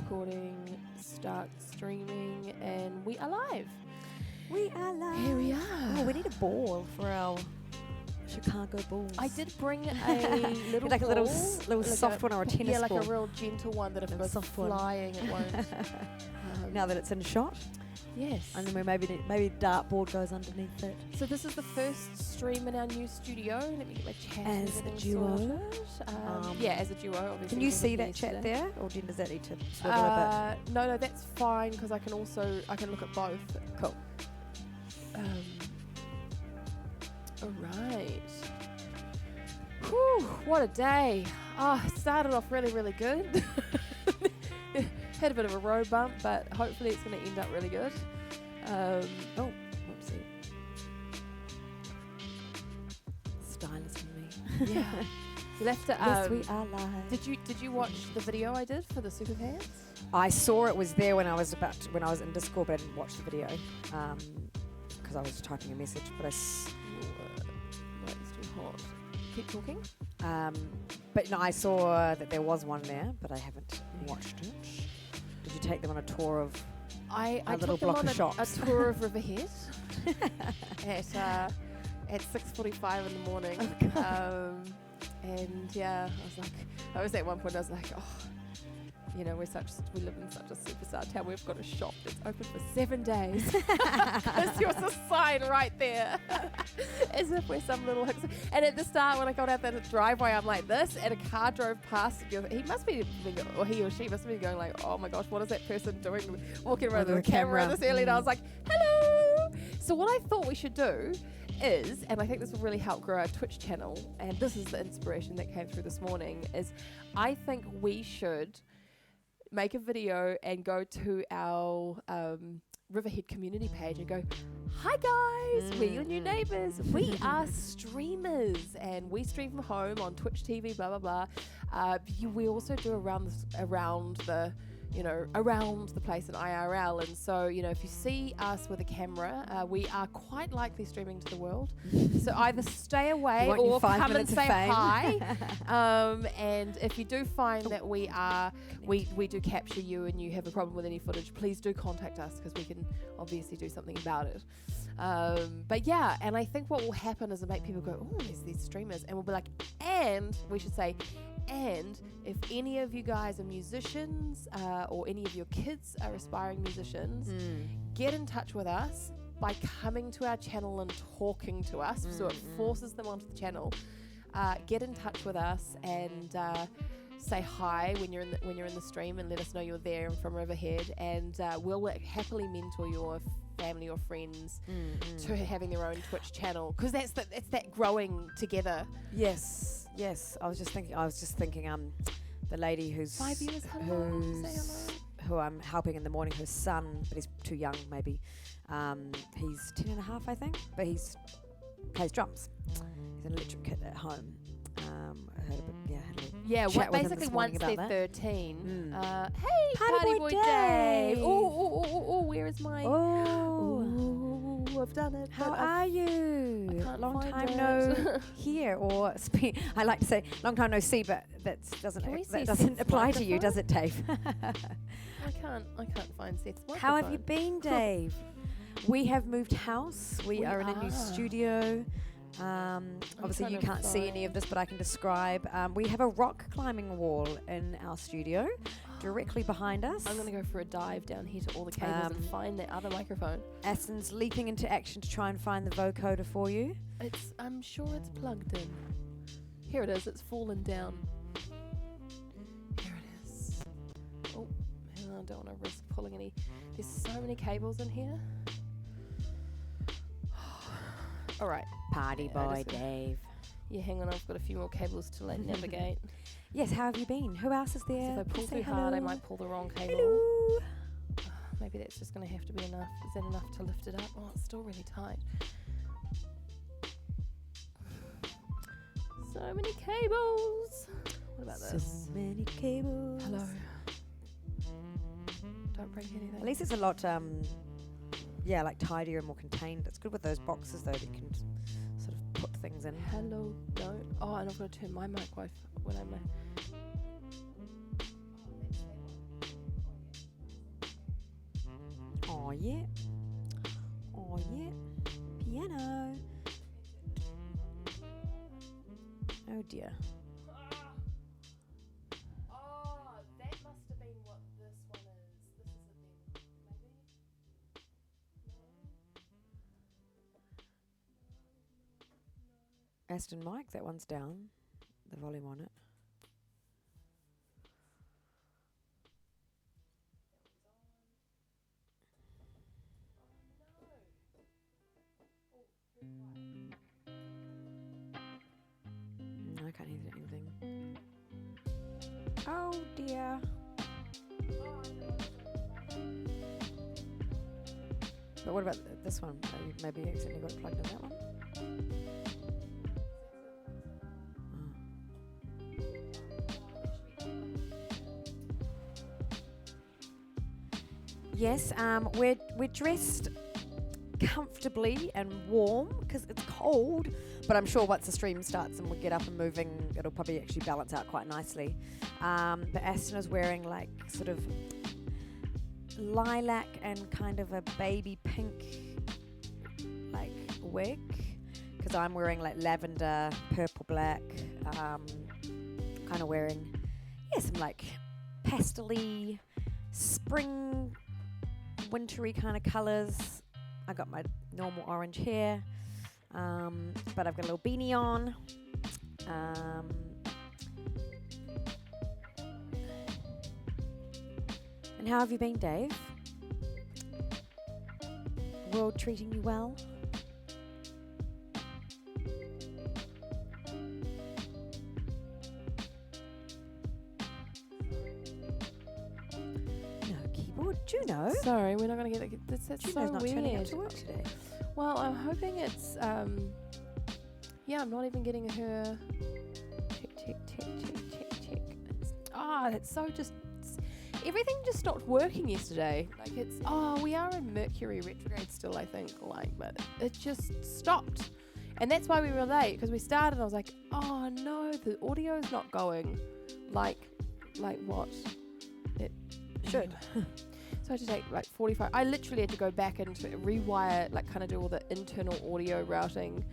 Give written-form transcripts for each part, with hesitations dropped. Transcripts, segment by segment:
recording, start streaming, and we are live. We are live. Here we are. Oh, we need a ball for our Chicago Bulls. I did bring a little like ball, a little soft one or a tennis ball. ball. Yeah, like a real gentle one that if it goes flying, it won't. Now that it's in shot. Yes. And then we maybe dartboard goes underneath it. So this is the first stream in our new studio. Let me get my chat. As a duo? Yeah, as a duo, obviously. Can you see that chat there? Or does that need to swivel a bit? No, that's fine because I can look at both. Cool. Alright. Whew, what a day. Oh, it started off really, really good. Had a bit of a road bump, but hopefully it's going to end up really good. Whoopsie. Stylist in me. Yeah. You'll have to, yes, we are live. Did you watch the video I did for the super fans? I saw it was there when I was in Discord, but I didn't watch the video because I was typing a message. But It's too hot. Keep talking. But no, I saw that there was one there, but I haven't watched it. Did you take them on a tour of I little took them block on of shops? a tour of Riverhead at 6:45 in the morning. And yeah, I was at one point I was like, oh, you know, we live in such a superstar town. We've got a shop that's open for 7 days. There's a sign right there, as if we're some little hicks. And at the start, when I got out that driveway, I'm like this, and a car drove past. He must be, or he or she must be going like, oh my gosh, what is that person doing, walking around with a camera this early? And I was like, hello. So what I thought we should do is, and I think this will really help grow our Twitch channel, and this is the inspiration that came through this morning, is I think we should make a video and go to our Riverhead community page and go, hi guys, we're your new neighbours. We are streamers and we stream from home on Twitch TV, blah, blah, blah. We also do around the place in IRL. And so, you know, if you see us with a camera, we are quite likely streaming to the world. So either stay away or come and say hi. And if you do find that we do capture you and you have a problem with any footage, please do contact us because we can obviously do something about it. But yeah, and I think what will happen is it'll make people go, oh, there's these streamers. And we'll be like, and we should say, and if any of you guys are musicians or any of your kids are aspiring musicians, get in touch with us by coming to our channel and talking to us. So it forces them onto the channel. Get in touch with us and say hi when you're in the stream and let us know you're there and from Riverhead, and we'll happily mentor your family or friends to having their own Twitch channel, because it's that growing together. Yes. I was just thinking the lady who's 5 years, who I'm helping in the morning, her son, but he's too young maybe. He's 10 and a half, I think, but he plays drums. He's an electric kid at home. Basically once they're 13. Hey, Party Boy Dave! Oh, where is my... Oh, I've done it. How are you? Long time no hear, or I like to say long time no see, but that doesn't apply to you, does it, Dave? I can't find Seth's microphone. How have you been, Dave? We have moved house. We are in a new studio. Obviously you can't see any of this, but I can describe. We have a rock climbing wall in our studio directly behind us. I'm going to go for a dive down here to all the cables and find that other microphone. Aston's leaping into action to try and find the vocoder for you. I'm sure it's plugged in. Here it is. It's fallen down. Here it is. Oh, I don't want to risk pulling any. There's so many cables in here. All right. Party boy Dave. Yeah, hang on. I've got a few more cables to navigate. Yes, how have you been? Who else is there? So if I pull too hard, I might pull the wrong cable. Hello. Maybe that's just going to have to be enough. Is that enough to lift it up? Oh, it's still really tight. So many cables. What about this? So many cables. Hello. Don't break anything. At least it's a lot, like tidier and more contained. It's good with those boxes though that you can sort of put things in. Hello. Don't. Oh, and I've got to turn my mic off when I'm. Oh yeah. Oh yeah. Piano. Oh dear. Oh, that must have been what this one is. This is it then. Maybe? No. Aston Mike, that one's down. The volume on it. I can't hear anything. Oh dear. But what about this one? Maybe you accidentally got it plugged in that one? Yes, we're dressed comfortably and warm because it's cold, but I'm sure once the stream starts and we get up and moving, it'll probably actually balance out quite nicely. But Aston is wearing like sort of lilac and kind of a baby pink like wig, because I'm wearing like lavender, purple, black, kind of wearing some like pastel-y, spring, wintry kind of colours. I got my normal orange hair, but I've got a little beanie on. And how have you been, Dave? World treating you well? No keyboard, Juno. Sorry, we're not going to get it. That's Juno's so not weird. turning up to work today. Well, I'm hoping it's. I'm not even getting her. Check. It's so just. Everything just stopped working yesterday. Like we are in Mercury retrograde still, I think. But it just stopped, and that's why we were late, because we started. And I was like, oh no, the audio's not going. Like what? It should. So I had to take like 45. I literally had to go back and rewire, like kind of do all the internal audio routing,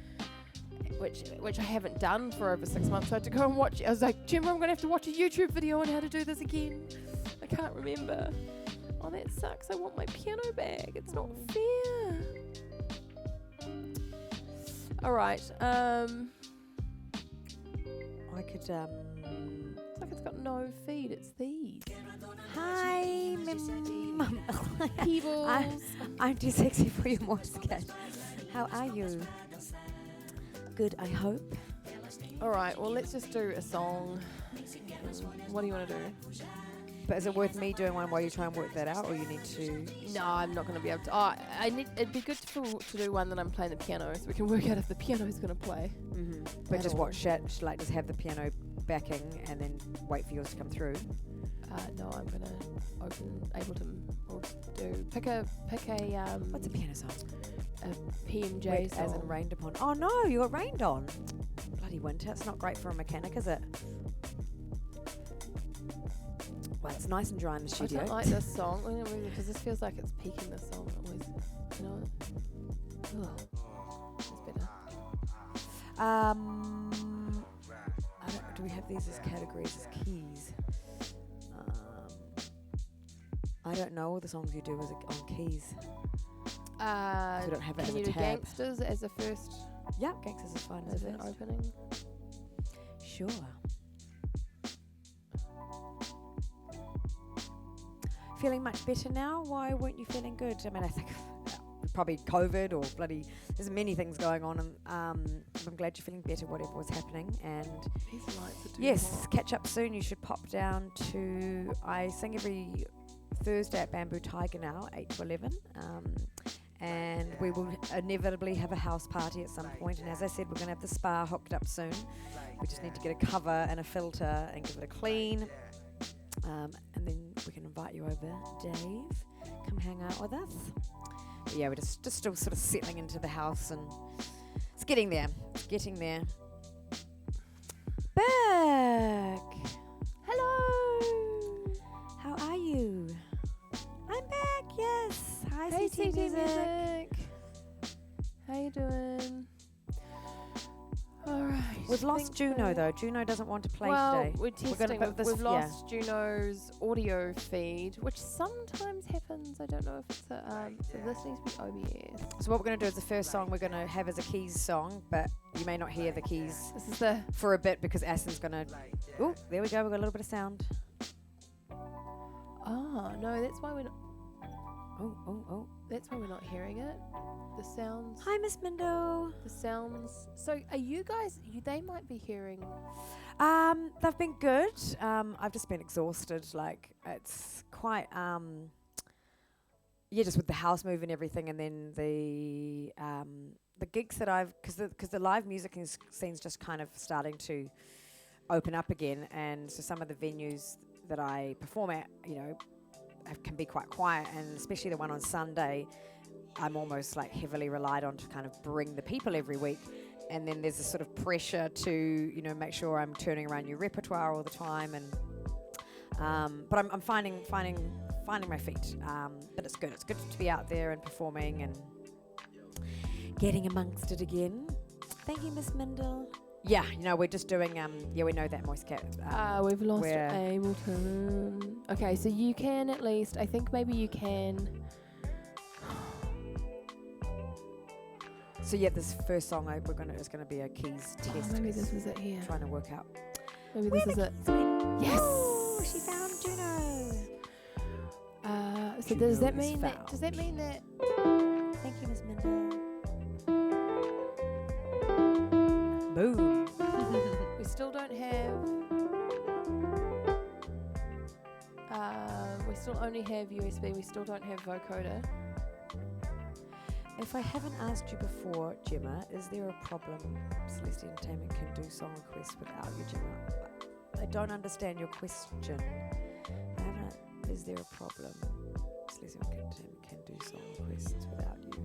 which I haven't done for over 6 months. So I had to go and watch. I was like, Gemma, I'm going to have to watch a YouTube video on how to do this again. I can't remember. Oh, that sucks. I want my piano back. It's not fair. All right. I could It's like it's got no feed. It's these. Hi, Peebles. I'm too sexy for your Morse. How are you? Good, I hope. All right. Well, let's just do a song. What do you want to do? But is it worth me doing one while you try and work that out, or you need to? No, I'm not going to be able to. It'd be good to do one that I'm playing the piano, so we can work out if the piano's going to play. Mm-hmm. But just watch it, like just have the piano backing and then wait for yours to come through. No, I'm going to open Ableton or pick a what's a piano song? A PMJ Wait, song. as in rained upon. Oh no, you got rained on. Bloody winter. It's not great for a mechanic, is it? Well, it's nice and dry in the studio. I don't like this song because this feels like it's peaking this song. Always, you know. It's better. Do we have these as categories as keys? I don't know all the songs you do as on keys. We don't have it as can a you do tab. Gangsters as a first? Yeah, Gangsters is fine As an opening. Sure. Feeling much better now? Why weren't you feeling good? I mean, I think probably COVID or bloody. There's many things going on, and I'm glad you're feeling better. Whatever was happening, and These lights are too yes, hot. catch up soon. You should pop down to. I sing every Thursday at Bamboo Tiger now, 8 to 11. And we will inevitably have a house party at some point. And as I said, we're going to have the spa hooked up soon. We just need to get a cover and a filter and give it a clean. And then we can invite you over, Dave. Come hang out with us. But yeah, we're just still sort of settling into the house, and it's getting there. Back. Hello. How are you? I'm back, yes. Hi, Hi, Hey, CT Music. How you doing? All right. We've lost Juno though. Juno doesn't want to play Well, today. we're testing. We've lost Juno's audio feed, which sometimes happens. I don't know if it's so this needs to be OBS. So what we're going to do is the first song we're going to have as a keys song, but you may not hear the keys This is the for a bit because Aston's going to... Oh, there we go. We've got a little bit of sound. Oh, no, that's why we're not... Oh. That's why we're not hearing it. The sounds... Hi, Miss Mindo. The sounds... So, are you guys... They might be hearing... They've been good. I've just been exhausted. Like, it's quite... just with the house move and everything, and then the gigs that I've... Because the live music scene's just kind of starting to open up again, and so some of the venues that I perform at, can be quite quiet, and especially the one on Sunday, I'm almost like heavily relied on to kind of bring the people every week, and then there's a sort of pressure to make sure I'm turning around new repertoire all the time, and but I'm finding my feet, but it's good to be out there and performing and getting amongst it again. Thank you, Miss Mindel. Yeah, we're just doing, we know that Moist Cat. We've lost Ableton. Okay, so you can at least, I think maybe you can. So yeah, this first song it's gonna be a keys test. Maybe this is it here. Trying to work out. Maybe this is it. Yes! Ooh, she found Juno. So does that mean that? Thank you, Miss Minda. Boom. We still don't have. We still only have USB. We still don't have vocoder. If I haven't asked you before, Gemma, is there a problem Celeste Entertainment can do song requests without you, Gemma? I don't understand your question. Is there a problem Celeste Entertainment can do song requests without you?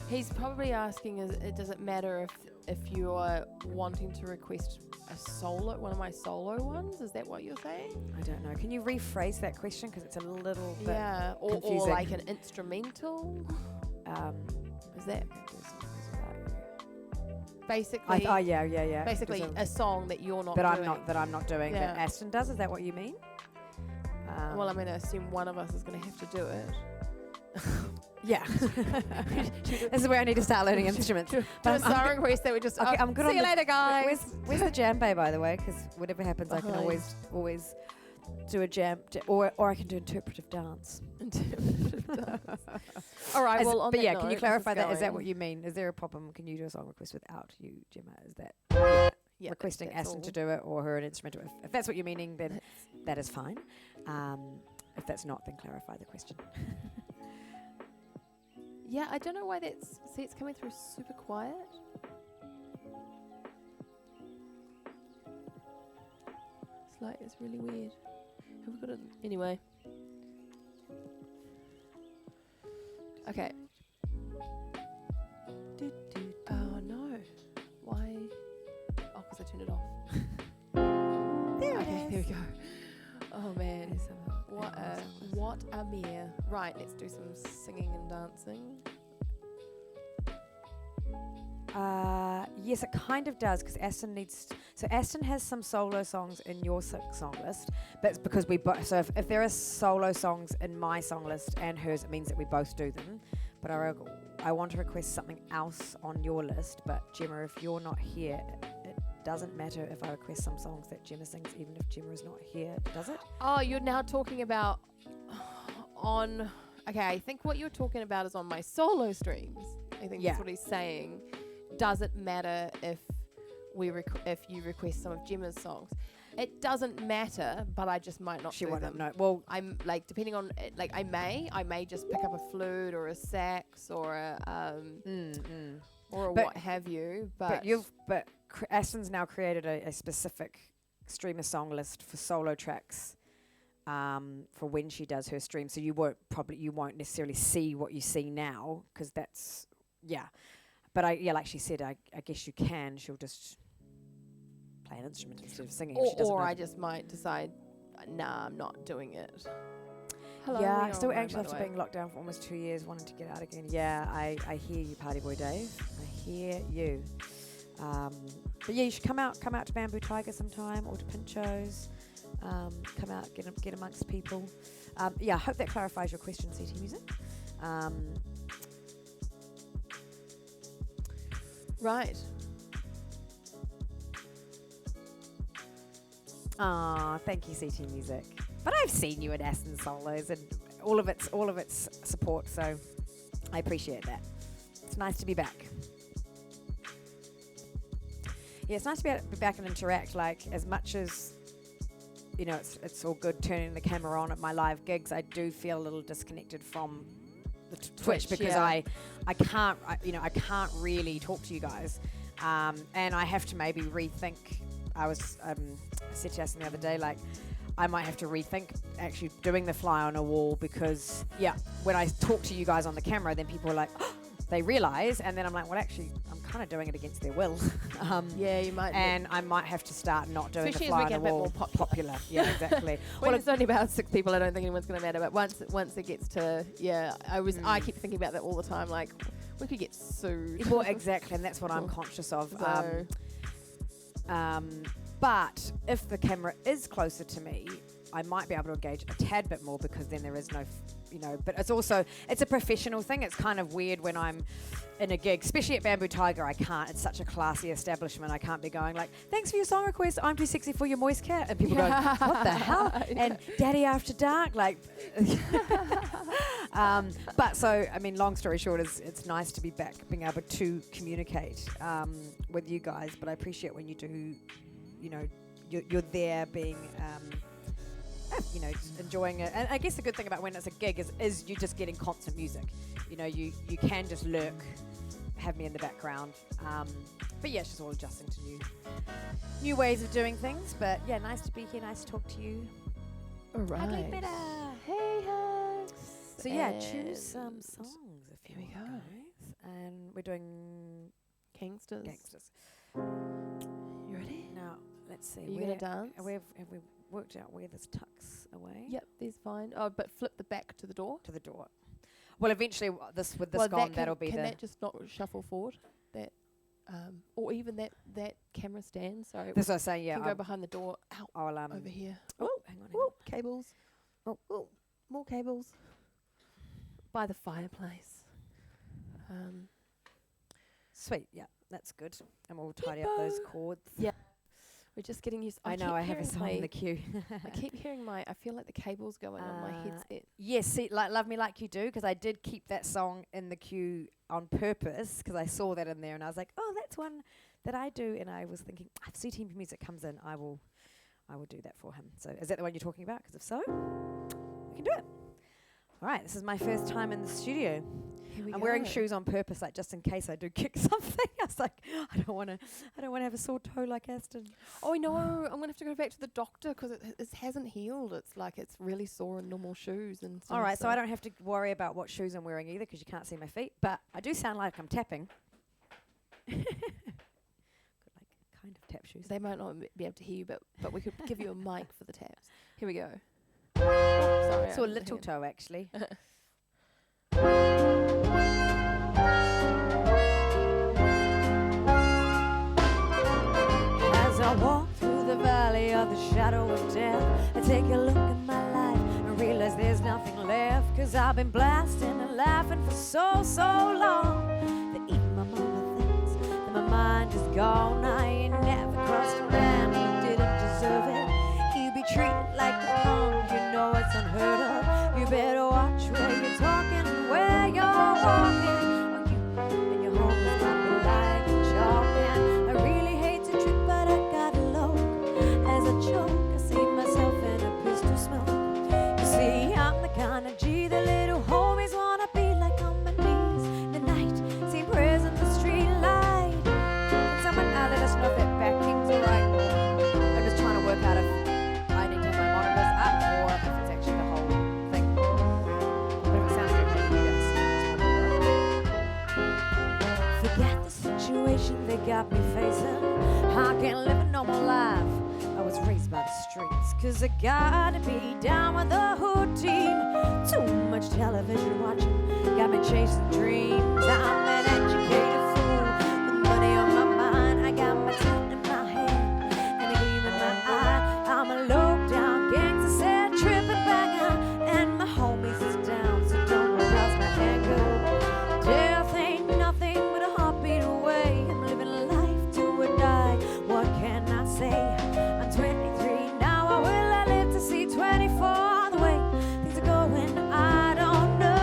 He's probably asking, does it matter if you're wanting to request one of my solo ones? Is that what you're saying? I don't know. Can you rephrase that question, because it's a little bit or like an instrumental? Is that basically? Yeah. Basically, a song that you're not that doing. I'm not doing. Yeah. That Aston does. Is that what you mean? Well, I'm going to assume one of us is going to have to do it. Yeah. This is where I need to start learning instruments. But a song request that we just... Okay, I'm good. See you later, guys. Where's the jam bay, by the way? Because whatever happens, I can always do a jam, or I can do interpretive dance. All right. But yeah, can you clarify that? Is that what you mean? Is there a problem? Can you do a song request without you, Gemma? Is that requesting Aston to do it, or her an instrumental? If that's what you're meaning, then that is fine. If that's not, then clarify the question. Yeah, I don't know why that's... See, it's coming through super quiet. It's really weird. Have we got it? Anyway. Okay. Oh, no. Why? Oh, because I turned it off. There Yes, it kind of does, because Aston needs... So Aston has some solo songs in your song list, but it's because we both... So if there are solo songs in my song list and hers, it means that we both do them. But I want to request something else on your list, but Gemma, if you're not here, it doesn't matter if I request some songs that Gemma sings, even if Gemma is not here, does it? Oh, you're now talking about on... Okay, I think what you're talking about is on my solo streams. I think that's what he's saying. Does it matter if you request some of Gemma's songs? It doesn't matter, but I just might not do them. No. Well, I'm like, depending on like I may just pick up a flute or a sax or a what have you. But Aston's now created a specific streamer song list for solo tracks. For when she does her stream, so you won't necessarily see what you see now, because that's But like she said, I guess you can. She'll just play an instrument instead of singing. Or I just might decide, nah, I'm not doing it. Hello. Yeah, I'm still anxious after being locked down for almost 2 years, wanting to get out again. Yeah, I hear you, Party Boy Dave. I hear you. But yeah, you should come out to Bamboo Tiger sometime or to Pincho's. Come out, get amongst people. Yeah, I hope that clarifies your question, CT Music. Right. Thank you, CT Music. But I've seen you at Aston Solos and all of its support, so I appreciate that. It's nice to be back. Yeah, it's nice to be back and interact. Like, as much as it's all good turning the camera on at my live gigs, I do feel a little disconnected from the Twitch because I can't really talk to you guys, and I have to maybe rethink. I said to Aston the other day, like, I might have to rethink actually doing the fly on a wall because when I talk to you guys on the camera, then people are like, oh, they realize, and then I'm like, well, actually, I'm kind of doing it against their will. Yeah, you might. And I might have to start not doing especially the fly as we on get the a wall. bit more popular. Yeah, exactly. When it's only about 6 people, I don't think anyone's going to matter. But once it gets to, I keep thinking about that all the time. Like, we could get sued. Well, exactly, and that's what I'm conscious of. But if the camera is closer to me, I might be able to engage a tad bit more because then there is no, but it's a professional thing. It's kind of weird when I'm in a gig, especially at Bamboo Tiger. I can't. It's such a classy establishment. I can't be going like, thanks for your song request. I'm too sexy for your moist cat. And people go, what the hell? And Daddy After Dark, like. But so, I mean, long story short, it's nice to be back, being able to communicate with you guys. But I appreciate when you do, you're there being. Enjoying it. And I guess the good thing about when it's a gig is you're just getting constant music. You can just lurk, have me in the background. But yeah, it's just all adjusting to new ways of doing things. But yeah, nice to be here. Nice to talk to you. All right. Ugly better. Hey, hugs. So yeah, choose some songs if here we go. Guys. And we're doing Gangsters. You ready? Now, let's see. Are you going to dance? Have we worked out where this tucks away? Yep, there's fine. Oh, but flip the back to the door. To the door. Well, eventually, with this gone, that'll be Can that just not shuffle forward? That, or even that camera stand. Sorry. That's what I was saying. Yeah. Can go behind the door. Out. I'll over here. Oh, hang on. Cables. Oh, more cables. By the fireplace. Sweet. Yeah, that's good. And we'll tidy up those cords. Yeah. We're just getting used. I know I have a song in the queue. I keep hearing I feel like the cable's going on my headset. Yes, see, like Love Me Like You Do, because I did keep that song in the queue on purpose because I saw that in there and I was like, oh, that's one that I do. And I was thinking, if CT Music comes in, I will do that for him. So is that the one you're talking about? Because if so, we can do it. All right, this is my first time in the studio. I'm wearing shoes on purpose, like just in case I do kick something. I was like, I don't want to have a sore toe like Aston. Oh no, I'm gonna have to go back to the doctor because it hasn't healed. It's like it's really sore in normal shoes and stuff. All right, so I don't have to worry about what shoes I'm wearing either because you can't see my feet. But I do sound like I'm tapping. Got like kind of tap shoes. They might not be able to hear you, but we could give you a mic for the taps. Here we go. Oh, sorry, so a little toe actually. As I walk through the valley of the shadow of death, I take a look at my life and realize there's nothing left. Cause I've been blasting and laughing for so long that even my mama thinks that my mind is gone. I ain't never crossed a man who didn't deserve it. You be treated like a punk, you know it's unheard of. You better watch where you're talking and where you're walking. Or you and your homies might be like a chalk. And I really hate to trip, but I gotta low. As I choke, I see myself in a pistol smoke. You see, I'm the kind of G the little homies wanna be like on my knees. The night, see prayers in the street light. Can someone let us know if that backing's alright? I'm just trying to work out if I need to have my monitors up or if it's actually the whole thing. But if it sounds okay to you guys, forget the situation they got me facing. I can't live a normal life. I was raised by the streets, cause I gotta be down with the hood team. I've been chasing dreams. I'm an educated fool with money on my mind. I got my tongue in my hand and a gleam in my eye. I'm a low-down gangster, sad tripping banger, and my homies is down, so don't arouse my anger. Death ain't nothing but a heartbeat away. I'm living life do or die. What can I say? I'm 23 now. Or will I live to see 24? The way things are going, I don't know.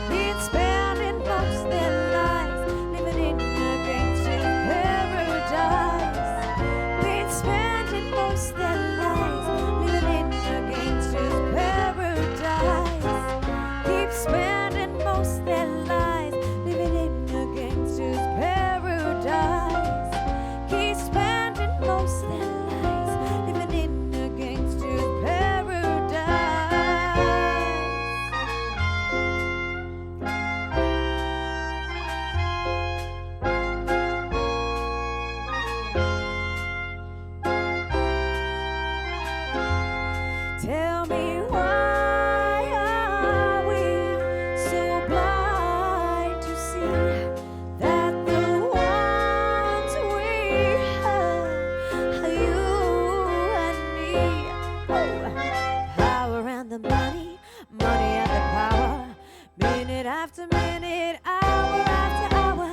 Been spending most their lives living in a gangster's paradise. Been spending most their lives living in a gangster's paradise. Keep spending most their lives living in a gangster's paradise. Keep spending most their lives living in a gangster's paradise. Tell me, why are we so blind to see that the ones we have are you and me? Oh, power and the money, money and the power. Minute after minute, hour after hour,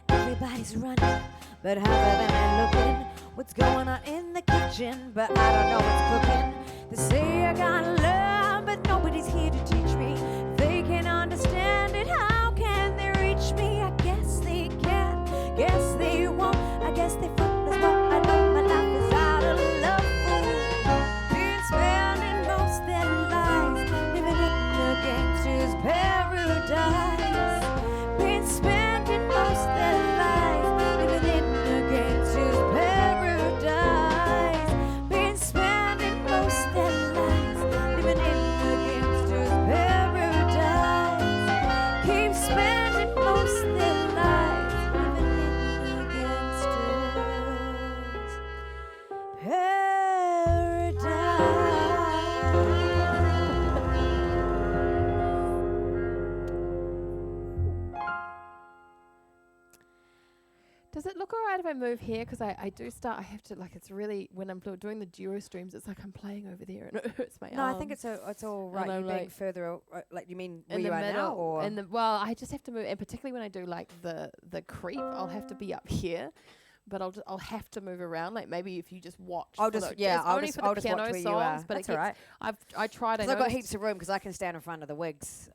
everybody's running, but half of them ain't looking. What's going on in the kitchen? But I don't know what's cooking. They say I gotta learn, but nobody's here to teach me. If they can't understand it, how can they reach me? I guess they can, guess they won't. I guess they fruitless, but I know my life is out of love. Been spending most their lives living in a gangster's paradise. Been spending most their lives living in a gangster's paradise. Been spending most their lives living in a gangster's paradise. Keep spending most their lives living in a gangster's Does it look alright if I move here? Because I have to, like, it's really, when I'm doing the duo streams, it's like I'm playing over there and it hurts my arms. No, I think it's all right. And You I'm being like further, like you mean where in you the are middle, now, or well, I just have to move, and particularly when I do like the creep, I'll have to be up here, but I'll have to move around. Like maybe if you just watch, I'll just I'll just watch piano where you songs, are. but That's it all gets, right. I tried. I've got heaps of room because I can stand in front of the wigs.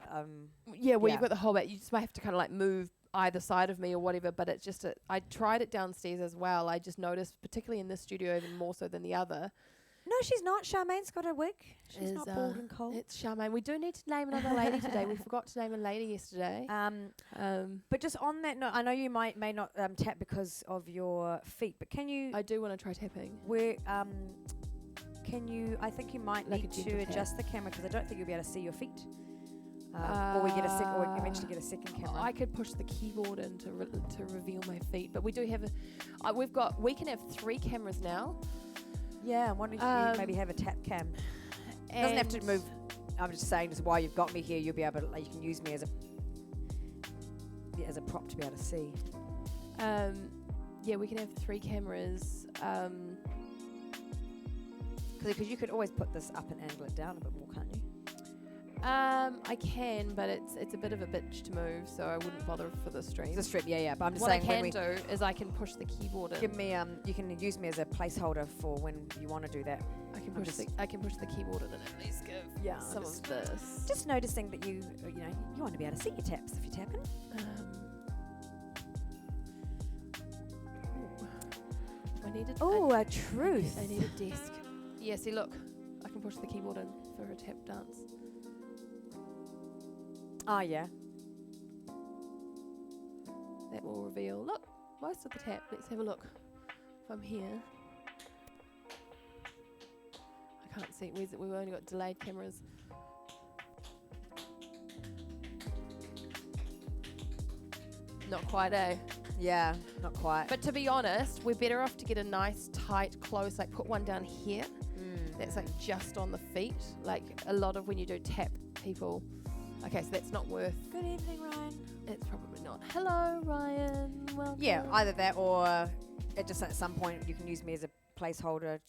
Yeah, well, you've got the whole bit. You just might have to kind of like move either side of me or whatever, but it's just I tried it downstairs as well. I just noticed, particularly in this studio, even more so than the other. No, she's not. Charmaine's got a wig. She's not bald and cold. It's Charmaine. We do need to name another lady today. We forgot to name a lady yesterday. But just on that note, I know you may not tap because of your feet, but can you? I do want to try tapping. Can you? I think you might Like need a gentle to adjust the camera because I don't think you'll be able to see your feet. Or we eventually get a second camera. I could push the keyboard in to reveal my feet, but we do have we can have 3 cameras now. Yeah, I'm wondering if you maybe have a tap cam. It doesn't have to move. I'm just saying, just while you've got me here, you'll be able to, like, you can use me as a prop to be able to see. Yeah, we can have 3 cameras. Because you could always put this up and angle it down a bit more, can't you? I can, but it's a bit of a bitch to move, so I wouldn't bother for the stream. The strip, yeah. But I'm just what saying, I can do is I can push the keyboard in. Give me you can use me as a placeholder for when you want to do that. I can push the keyboard in and at least give some of this. Just noticing that you want to be able to see your taps if you're tapping. I needed. A truth. I need a desk. Yeah, see, look, I can push the keyboard in for a tap dance. Oh, yeah. That will reveal. Look, most of the tap. Let's have a look. If I'm here, I can't see. We've only got delayed cameras. Not quite, eh? Yeah, not quite. But to be honest, we're better off to get a nice, tight, close, like put one down here. That's like just on the feet. Like a lot of when you do tap, people Okay, so that's not worth. Good evening, Ryan. It's probably not. Hello, Ryan. Welcome. Yeah, either that or it just at some point you can use me as a placeholder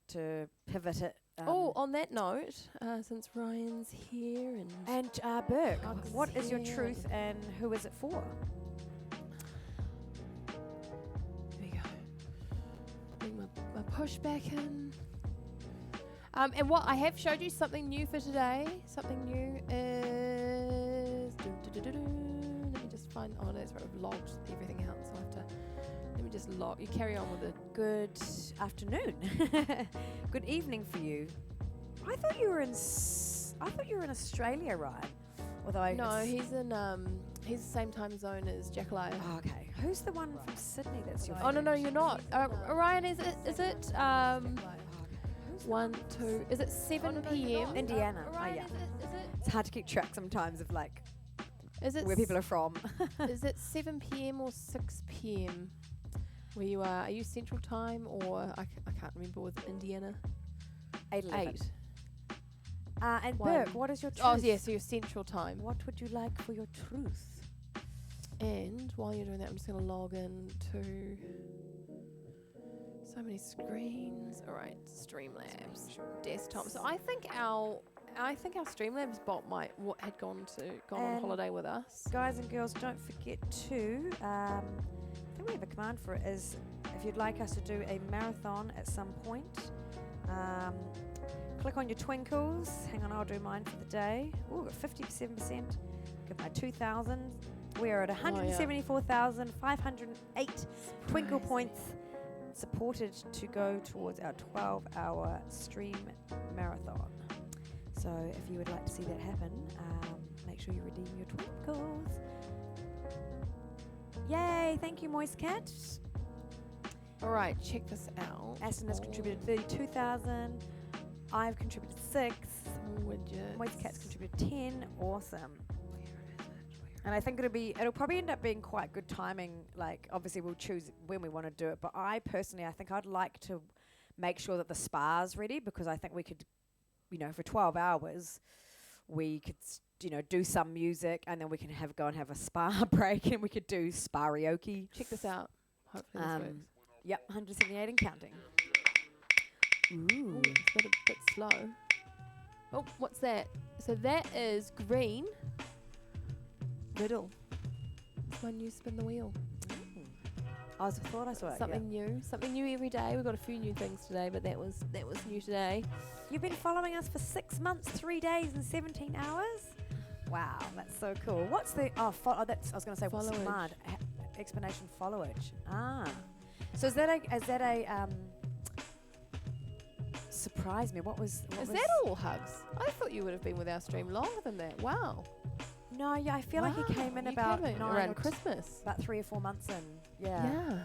to pivot it. On that note, since Ryan's here and Burke, what is your truth and who is it for? There we go. Bring my push back in. And what I have showed you something new for today. Something new is. Let me just find. Oh no, it's right. I've logged everything out, so I have to. Let me just log. You carry on with it. Good afternoon. Good evening for you. I thought you were in Australia, right? Although no, he's in he's the same time zone as Jackalaya. Oh, okay. Who's the one from Sydney that's your? Oh no, you're not. Ryan, is it 1, 2? Is it 7 p.m.? Indiana. Ryan, oh yeah. Is it? It's hard to keep track sometimes of like. Is it where people are from? Is it 7 p.m. or 6 p.m. where you are? Are you Central Time or I can't remember with Indiana? 8. And One. Burke, what is your truth? Oh yeah, so you're Central Time. What would you like for your truth? And while you're doing that, I'm just going to log in to so many screens. All right, Streamlabs, desktop. So I think our Streamlabs bot had gone on holiday with us. Guys and girls, don't forget to. I think we have a command for it. Is if you'd like us to do a marathon at some point. Click on your twinkles. Hang on, I'll do mine for the day. Ooh, got 57%. Got my 2,000. We are at 174,508 twinkle points supported to go towards our 12-hour stream marathon. So if you would like to see that happen, make sure you redeem your twinkles. Yay! Thank you, Moist Cat. All right, check this out. Aston has contributed 32,000. I've contributed 6. Widgets. Moist Cat's contributed 10. Awesome. And I think it'll probably end up being quite good timing. Like, obviously we'll choose when we want to do it. But I think I'd like to make sure that the spa's ready, because I think we could, for 12 hours, we could, do some music and then we can go and have a spa break and we could do spa-rioke. Check this out. Hopefully this works. Yep, 178 and counting. Ooh, it's got a bit slow. Oh, what's that? So that is green. Riddle. It's my new spin the wheel. I thought I saw it. Something new. Something new every day. We've got a few new things today, but that was new today. You've been following us for 6 months, 3 days, and 17 hours? Wow, that's so cool. What's the I was going to say what's smart explanation followage. So is that a surprise me? What was that all, Hugs? I thought you would have been with our stream longer than that. Wow. No, yeah, I feel like he came in around Christmas. About 3 or 4 months in. Yeah.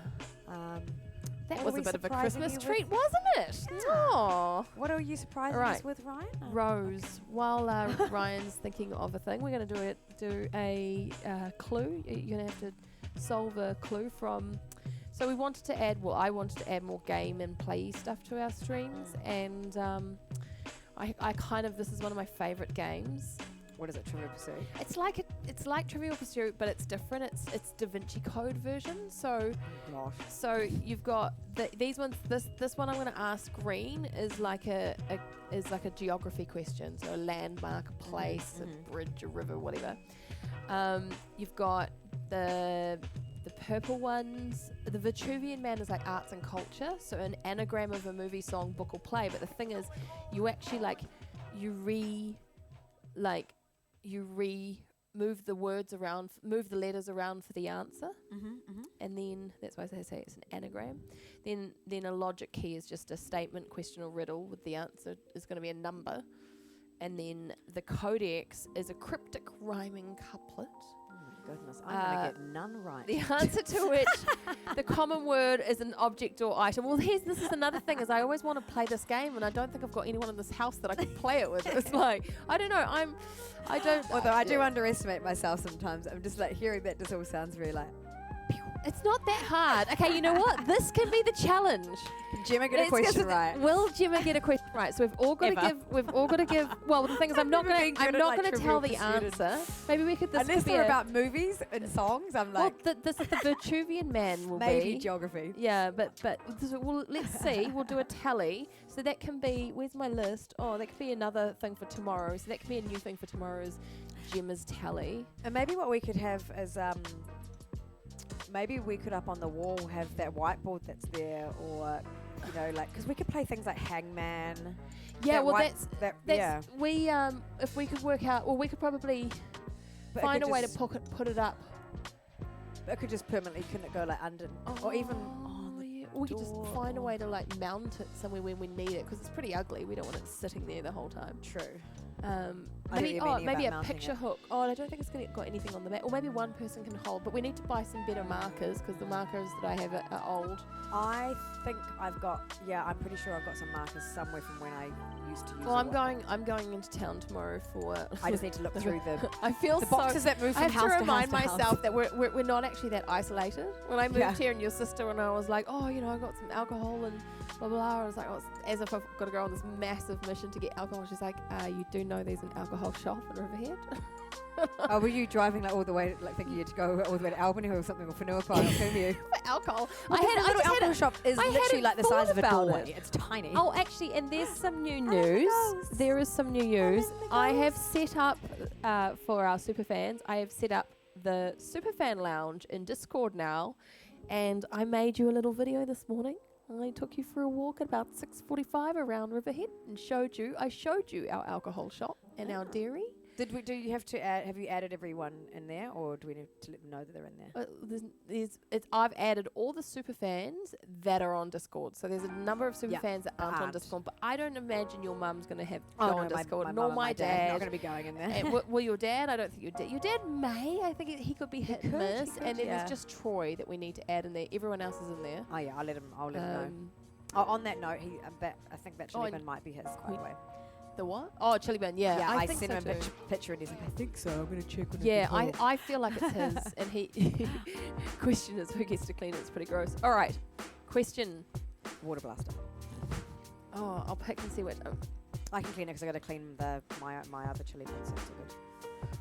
That was a bit of a Christmas treat, wasn't it? Yeah. Oh. What are you surprising us with, Ryan? Rose. While Ryan's thinking of a thing, we're going to do a clue. You're going to have to solve a clue from. So I wanted to add more game and play stuff to our streams, and this is one of my favorite games. What is it, Trivial Pursuit? It's like Trivial Pursuit, but it's different. It's Da Vinci Code version. So you've got these ones. This one I'm going to ask green is like a geography question. So a landmark, a place, a bridge, a river, whatever. You've got the purple ones. The Vitruvian Man is like arts and culture. So an anagram of a movie, song, book, or play. But the thing is, you actually move the words around, move the letters around for the answer, and then that's why I say it's an anagram. Then a logic key is just a statement, question, or riddle with the answer is going to be a number, and then the codex is a cryptic rhyming couplet. Goodness, I'm going to get none right. The answer to which the common word is an object or item. Well, this is another thing, is I always want to play this game, and I don't think I've got anyone in this house that I can play it with. It's like, I don't know, although I do underestimate myself sometimes. I'm just like, hearing that just all sounds very like, it's not that hard. Okay, you know what? This can be the challenge. Can Gemma get a question right? Will Gemma get a question? Right, so we've all got to give. Well, the thing is, I'm not going to tell the answer. Maybe we could. Unless they're about movies and songs, I'm like. Well, this is the Vitruvian Man. Will maybe be geography. Yeah, but let's see. We'll do a tally. So that can be. Where's my list? Oh, that could be another thing for tomorrow. So that could be a new thing for tomorrow's Gemma's tally. And maybe what we could have is maybe we could up on the wall have that whiteboard that's there, or you know, like, because we could play things like Hangman. Yeah, well, that's we if we could work out, well, we could probably find a way to put it up. But it could just permanently, couldn't it go like under, or even we could just find a way to like mount it somewhere when we need it, because it's pretty ugly. We don't want it sitting there the whole time. True. Maybe a picture hook. Oh, I don't think it's got anything on the back. Or maybe one person can hold. But we need to buy some better markers, because the markers that I have are old. I think I'm pretty sure I've got some markers somewhere from when I used to use. Well, I'm going into town tomorrow for. I just need to look through the. I feel the boxes that move from house to house. I have to remind myself that we're not actually that isolated. When I moved here, and your sister and I was like, oh, you know, I got some alcohol and blah blah blah. I was like, oh, as if I've got to go on this massive mission to get alcohol. She's like, you do know there's an alcohol shop in Riverhead. Oh, were you driving like all the way, like thinking you had to go all the way to Albany or something, or Whenua Park, or you? For alcohol. Well, I little alcohol shop is literally like the size of a doorway. It's tiny. Oh, actually, and there's some new news. There is some new news. I have set up, for our superfans, I have set up the Superfan Lounge in Discord now, and I made you a little video this morning. I took you for a walk at about 6:45 around Riverhead and showed you our alcohol shop and our dairy. Do you have to have you added everyone in there, or do we need to let them know that they're in there? I've added all the super fans that are on Discord. So there's a number of super fans that aren't on Discord, but I don't imagine your mum's going to have go on Discord, nor my dad. Not going to be going in there. And well, your dad, I don't think your dad may. I think he could be hit and miss. And then there's just Troy that we need to add in there. Everyone else is in there. Oh yeah, I'll let him know. Oh, on that note, I think that chili bin might be his, by the way. The what? Oh, chili bin, yeah. Yeah, I sent him a picture and he's like, I think so, I'm going to check with him. Yeah, I feel like it's his. And he question is who gets to clean it. It's pretty gross. All right, question. Water blaster. Oh, I'll pick and see which. I can clean it because I got to clean my other chili bin, so it's all good.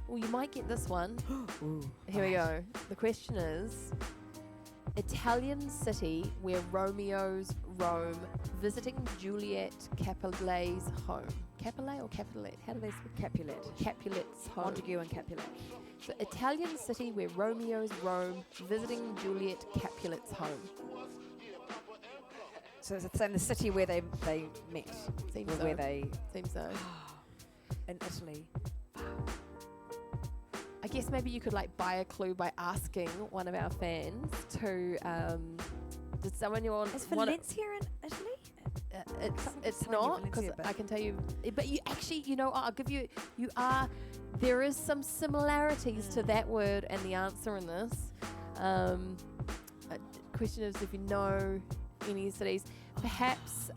Well, you might get this one. Ooh, Here we go. The question is, Italian city where Romeo's roam, visiting Juliet Capulet's home. Capulet or Capulet? How do they say Capulet? Capulet's home. Montague and Capulet. So Italian city where Romeo's roam, visiting Juliet Capulet's home. So it's in the city where they met. Seems so. Where they Seems so. In Italy. I guess maybe you could like buy a clue by asking one of our fans to. Did someone you want? Is Valencia in Italy? It's not, because I can tell you. But you actually, I'll give you. There is some similarities to that word and the answer in this. Question is if you know any cities, perhaps.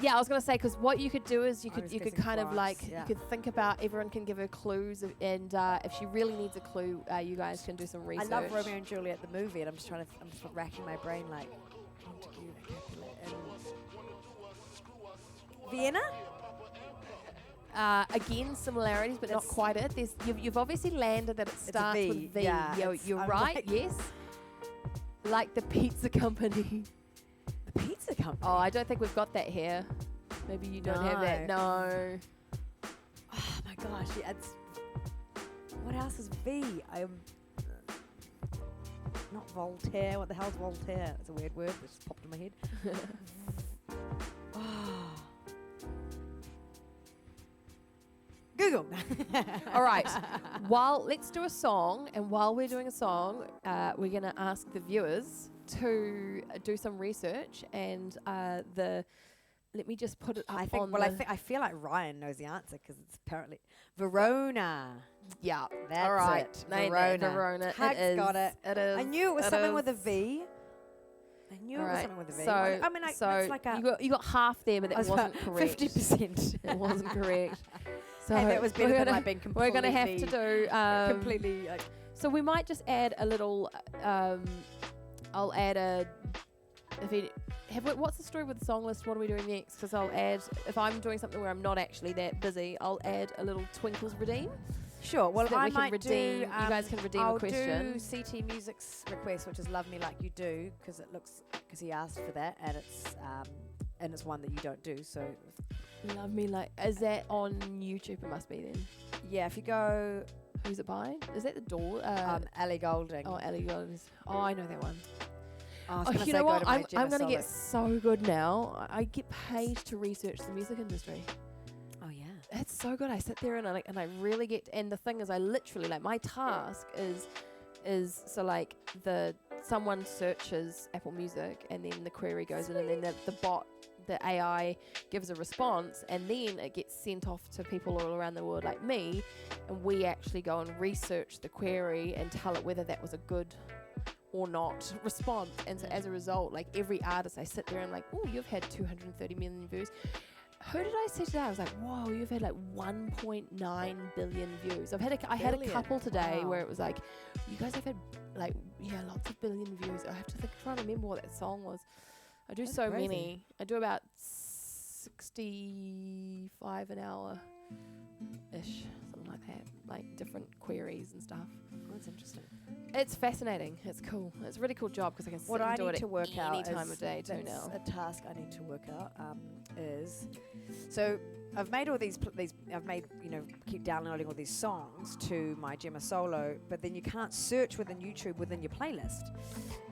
Yeah, I was going to say, because what you could do is you could kind of like, you could think about, everyone can give her clues, and if she really needs a clue, you guys can do some research. I love Romeo and Juliet, the movie, and I'm just racking my brain like, Montague and Capulet and Vienna? Again, similarities, but not quite it. You've obviously landed that it starts with V. Yeah, you're right, like yes. Like the pizza company. The pizza company? Oh, I don't think we've got that here. Maybe you don't have that. No. Oh my gosh. Yeah, what else is V? Not Voltaire. What the hell's Voltaire? It's a weird word that just popped in my head. Google. All right. Let's do a song, and while we're doing a song, we're going to ask the viewers to do some research, and let me just put it up I feel like Ryan knows the answer because it's apparently Verona. Yeah, that's all right. It. Verona. Hugs got it. It is. I knew it was something with a V. I knew it was something with a V. So it's like you got half there, but that wasn't correct. 50%. It wasn't correct. So and that was better than I've been completely. We're going to have to do completely. So we might just add a little. I'll add a. what's the story with the song list? What are we doing next? Because I'll add, if I'm doing something where I'm not actually that busy, I'll add a little Twinkles redeem. Sure. Well, so that I we can might redeem. do. You guys can redeem I'll a question. do CT Music's request, which is "Love Me Like You Do," because he asked for that, and it's one that you don't do. So, Love Me Like. Is that on YouTube? It must be then. yeah, if you go. Who's it by? Is that the door? Ellie Goulding. Oh, Ellie Goulding. Oh, I know that one. You know what? I'm going to get so good now. I get paid to research the music industry. Oh yeah, it's so good. I sit there and I really get. And the thing is, I literally like my task is so like someone searches Apple Music and then the query goes in and then the bot, the AI gives a response and then it gets sent off to people all around the world like me, and we actually go and research the query and tell it whether that was a good or not response. And so as a result, like every artist, I sit there and like, oh, you've had 230 million views. Who did I see today? I was like, whoa, you've had like 1.9 billion views. I had a couple today where it was like, you guys have had like, lots of billion views. I have to try to remember what that song was. I do so crazy. Many. I do about 65 an hour-ish, something like that. Like different queries and stuff. Oh, that's interesting. It's fascinating. It's cool. It's a really cool job because I can what sit I and do need it to work any out time of day too now. A task I need to work out is so I've made all these. I've made keep downloading all these songs to my Gemma Solo, but then you can't search within YouTube within your playlist.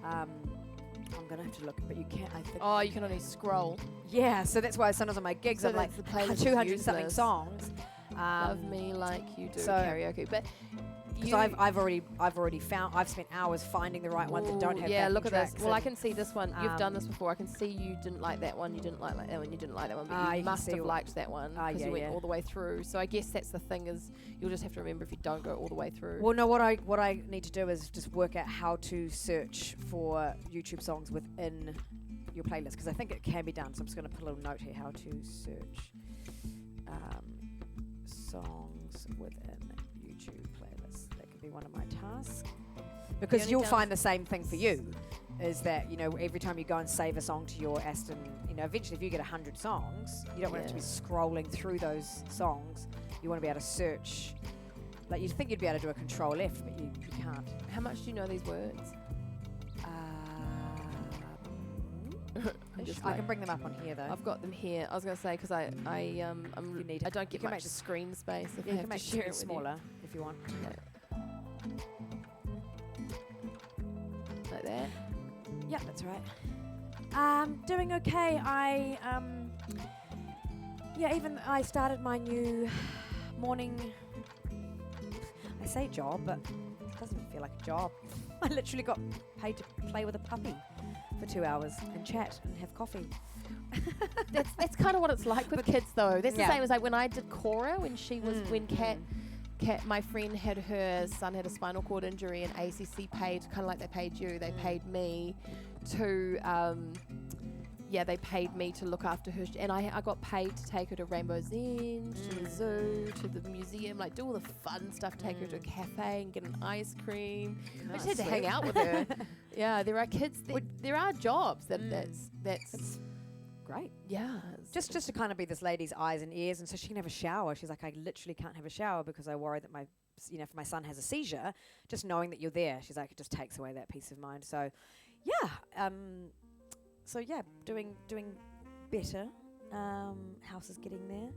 I'm gonna have to look, but you can't. I think. Oh, you can only scroll. Yeah, so that's why sometimes on my gigs I'm like 200 something songs. Love Me Like You Do karaoke, but. Because I've already found. I've spent hours finding the right ones that don't have. Yeah, look at this. Well, I can see this one. You've done this before. I can see you didn't like that one. You didn't like that one. You didn't like that one. But you must have liked that one because you went all the way through. So I guess that's the thing is you'll just have to remember if you don't go all the way through. Well, no. What I need to do is just work out how to search for YouTube songs within your playlist because I think it can be done. So I'm just going to put a little note here: how to search songs within YouTube playlist. That could be one of my tasks. Because you'll find the same thing for you, is that, every time you go and save a song to your Aston, eventually if you get 100 songs, you don't want to be scrolling through those songs. You want to be able to search. Like, you'd think you'd be able to do a Control F, but you can't. How much do you know these words? I can bring them up on here though. I've got them here. I was going to say because I don't get much screen space. You can make it smaller if you want. Yeah. Like that. Yeah, that's right. Doing okay. I started my new morning. I say job, but it doesn't feel like a job. I literally got paid to play with a puppy for 2 hours and chat and have coffee. That's kind of what it's like with kids, though. That's the same as like when I did Cora, when she was when Kat, my friend had her son had a spinal cord injury, and ACC paid kind of like they paid you. They paid me to. They paid me to look after her, and I got paid to take her to Rainbow's End, to the zoo, to the museum, like do all the fun stuff, take her to a cafe and get an ice cream. I just had to hang out with her. Yeah, there are kids, there are jobs that's great. Yeah. Just to kind of be this lady's eyes and ears, and so she can have a shower. She's like, I literally can't have a shower because I worry that if my son has a seizure, just knowing that you're there, she's like, it just takes away that peace of mind. So, doing better. House is getting there.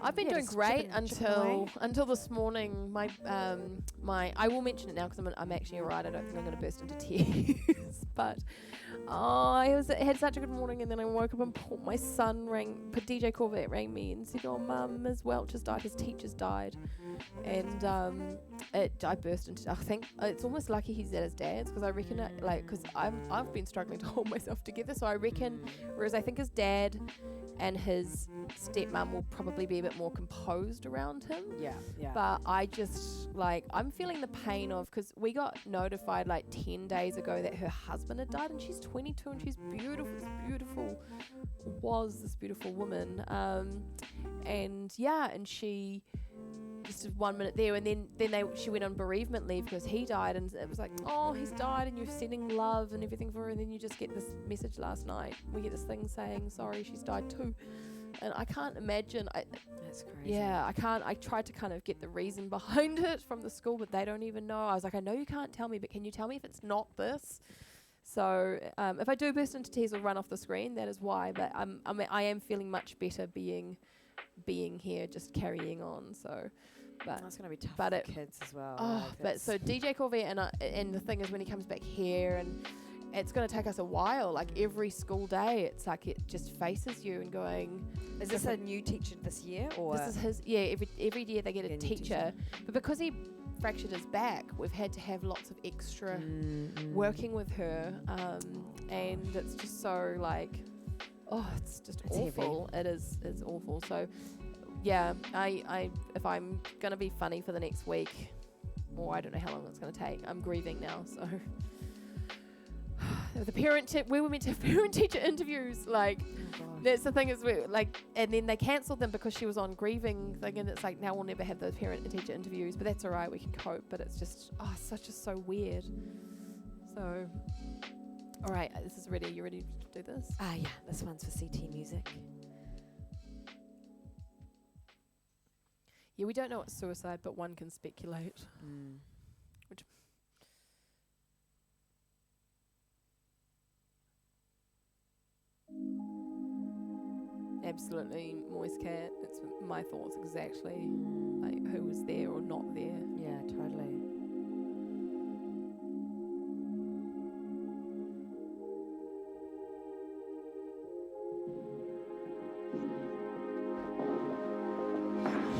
I've been doing great until this morning. My I will mention it now because I'm actually alright. I don't think I'm going to burst into tears. But I had such a good morning, and then I woke up and my son DJ Corvette rang me and said, "Oh, Mum, Ms. Welch has died. His teacher's died," and I burst into. I think it's almost lucky he's at his dad's because I reckon because I've been struggling to hold myself together. So I reckon, whereas I think his dad and his stepmom will probably be a bit more composed around him. Yeah. But I just I'm feeling the pain of because we got notified 10 days ago that her husband had died, and she's 22 and she's beautiful. Was this beautiful woman, and she just 1 minute there, and then she went on bereavement leave because he died, and it was like, oh, he's died, and you're sending love and everything for her, and then you just get this message last night. We get this thing saying, sorry, she's died too. And I can't imagine. That's crazy. Yeah, I can't. I tried to kind of get the reason behind it from the school, but they don't even know. I was like, I know you can't tell me, but can you tell me if it's not this? So if I do burst into tears or run off the screen, that is why. But I am feeling much better being here, just carrying on. So, but that's gonna be tough for kids as well. Oh, but so DJ Corvette and the thing is, when he comes back here, and it's going to take us a while. Like every school day, it's like it just faces you and going. Is this a new teacher this year, or this is his? Yeah, every year they get a teacher, but because he fractured his back, we've had to have lots of extra working with her, and it's just so like, it's just awful. Heavy. It's awful. So yeah, I if I'm gonna be funny for the next week, or I don't know how long it's gonna take. I'm grieving now, so. The we were meant to have parent-teacher interviews. Like, that's the thing is, and then they cancelled them because she was on grieving thing, and it's like now we'll never have those parent and teacher interviews. But that's all right, we can cope. But it's just, so weird. So, all right, this is ready. You ready to do this? Yeah, this one's for CT Music. Yeah, we don't know it's suicide, but one can speculate. Which. Absolutely, Moist Cat. It's my thoughts exactly. Like who was there or not there. Yeah, totally.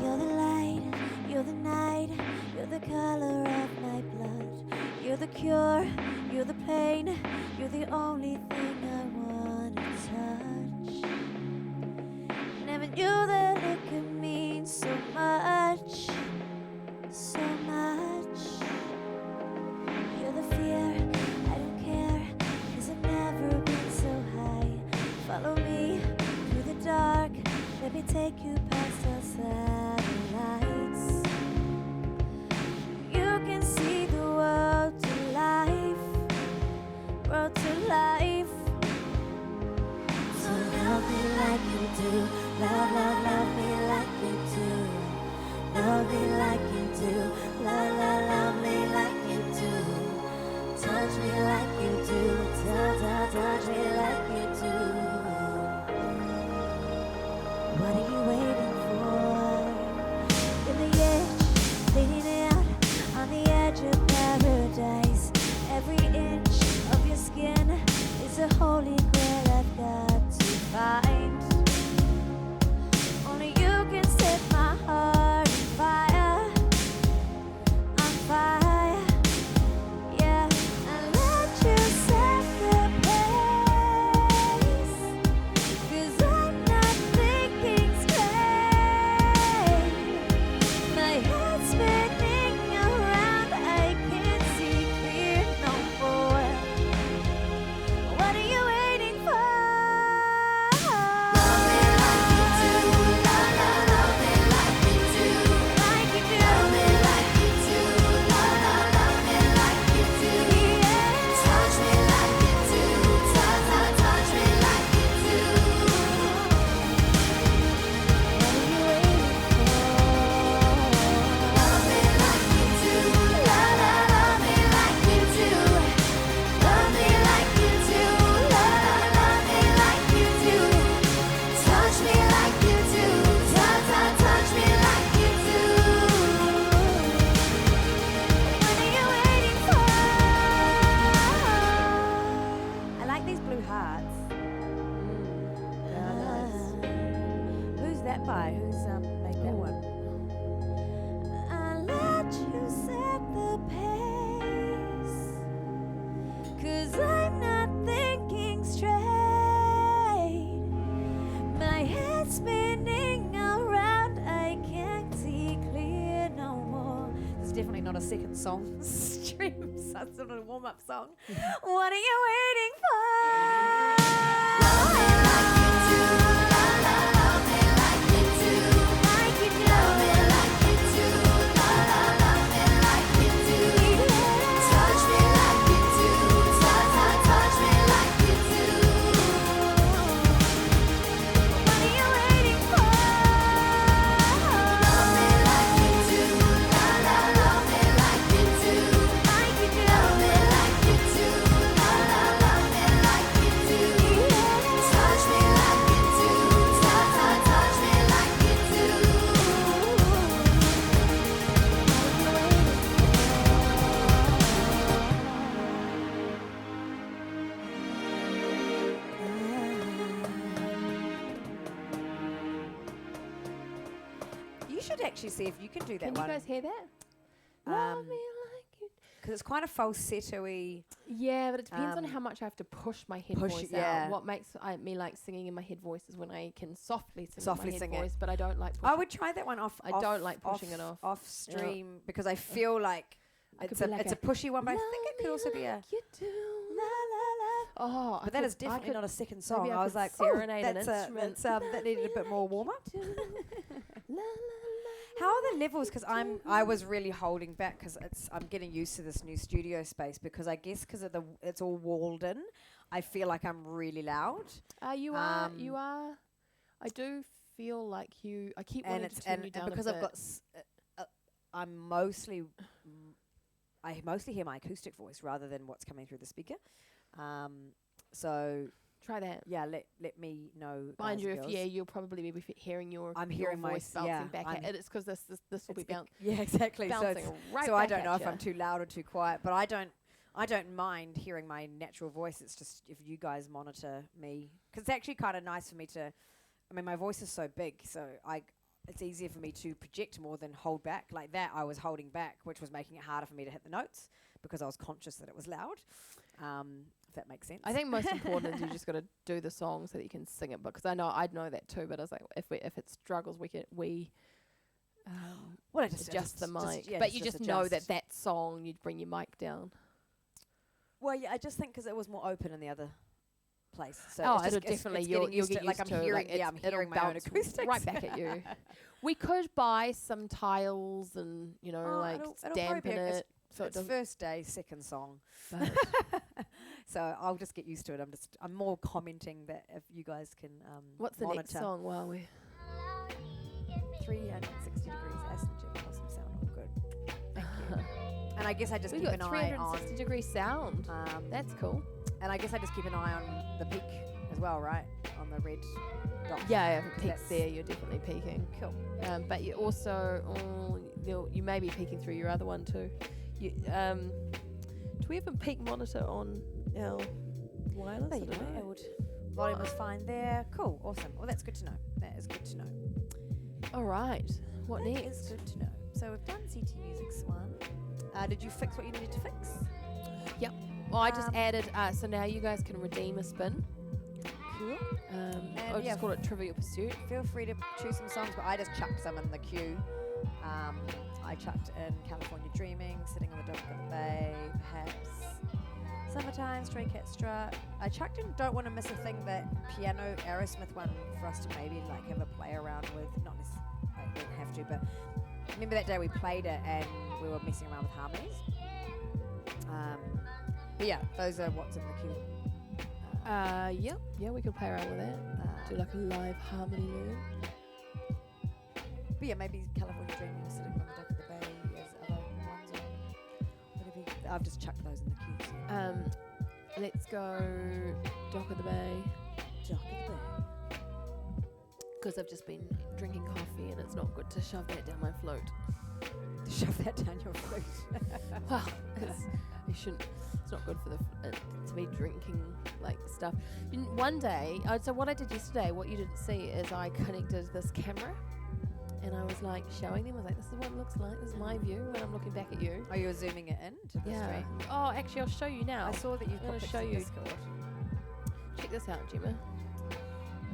You're the light, you're the night, you're the color of my blood. You're the cure, you're the pain, you're the only thing I want to touch. Never knew that it could mean so much, so much. You're the fear, I don't care, 'cause I've never been so high. Follow me through the dark, let me take you past our satellites. You can see the world to life, world to life. So love me like you do. Love, love, love me like you do. Love me like you do. Love, love, love me like you do. Touch me like you do. Touch me like you do. What are you waiting for? In the edge, leaning out on the edge of paradise. Every inch of your skin is a holy grail I've got to find. Only you can set my heart on fire, on fire. Yeah, and let you set the pace. 'Cause I'm not thinking straight. My head's spinning around, I can't see clear no more. What are you waiting for? Love me like you do, love me like you do, like you do. Love me like you do, love me like you do. Yeah. Touch me like you do, touch me like you do. What are you waiting for? Love me like you do, love me like you do. Love me like you do, love me like you do. Touch me like you do, touch me like you do. What are you waiting for? I like these blue hearts. Who's that by? Who's made that one? I let you set the pace, 'cause I'm not thinking straight. My head's spinning around, I can't see clear no more. It's definitely not a second song stream. So it's not a warm-up song. What are you waiting for? Love me like you do, love me like you do, Like you do. love me like you do. You should actually see if you can do that Can one. you guys hear that? Love me like you. Because it's quite a falsetto-y. Yeah, but it depends on how much I have to push my head voice yeah. out. What makes me like singing in my head voice is when I can softly sing Softly in my sing head it. voice, but I don't like pushing. I would try that one off. I don't like pushing it off. Off stream because I feel like it's a pushy one, but I think it could also be a. You do. La, la, la. Oh, but that is definitely not a second song. I was like, serenade that's that needed a bit more warm up. How are the levels? Because I was really holding back because I'm getting used to this new studio space because I guess because of it's all walled in, I feel like I'm really loud. You are. I do feel like you. I keep wanting to turn you down because a bit. I've got. I'm mostly. I mostly hear my acoustic voice rather than what's coming through the speaker. So try that. Yeah, let me know. Mind you, you'll probably be hearing your voice bouncing back at it. It's because this will be bouncing. Yeah, exactly. Bouncing right so back I don't know at if I'm too loud or too quiet, but I don't mind hearing my natural voice. It's just if you guys monitor me, because it's actually kind of nice for me to. I mean, my voice is so big, so it's easier for me to project more than hold back. Like that, I was holding back, which was making it harder for me to hit the notes because I was conscious that it was loud. If that makes sense. I think most important is you just got to do the song so that you can sing it. Because I know that too. But I was like, if it struggles, we adjust the mic. But you just know that song, you'd bring your mic down. Well, yeah, I just think because it was more open in the other place. So it'll definitely you'll get used to like I'm hearing my own acoustics right back at you. We could buy some tiles and it'll dampen it. So it's first day, second song. So I'll just get used to it. I'm more commenting that if you guys can what's the next song while we 360 degrees Aston Jim awesome sound all good. Thank you. And I guess I just keep an eye on 360 degree sound. That's cool. And I guess I just keep an eye on the peak as well, right? On the red dot. Yeah, if it peaks there, you're definitely peaking. Cool. But you also, you may be peaking through your other one too. Do we have a peak monitor on our wireless? There you go. Volume was fine there. Cool. Awesome. Well, that's good to know. That is good to know. All right. What next? That is good to know. So we've done CT Music's one. Did you fix what you needed to fix? Yep. Well, I just added, so now you guys can redeem a spin. Cool. I'll just call it Trivial Pursuit. Feel free to choose some songs, but I just chucked some in the queue. I chucked in California Dreaming, Sitting on the Dock of the Bay, perhaps Summertime, Stray Cat Strut. I chucked in Don't Want to Miss a Thing, that piano Aerosmith one for us to maybe like have a play around with. Not necessarily, I didn't have to, but remember that day we played it and we were messing around with harmonies. But yeah, those are what's in the queue. Yep. Yeah, we could play around with that. Do like a live harmony learn. But yeah, maybe California Dreaming, Sitting on the Dock of the Bay as other ones, or whatever. I've just chucked those in the queue. So. Let's go Dock of the Bay. Dock of the Bay. Because I've just been drinking coffee and it's not good to shove that down my float. Shove that down your throat. Well, you shouldn't. It's not good for to be drinking like stuff. One day, so what I did yesterday, what you didn't see is I connected this camera, and I was like showing them. I was like, "This is what it looks like. This is my view when I'm looking back at you." Are you zooming it in to the stream? Oh, actually, I'll show you now. I saw that you. I'm going to show you. Discord. Check this out, Gemma.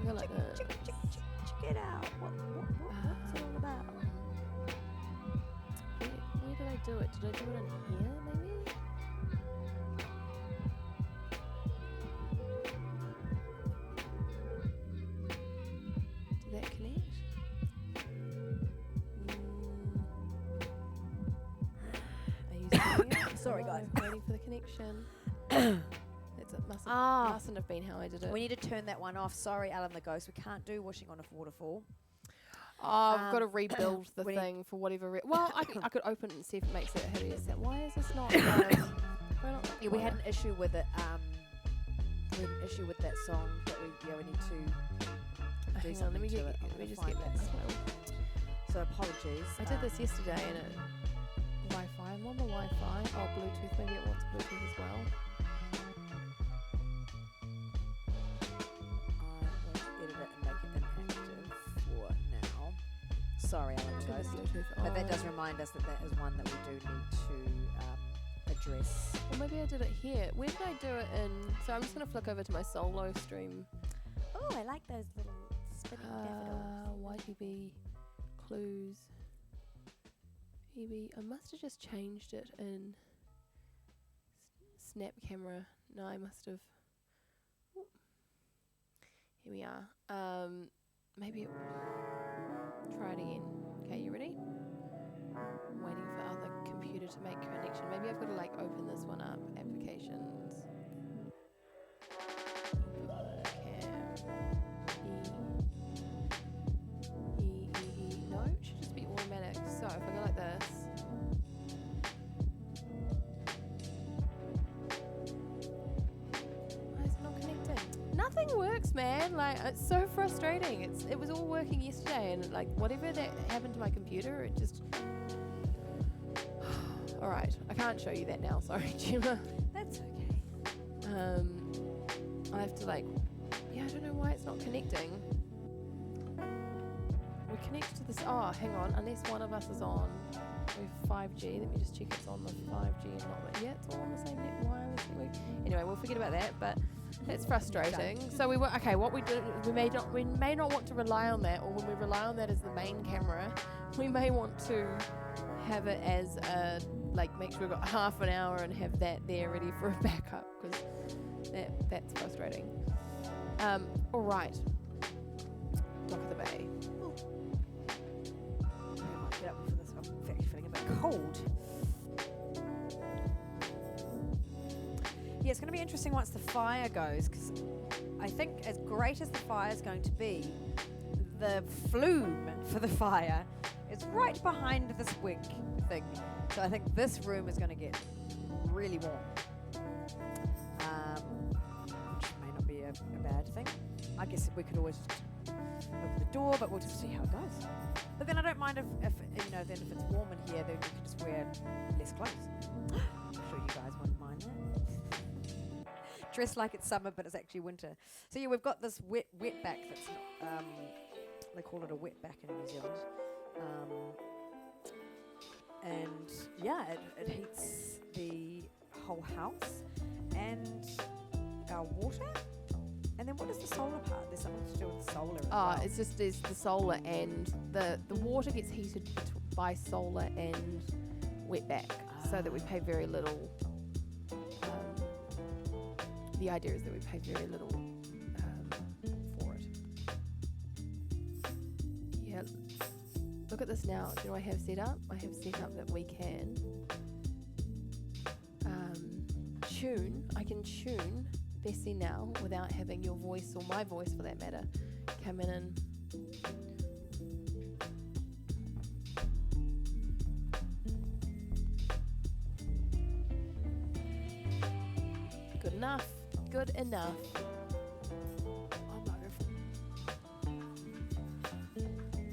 I go like that. Check it out. What's it all about? Where did I do it? Did I do it in here, maybe? Did that connect? Are you seeing it? Sorry, guys. Waiting for the connection. It mustn't have been how I did it. We need to turn that one off. Sorry, Alan the Ghost. We can't do Wishing on a Waterfall. Oh, I've got to rebuild the thing for whatever reason. Well, I could open it and see if it makes it hideous. Why is this not? We had an issue with it. We had an issue with that song, but we need to do something to it. Let me just get that. So apologies. I did this yesterday and it Wi-Fi. I'm on the Wi-Fi. Oh, Bluetooth. Maybe it wants Bluetooth as well. Sorry, I apologise. But that does remind us that is one that we do need to address. Well, maybe I did it here. Where did I do it in? So I'm just going to flick over to my solo stream. Oh, I like those little spinning daffodils. YTB clues. I must have just changed it in Snap Camera. No, I must have. Ooh. Here we are. Maybe try it again. Okay, you ready? I'm waiting for other computer to make connection. Maybe I've got to like open this one up. Applications. No, it should just be automatic. So if I go like this. Why is it not connecting? Nothing works, man. Like, it's so frustrating. It was all working yesterday, and like whatever that happened to my computer, it just. All right, I can't show you that now. Sorry, Gemma. That's okay. I have to like. Yeah, I don't know why it's not connecting. We connect to this. Oh, hang on. Unless one of us is on with 5G. Let me just check it's on the 5G and not. Yeah, it's all on the same wireless network. Anyway, we'll forget about that. But it's frustrating. So we were okay. What we do, we may not want to rely on that, or when we rely on that as the main camera, we may want to have it as a make sure we've got half an hour and have that there ready for a backup, because that's frustrating. All right. Dock of the Bay. I might get up for this one. I'm actually feeling a bit cold. Yeah, it's going to be interesting once the fire goes, because I think as great as the fire is going to be, the flume for the fire is right behind this wig thing. So I think this room is going to get really warm, which may not be a bad thing. I guess we could always just open the door, but we'll just see how it goes. But then I don't mind if it's warm in here, then we can just wear less clothes. I'm sure you guys wouldn't mind that. Dress like it's summer, but it's actually winter. So yeah, we've got this wet back that's not, they call it a wet back in New Zealand. And yeah, it heats the whole house and our water. And then what is the solar part? There's something to do with the solar as well. It's just there's the solar, and the water gets heated by solar and wetback, so that we pay very little. The idea is that we pay very little for it. Yeah. Look at this now. Do I have set up? I have set up that we can tune. I can tune Bessie now without having your voice, or my voice for that matter, come in and good enough. Good enough.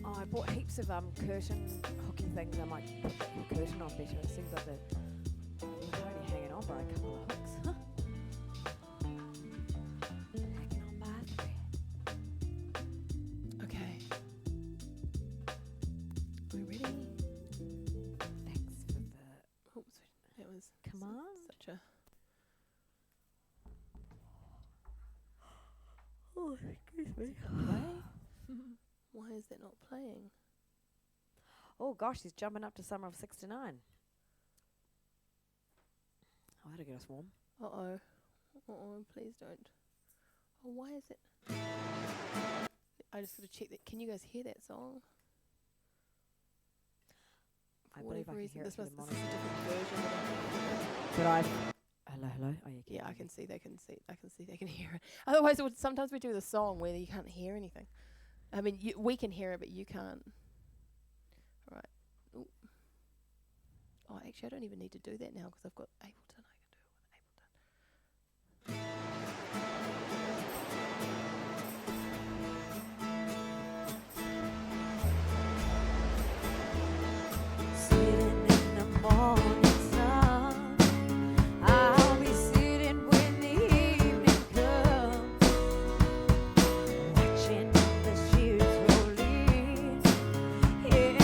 I bought heaps of curtain hooky things. I might put the curtain on better. It seems like they're only hanging on by a couple of hooks. Hanging on by a thread. Okay. Are we ready? Thanks for the. Oops, that was command. Such a. Oh, excuse me. Why is that not playing? Oh gosh, he's jumping up to summer of '69. Oh, that'll get us warm. Please don't. Oh, why is it? I just got to check that. Can you guys hear that song? I believe I can hear it through the monitor. This is a different version. But I. Hello. Oh, yeah, I can see. They can hear it. Otherwise, sometimes we do the song where you can't hear anything. I mean, we can hear it, but you can't. All right. Ooh. Oh, actually, I don't even need to do that now because I've got Ableton. I can do it with Ableton. Sitting in the morning sun, I'll be sitting when the evening comes, watching the shears roll in. Yeah.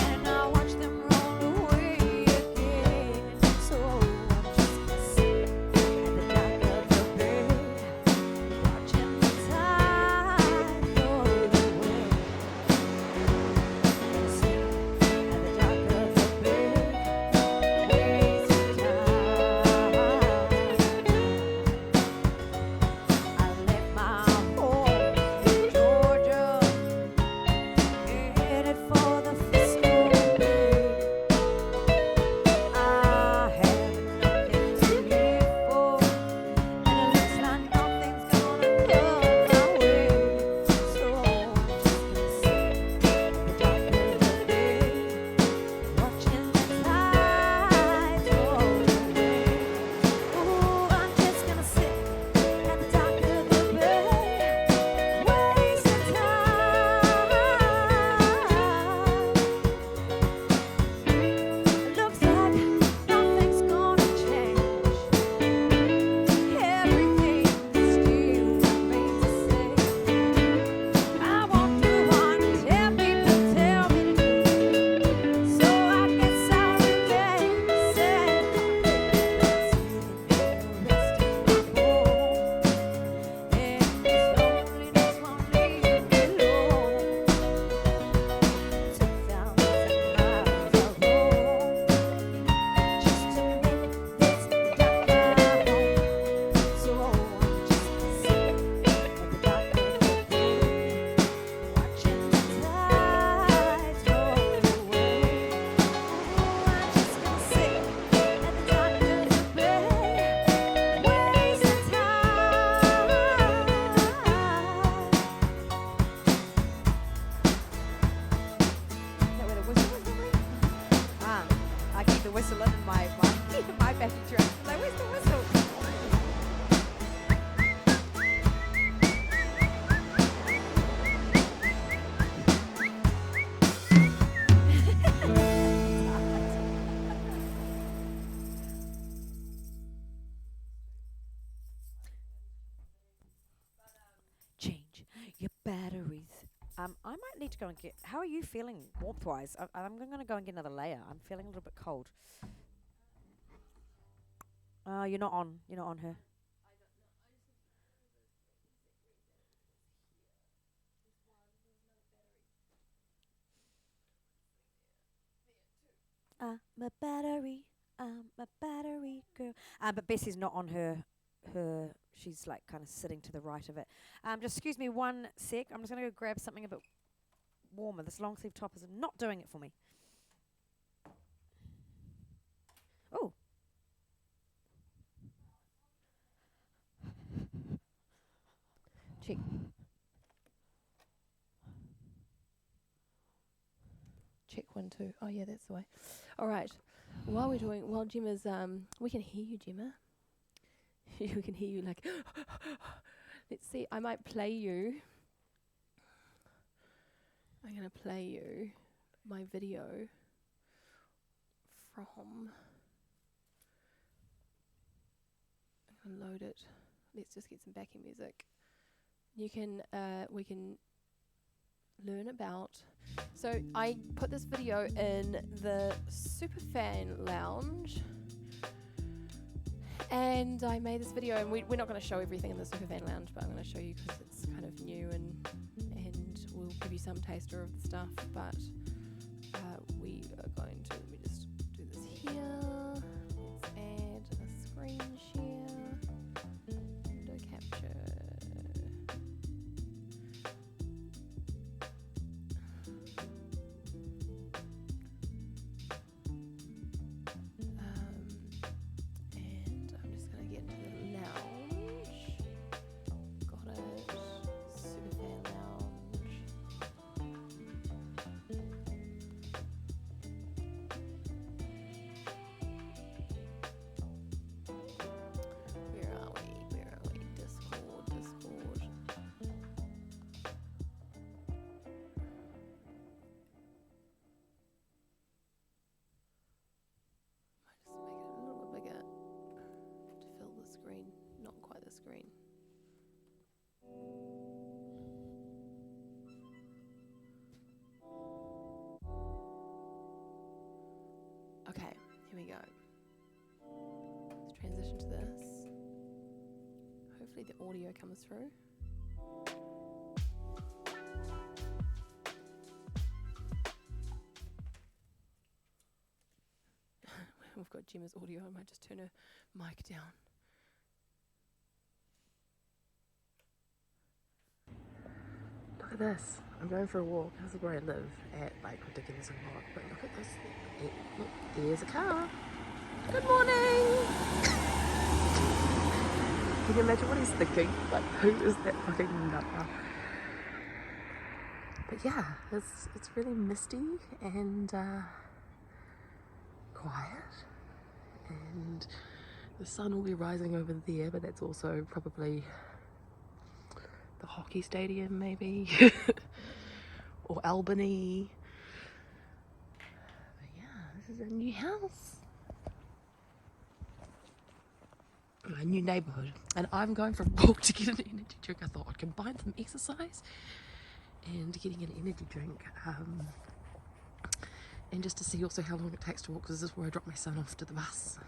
whistle in my backing track. Like, where's the whistle? Change your batteries. I might need to go and get. How are you feeling warmth-wise? I'm going to go and get another layer. I'm feeling a little bit cold. You're not on. You're not on her. I'm a battery girl. But Bessie's not on her. She's like kind of sitting to the right of it. Just excuse me one sec. I'm just going to go grab something a bit warmer. This long sleeve top is not doing it for me. Oh. Check. Check 1, 2. Oh yeah, that's the way. All right. While Gemma's, we can hear you, Gemma. We can hear you like. Let's see. I might play you. I'm gonna play you my video from. I'm gonna load it. Let's just get some backing music. We can learn about. So I put this video in the Superfan Lounge, and I made this video, and we're not going to show everything in the Superfan Lounge, but I'm going to show you because it's kind of new, and we'll give you some taster of the stuff. But we are going to. Let me just do this here. Let's add a screen share, window capture. Screen. Okay, here we go. Let's transition to this. Hopefully the audio comes through. We've got Gemma's audio. I might just turn her mic down. Look at this. I'm going for a walk. This is where I live at like ridiculous and hot. But look at this. Look, there's a car. Good morning. Can you imagine what he's thinking? Like, who is that fucking number? But yeah, it's really misty and quiet, and the sun will be rising over there. But that's also probably the hockey stadium, maybe, or Albany. But yeah, this is a new house, my new neighbourhood, and I'm going for a walk to get an energy drink. I thought I'd combine some exercise and getting an energy drink, and just to see also how long it takes to walk, because this is where I drop my son off to the bus.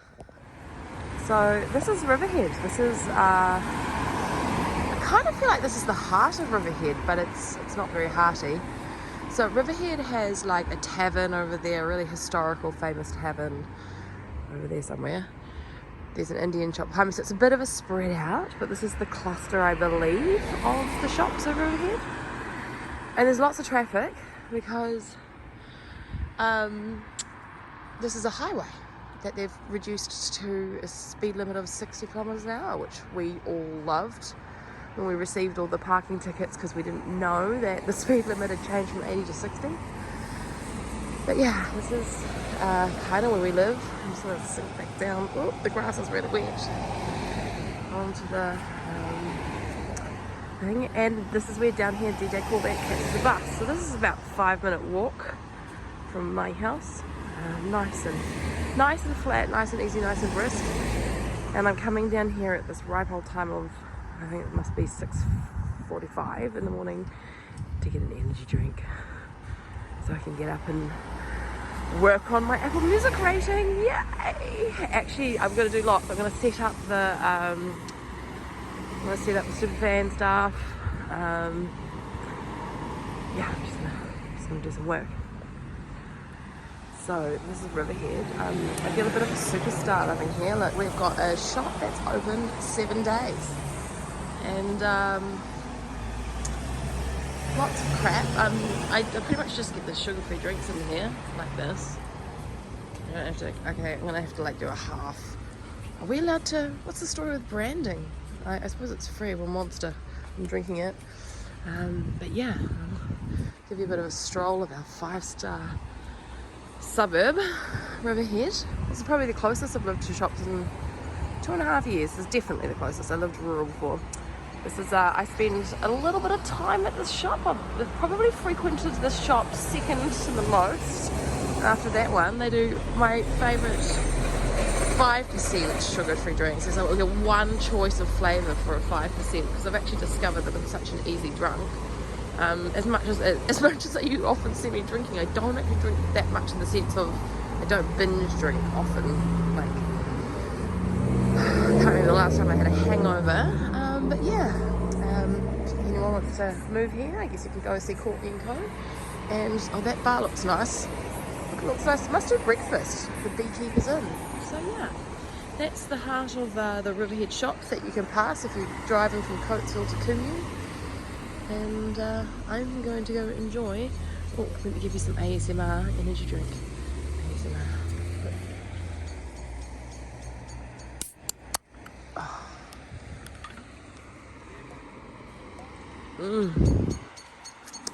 So this is Riverhead. This is I kind of feel like this is the heart of Riverhead, but it's not very hearty. So Riverhead has like a tavern over there, a really historical, famous tavern over there somewhere. There's an Indian shop behind me, so it's a bit of a spread out, but this is the cluster, I believe, of the shops over Riverhead. And there's lots of traffic because this is a highway that they've reduced to a speed limit of 60 kilometers an hour, which we all loved when we received all the parking tickets, because we didn't know that the speed limit had changed from 80 to 60. But yeah, this is kind of where we live. I'm just going to sink back down. Oh, the grass is really wet. Onto the thing. And this is where down here DJ Corvette catches the bus. So this is about a 5-minute walk from my house. Nice and flat, nice and easy, nice and brisk. And I'm coming down here at this ripe old time of, I think it must be 6:45 in the morning to get an energy drink. So I can get up and work on my Apple Music rating. Yay! Actually, I'm going to do lots. I'm going to set up the superfan stuff. Yeah, I'm just gonna do some work. So this is Riverhead. I feel a bit of a superstar living here. Look, we've got a shop that's open 7 days, and lots of crap. I pretty much just get the sugar-free drinks in here, like this. I don't have to. Okay, I'm gonna have to like do a half. Are we allowed to? What's the story with branding? I suppose it's free. Well, Monster. I'm drinking it. But yeah, I'll give you a bit of a stroll of our 5-star suburb, Riverhead. This is probably the closest I've lived to shops in 2.5 years. This is definitely the closest. I lived rural before. This is, I spend a little bit of time at this shop. I've probably frequented this shop second to the most. After that one, they do my favourite 5% sugar-free drinks. So we'll get one choice of flavour for a 5% because I've actually discovered that I'm such an easy drunk. As much as you often see me drinking, I don't actually drink that much in the sense of I don't binge drink often. Like, I can't remember the last time I had a hangover. But yeah, if anyone wants to move here, I guess you can go see Courtney & Co. And oh, that bar looks nice. It looks nice. It must do breakfast. The beekeeper's in. So yeah, that's the heart of the Riverhead shops that you can pass if you're driving from Coatesville to Kumeu. And I'm going to go enjoy. Oh, let me give you some ASMR energy drink. ASMR. Oh.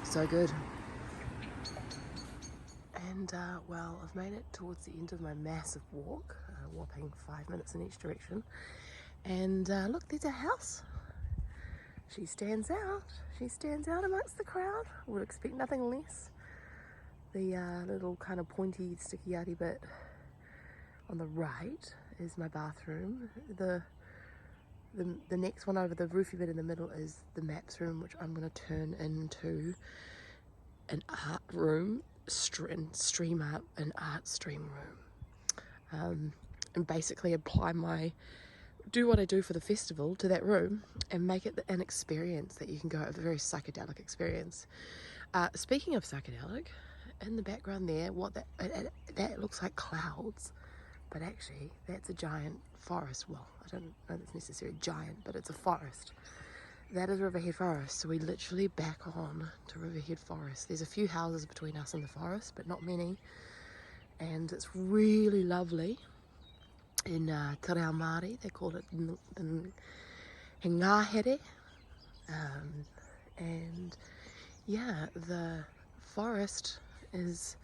So good. And well, I've made it towards the end of my massive walk, whopping 5 minutes in each direction. And look, there's a house. She stands out. She stands out amongst the crowd. Would expect nothing less. The little kind of pointy, sticky-yardy bit on the right is my bathroom. The next one over, the roofy bit in the middle, is the maps room, which I'm going to turn into an art room, stream up an art stream room, and basically do what I do for the festival to that room and make it an experience that you can go, a very psychedelic experience. Speaking of psychedelic, in the background there, that looks like clouds, but actually that's a giant forest. Well, I don't know that's necessarily giant, but it's a forest. That is Riverhead Forest. So we literally back on to Riverhead Forest. There's a few houses between us and the forest, but not many, and it's really lovely. In Te Reo Māori, they call it He Ngāhere. And yeah, the forest is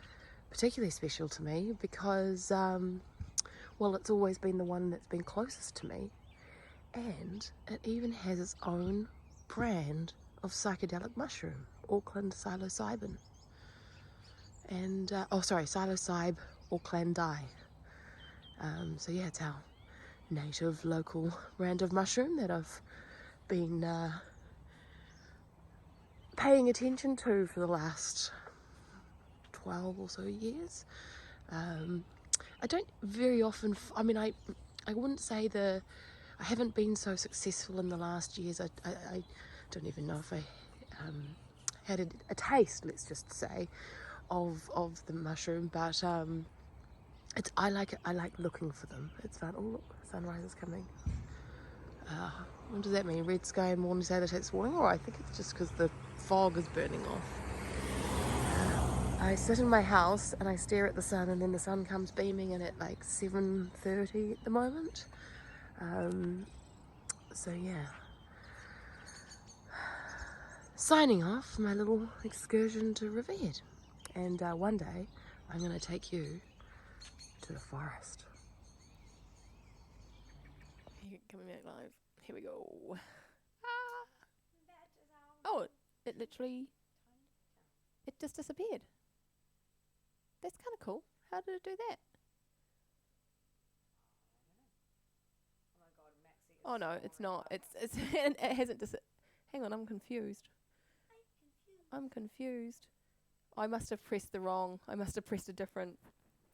particularly special to me because, well, it's always been the one that's been closest to me, and it even has its own brand of psychedelic mushroom, Auckland psilocybin. And, psilocybe aucklandi. So yeah, it's our native local brand of mushroom that I've been paying attention to for the last 12 or so years. I don't very often, I wouldn't say I haven't been so successful in the last years. I don't even know if I had a taste, let's just say, of the mushroom, but I like looking for them. It's fun. Oh look, sunrise is coming. What does that mean? Red sky and morning salutation warning? Or I think it's just because the fog is burning off. I sit in my house and I stare at the sun, and then the sun comes beaming in at like 7:30 at the moment. So yeah. Signing off my little excursion to Riverhead. And one day I'm going to take you to the forest. Coming back live. Here we go. Ah. Oh, it literally, it just disappeared. That's kind of cool. How did it do that? Oh no, it's not. It's it hasn't hang on, I'm confused. I'm confused. I must have pressed the wrong. I must have pressed a different.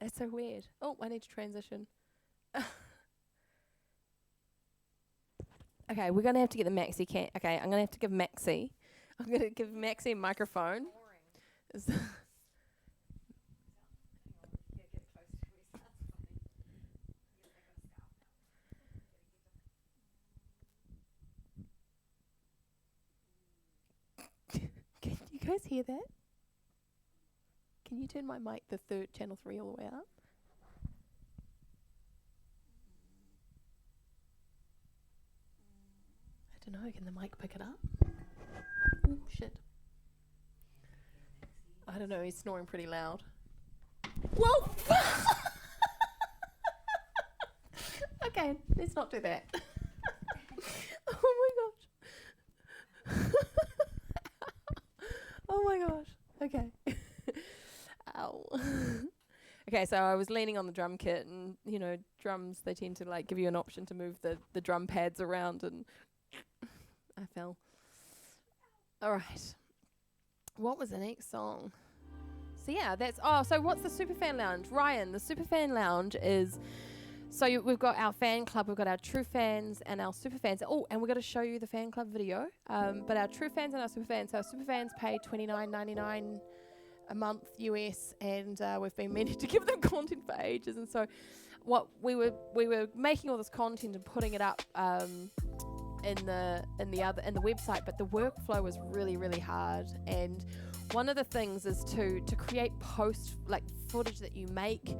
That's so weird. Oh, I need to transition. Okay, we're gonna have to get the Maxi okay, I'm gonna have to give Maxi. I'm gonna give Maxi a microphone. Can you guys hear that? Can you turn my mic, the third channel 3, all the way up? I don't know. Can the mic pick it up? Oh shit! I don't know. He's snoring pretty loud. Whoa! Okay, let's not do that. Oh my gosh. Oh my gosh. Okay. Ow. Okay, so I was leaning on the drum kit, and you know, drums, they tend to like give you an option to move the drum pads around, and I fell. All right. What was the next song? So yeah, so what's the Superfan Lounge? Ryan, the Superfan Lounge is, so we've got our fan club, we've got our true fans and our super fans. Oh, and we've got to show you the fan club video. But our true fans and our super fans, so our super fans pay $29.99 a month US, and we've been meaning to give them content for ages. And so what we were making all this content and putting it up in the website, but the workflow was really hard. And one of the things is to create footage that you make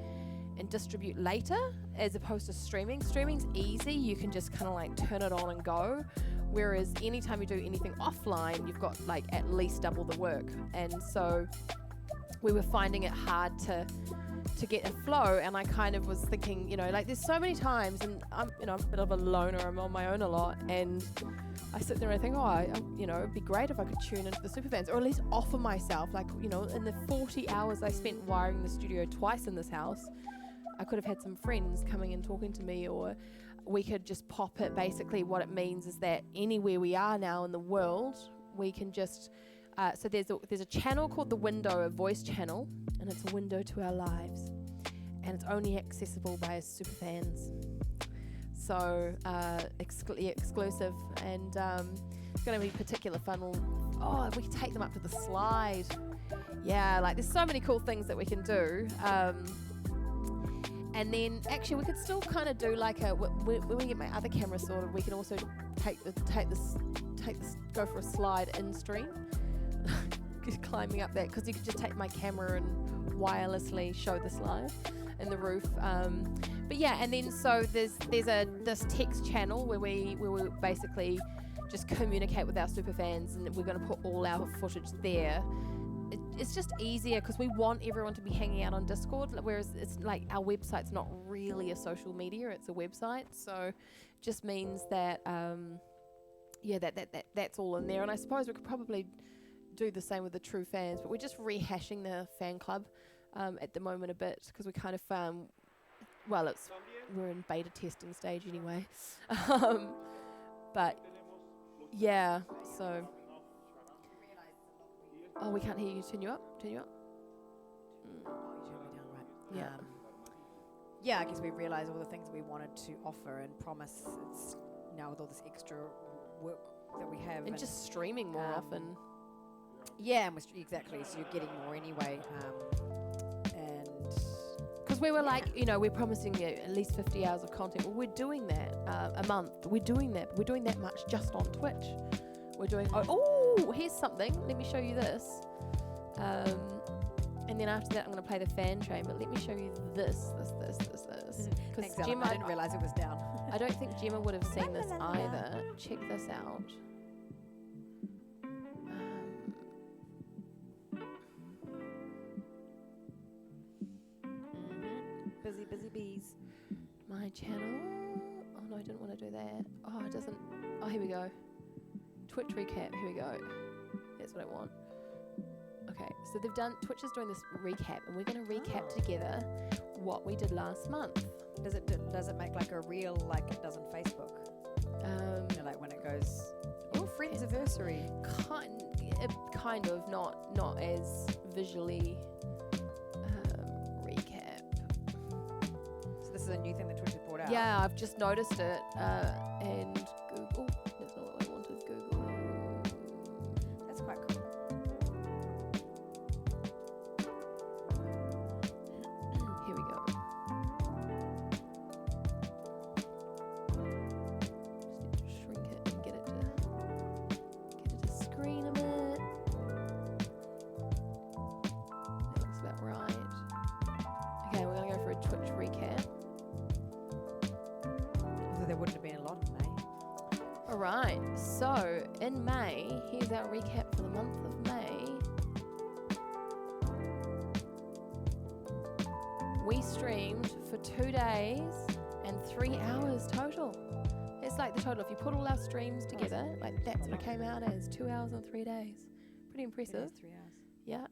and distribute later, as opposed to streaming. Streaming's easy, you can just kind of like turn it on and go, whereas anytime you do anything offline, you've got like at least double the work. And so we were finding it hard to get a flow, and I kind of was thinking, you know, like there's so many times, and I'm a bit of a loner, I'm on my own a lot, and I sit there and I think, it'd be great if I could tune into the superfans, or at least offer myself, like, you know, in the 40 hours I spent wiring the studio twice in this house, I could have had some friends coming and talking to me, or we could just pop it. Basically what it means is that anywhere we are now in the world, we can just so there's a channel called The Window, a voice channel, and it's a window to our lives, and it's only accessible by superfans. So exclusive, and it's going to be particular fun. We can take them up to the slide. Yeah, like there's so many cool things that we can do. And then actually we could still kind of do like when we get my other camera sorted, we can also take this go for a slide in stream. Just climbing up that, because you could just take my camera and wirelessly show the slide and the roof. But yeah, and then so there's this text channel where we basically just communicate with our super fans, and we're going to put all our footage there. It's just easier because we want everyone to be hanging out on Discord, whereas it's like our website's not really a social media, it's a website. So it just means that that's all in there. And I suppose we could probably do the same with the true fans, but we're just rehashing the fan club at the moment a bit, because we kind of we're in beta testing stage anyway. But yeah, so we can't hear you. Turn you up. You turned me down, right? Yeah. I guess we realised all the things we wanted to offer and promise. It's now with all this extra work that we have, and just streaming more often. Yeah, and exactly. So you're getting more anyway. And because we were we're promising you at least 50 hours of content. Well, we're doing that a month. We're doing that. We're doing that much just on Twitch. We're doing. Oh, here's something. Let me show you this. And then after that, I'm going to play the fan train. But let me show you this. Because Gemma, I didn't realise it was down. I don't think Gemma would have seen this either. Check this out. busy bees. My channel. Oh no, I didn't want to do that. Oh, it doesn't. Oh, here we go. Twitch recap. Here we go. That's what I want. Okay, so Twitch is doing this recap, and we're going to recap together what we did last month. Does it make like a reel like it does on Facebook? Like when it goes, friends anniversary. Kind of, not as visually recap. So this is a new thing that Twitch has brought out. Yeah, I've just noticed it, and Google. That's not what I wanted. Google. That's quite cool. Here we go. Just need to shrink it and get it to screen a bit. That looks about right. Okay, we're gonna go for a Twitch recap. Although there wouldn't have been a lot in May. Alright, so in May, here's our recap for the month of May. We streamed for 2 days and 3 hours total. It's like the total. If you put all our streams together, like that's what it came out as, 2 hours and 3 days. Pretty impressive. 3 hours. Yeah.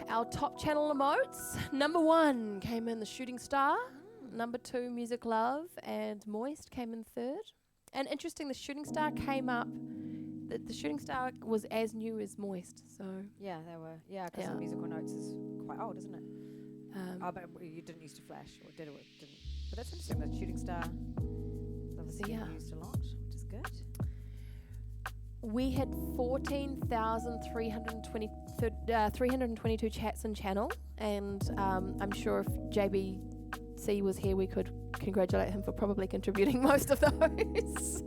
Our top channel emotes, number 1 came in the Shooting Star. Number 2, Music Love, and Moist came in 3rd. And interesting, the Shooting Star came up. The Shooting Star was as new as Moist, so Yeah, they were. Yeah, because the musical notes is quite old, isn't it? But you didn't use to flash, or did it? Didn't. But that's interesting. The Shooting Star is obviously getting used a lot, which is good. we had 14,322 chats in channel, and I'm sure if JBC was here, we could congratulate him for probably contributing most of those.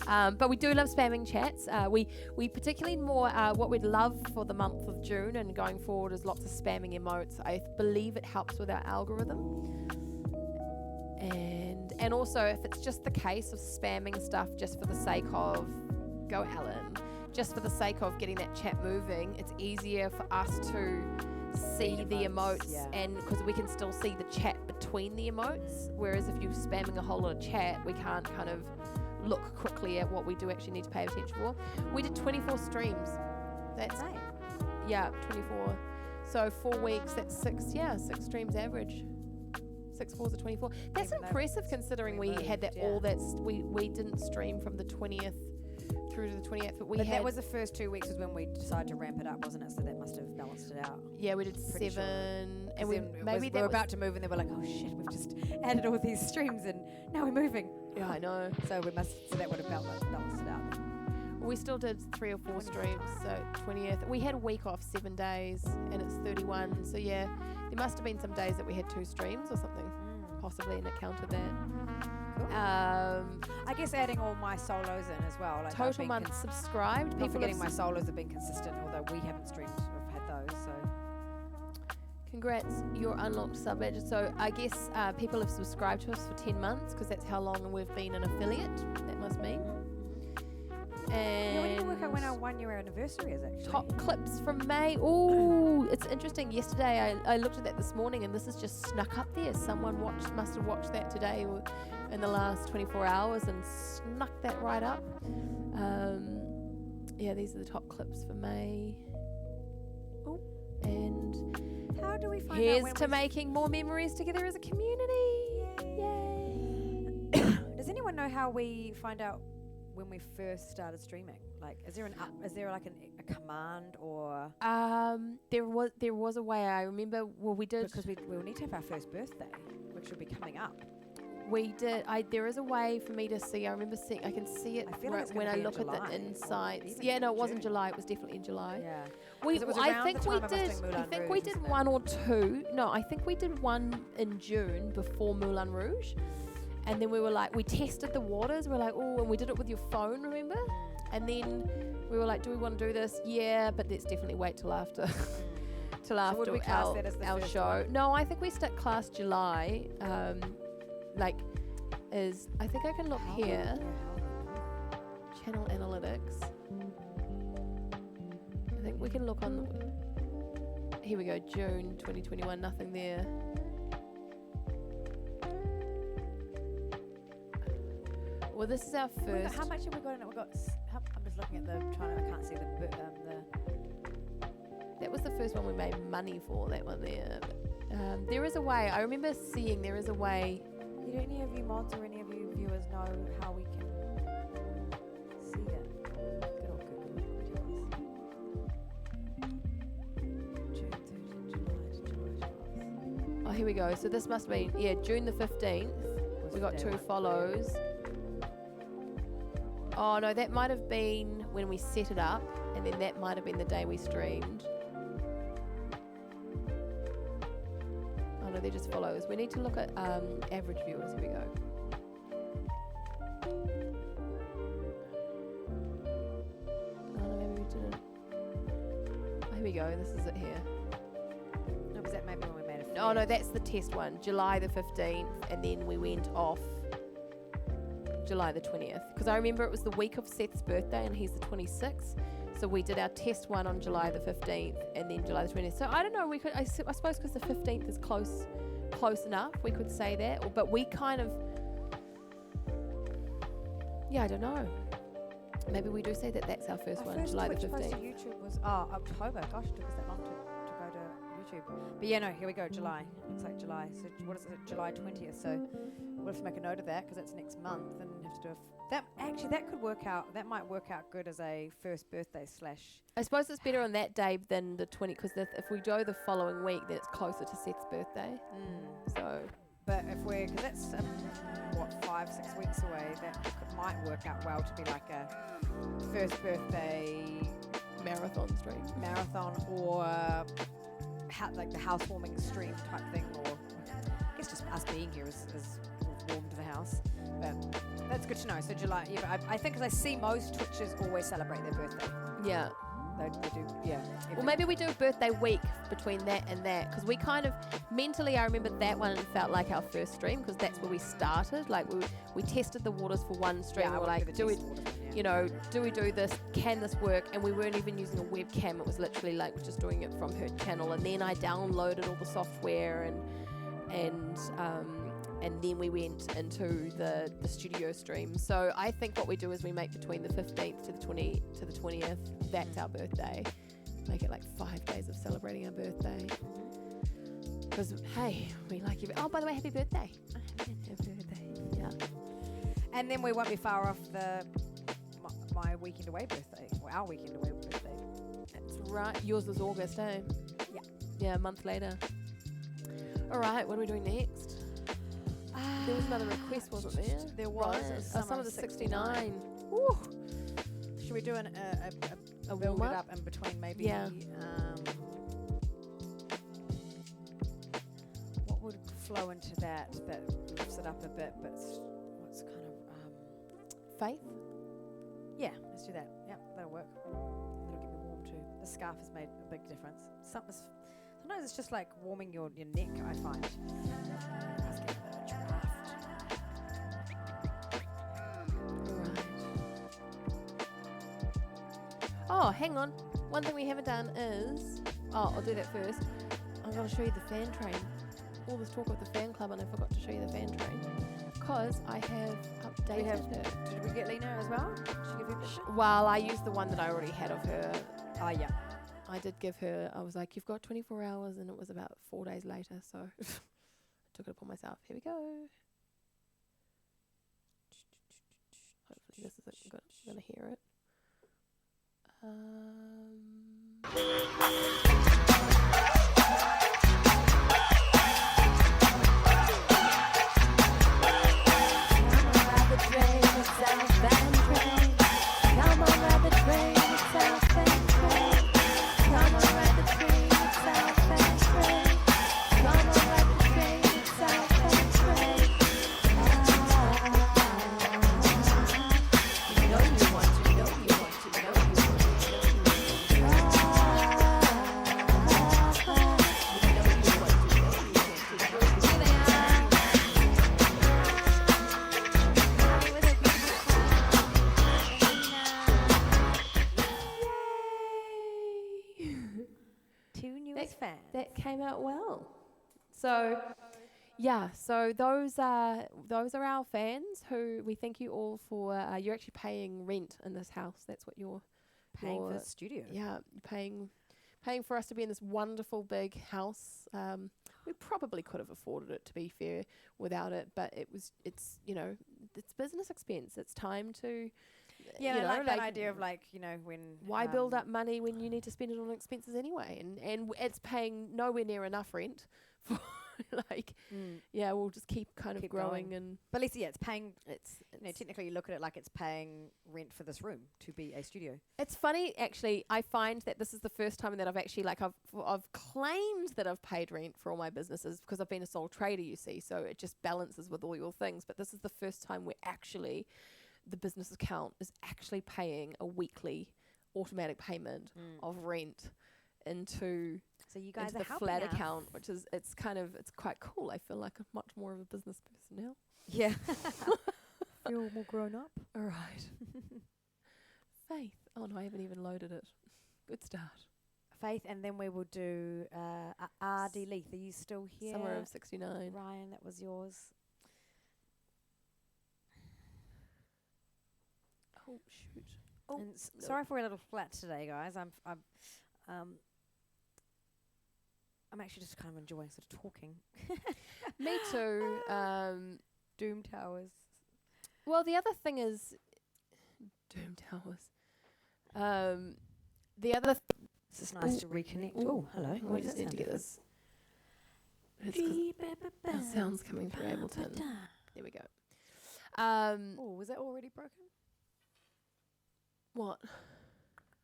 But we do love spamming chats. We particularly more what we'd love for the month of June and going forward is lots of spamming emotes. I believe it helps with our algorithm. And also if it's just the case of spamming stuff just for the sake of, go Alan, just for the sake of getting that chat moving, it's easier for us to see the emotes, and because we can still see the chat between the emotes, whereas if you're spamming a whole lot of chat, we can't kind of look quickly at what we do actually need to pay attention for. We did 24 streams. That's Nice. yeah, 24. So 4 weeks, that's 6 streams average. 6 4s are 24. That's Even though impressive considering we had that all that's we didn't stream from the 20th through to the 28th, but That was the first 2 weeks was when we decided to ramp it up, wasn't it? So that must have balanced it out. Yeah, we did Pretty 7 And we were about to move and they were like, oh shit, we've just added all these streams and now we're moving. Yeah, I know. So that would have balanced it out. We still did 3 or 4 streams, so 20th. We had a week off, 7 days, and it's 31. So yeah, there must have been some days that we had 2 streams or something, possibly, and it counted that. Cool. I guess adding all my solos in as well. Like total months subscribed. People forgetting my solos have been consistent, although we haven't streamed. We've had those, so. Congrats, you're unlocked sub badge. So I guess people have subscribed to us for 10 months because that's how long we've been an affiliate. That must mean. And we need to work out when our 1 year anniversary is actually. Top clips from May. Ooh, it's interesting. Yesterday I looked at that this morning, and this is just snuck up there. Someone must have watched that today in the last 24 hours and snuck that right up. Yeah, these are the top clips for May. Oh, and how do we find here's out when to making more memories together as a community. Yay! Does anyone know how we find out when we first started streaming? Like, is there a command or? There was a way. I remember. Well, we did because we'll need to have our first birthday, which will be coming up. We did. There is a way for me to see. I remember seeing. I can see it when I look at the insights. Yeah, no, it wasn't July. It was definitely in July. Yeah. I think we did 1 or 2. No, I think we did 1 in June before Moulin Rouge, and then we were like, we tested the waters. We're like, oh, and we did it with your phone, remember? And then we were like, do we want to do this? Yeah, but let's definitely wait till after. Till after would we class that as the our first show. one? No, I think we stuck class July. I think I can look here. Channel analytics. I think we can look on Here we go, June 2021, nothing there. Well, this is our first. How much have we got in it? I'm just looking at I can't see the. That was the first one we made money for, that one there. There is a way, I remember seeing there is a way. Do any of you mods or any of you viewers know how we can see that? Good old Google. June 30th, July 12th. Oh, here we go. So this must be, June the 15th. We got 2 follows. Oh no, that might have been when we set it up, and then that might have been the day we streamed. Oh no, they're just follows. We need to look at average viewers. Here we go. Oh no, maybe we didn't. Oh, here we go. This is it here. No, was that maybe when we made it? Oh no, that's the test one. July the 15th, and then we went off July the 20th, because I remember it was the week of Seth's birthday and he's the 26th, so we did our test one on July the 15th and then July the 20th. So I don't know, we could, I suppose because the 15th is close enough, we could say that, but we kind of, I don't know, maybe we do say that that's our first one, July the 15th. Our first Twitch post to YouTube was October. Gosh, it took us that long to go to YouTube. But yeah, no, here we go, July. Looks like July. So what is it, July 20th? So we'll have to make a note of that because that's next month, and have to do that could work out. That might work out good as a first birthday / I suppose it's better on that day than the 20th, because if we go the following week, then it's closer to Seth's birthday. So, but if we're, because that's 5-6 weeks away, that might work out well to be like a first birthday marathon stream, or like the housewarming stream type thing, or I guess just us being here is warmed the house. But that's good to know. So July, I think, because I see most Twitchers always celebrate their birthday. Yeah. They do, yeah. Well, maybe we do a birthday week between that and that, because we kind of, mentally, I remember that one felt like our first stream, because that's where we started. Like, we tested the waters for one stream. Yeah, we were like, do we do this? Can this work? And we weren't even using a webcam. It was literally like just doing it from her channel. And then I downloaded all the software and then we went into the studio stream. So I think what we do is we make between the 15th to the 20th. That's our birthday. Make it like 5 days of celebrating our birthday. Because hey, we like you. Oh, by the way, happy birthday! Happy birthday! Yeah. And then we won't be far off my weekend away birthday, or our weekend away birthday. That's right. Yours is August, eh? Yeah. Yeah, a month later. All right, what are we doing next? There was another request, wasn't there? There was. Right. Some of the 69. Woo. Should we do a build it up in between, maybe? Yeah. What would flow into that lifts it up a bit, but what's kind of faith? Yeah, let's do that. Yep, that'll work. That'll get me warm too. The scarf has made a big difference. Sometimes it's just like warming your neck, I find. Oh, hang on. One thing we haven't done is... Oh, I'll do that first. I'm going to show you the fan train. All this talk of the fan club, and I forgot to show you the fan train. Because I have updated her. Did we get Lena as well? Did she give you a picture? Well, I used the one that I already had of her. Oh, yeah. I did give her... I was like, you've got 24 hours, and it was about 4 days later, so... I took it upon myself. Here we go. Hopefully this is it. I'm going to hear it. out well. So, yeah, so those are our fans who we thank you all for. You're actually paying rent in this house. That's what you're Paying for the studio. Yeah, you're paying for us to be in this wonderful big house. We probably could have afforded it, to be fair, without it, but it's business expense. It's time to. Yeah, I like that idea of when. Why build up money when you need to spend it on expenses anyway? And it's paying nowhere near enough rent for we'll just keep growing going. and. But at least it's paying. It's technically you look at it like it's paying rent for this room to be a studio. It's funny actually. I find that this is the first time that I've actually I've claimed that I've paid rent for all my businesses because I've been a sole trader. You see, so it just balances with all your things. But this is the first time where actually the business account is actually paying a weekly automatic payment of rent into you guys into are the helping flat out. account, which is it's quite cool. I feel like I'm much more of a business person now. Yeah. Feel more grown up. All right. Faith. Oh no, I haven't even loaded it. Good start. Faith, and then we will do R.D. Leith. Are you still here? Summer of '69. Ryan, that was yours. Oh shoot. Oh, And sorry for a little flat today, guys. I'm actually just kind of enjoying sort of talking. Me too. Doom Towers. Well, the other thing is Doom Towers. The other. It's just nice to reconnect. Oh, hello. We just need to get this. Our sound's coming through Ableton. There we go. Oh, was that already broken? What?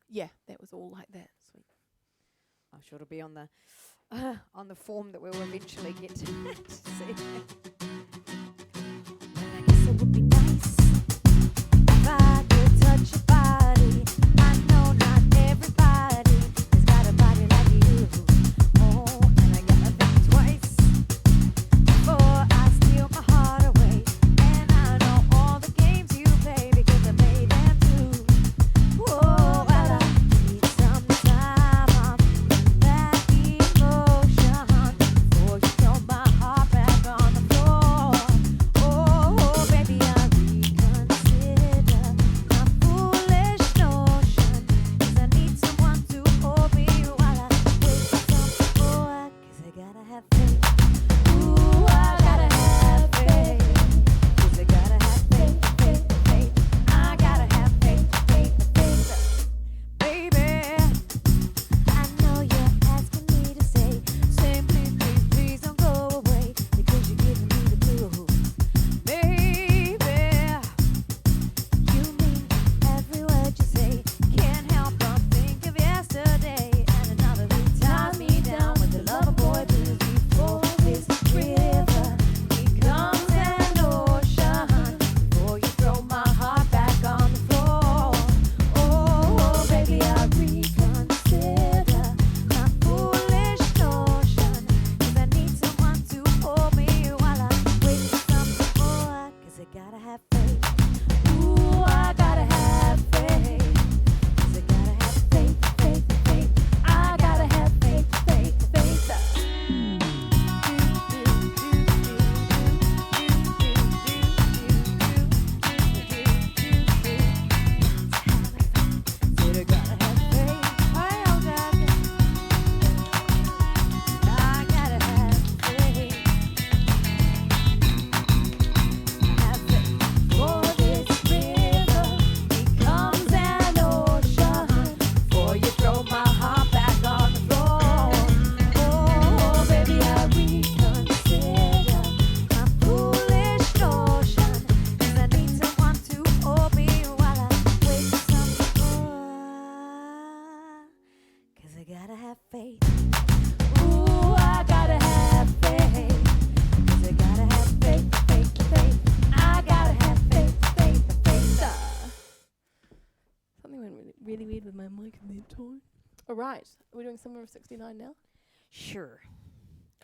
Yeah, that was all like that. Sweet. I'm sure it'll be on the form that we'll eventually get to see. I guess it would be nice if I could touch your body. I know not everybody has got a body like you. Oh, and I gotta think twice before I steal my heart away. And I know all the games you play because I made them too. Whoa, well, I need some time off that emotion before you throw my heart back on the floor. Oh, baby, I reconsider my foolish notion, 'cause I need someone to hold me while I wait for some more, 'cause I gotta have faith. Ooh, I gotta have faith, 'cause I gotta have faith, faith, faith. I gotta have faith, faith, faith. Baby, I know you're asking me to say, simply please, please don't go away, because you're giving me the blues. Baby, you mean every word you say. Can't help but think of yesterday, and another who ties me down with the lover boy blues. Before this river becomes an ocean, before you throw my heart back on the floor. Oh, baby, I reconsider my foolish notion, 'cause I need someone to hold me while I wait for something more, 'cause I gotta have faith. Ooh, I gotta have faith, 'cause I gotta have faith, faith, faith. I gotta have faith, faith, faith. Said I gotta have faith. Oh, God. I gotta have faith. Have faith. For this river becomes an ocean, before you throw my heart back on the floor. Oh, baby, I reconsider my foolish notion, 'cause I need someone to hold me while I wait for something more, 'cause I gotta have faith. Ooh, I gotta have faith, 'cause I gotta have faith, faith, faith. I gotta have faith, faith, faith. Something went really weird with my mic in that time. All right, we're doing Summer of '69 now. Sure.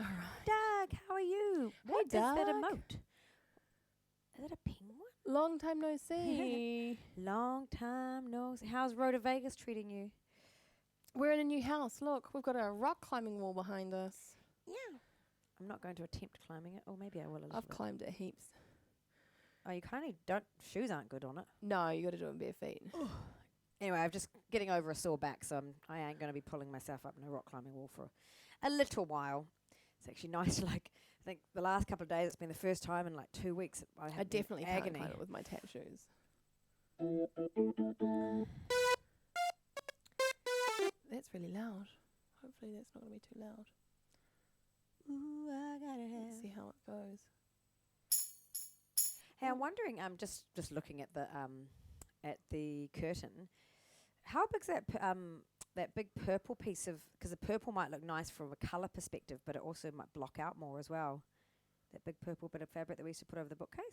All right. Doug, how are you? What is that Doug. emote? Is it a penguin? Long time no see. Long time no see. How's Rhoda Vegas treating you? We're in a new house. Look, we've got a rock climbing wall behind us. I'm not going to attempt climbing it, or maybe I will a little I've bit. climbed it heaps. Oh, you kind of don't. Shoes aren't good on it. No, you got to do it in bare feet. Anyway, I'm just getting over a sore back, so I ain't going to be pulling myself up in a rock climbing wall for a little while. It's actually nice. Like, I think the last couple of days, it's been the first time in like 2 weeks I had definitely can't agony. climb it with my tap shoes. That's really loud. Hopefully that's not going to be too loud. Ooh, I gotta Let's have. see how it goes. Hey, I'm wondering, just looking at the curtain, how big's that that big purple piece of? Because the purple might look nice from a colour perspective, but it also might block out more as well. That big purple bit of fabric that we used to put over the bookcase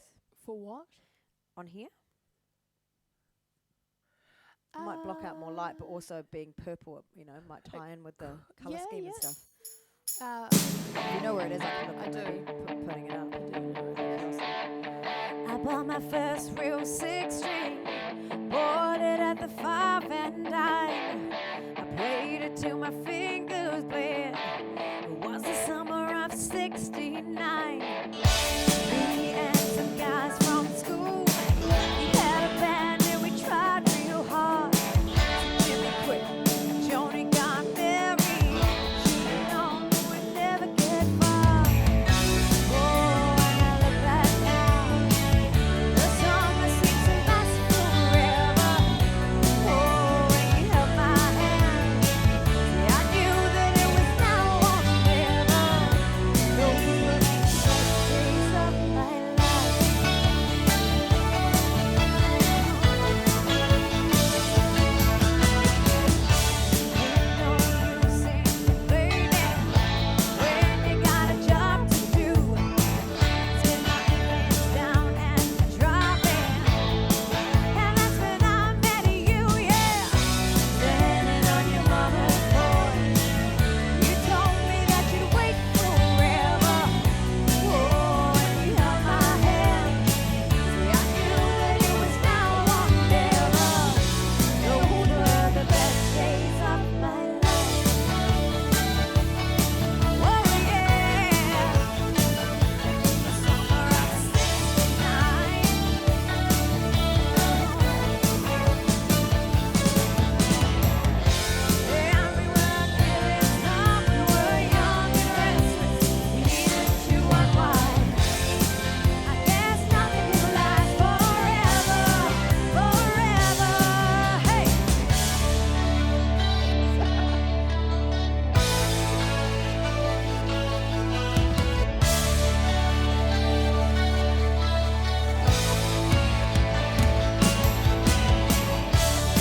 For what? on here might block out more light, but also being purple, might tie in with the colour yeah, scheme yeah. and stuff. Uh, You know where it is? I can look I at do. maybe putting it up. I bought my first real 6-string, bought it at the 5 and dime. I played it till my fingers bled. It was the summer of '69. Me and some guys from school, we had a band and we tried real hard. Jimmy quit, Joni got married. She known we'd never get far. Oh, and I look back now. The summer seems to last forever. Oh, when you held my hand, yeah, I knew that it was now or never. Those were the best days of my life. Ain't no use in complaining when you got a job to do. Sit my hands down and driving, and that's when I met you, yeah. Standing on your mama's porch, you told me that you'd wait forever. Oh, and you held my hand, see, I knew that it was now or never. Those were the best days of my life. Oh, yeah. The summer of '69. Yeah, we were killing time. We were young and restless. We needed to unwind. I guess nothing will last forever, forever. Hey.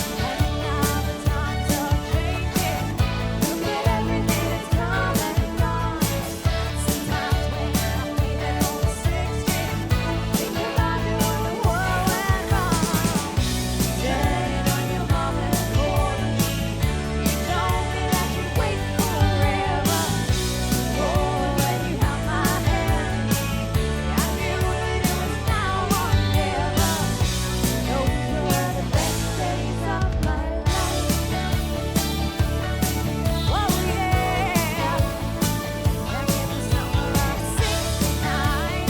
And now the times are changing. Look at everything that's come and gone. Sometimes when I'm feeling on the 6-string, think about the world went wrong. Standing on your mama's porch, you told me that you'd wait forever. Oh, when you held my hand, I knew that it was now or never. Those were the best days of my life. Oh yeah, back in the summer of '69.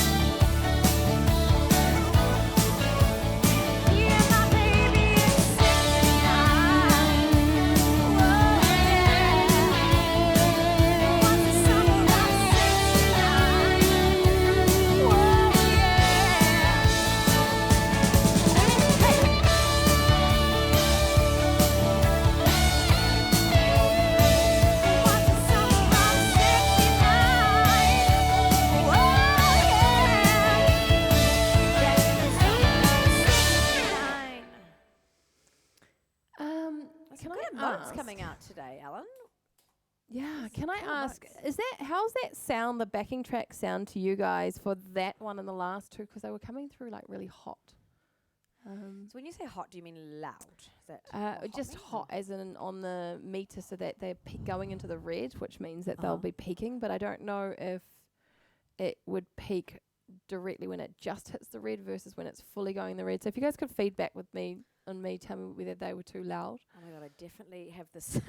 Yeah, my baby is '69. Oh yeah, it was the summer of '69. Oh yeah. Can Good I notes ask? coming out today, Alan. Yeah, can I cool ask, notes. how's that sound, the backing track sound to you guys for that one and the last two? Because they were coming through like really hot. So when you say hot, do you mean loud? Is that Just means, hot as in on the meter, so that they're going into the red, which means that they'll Uh-huh. be peaking. But I don't know if it would peak directly when it just hits the red versus when it's fully going the red. So if you guys could feedback with me on me. Tell me whether they were too loud. Oh my god, I definitely have this.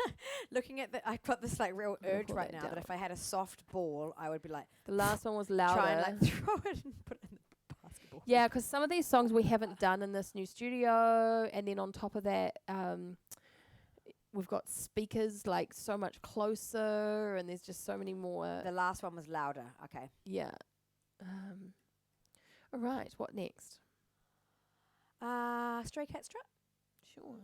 Looking at I've got this like real urge right now that if I had a soft ball, I would be like. The last one was louder. Try and like throw it and put it in the basketball. Yeah, because some of these songs we haven't done in this new studio, and then on top of that, we've got speakers like so much closer, and there's just so many more. The last one was louder. Okay. Yeah. All right. What next? Stray Cat Strut. Sure.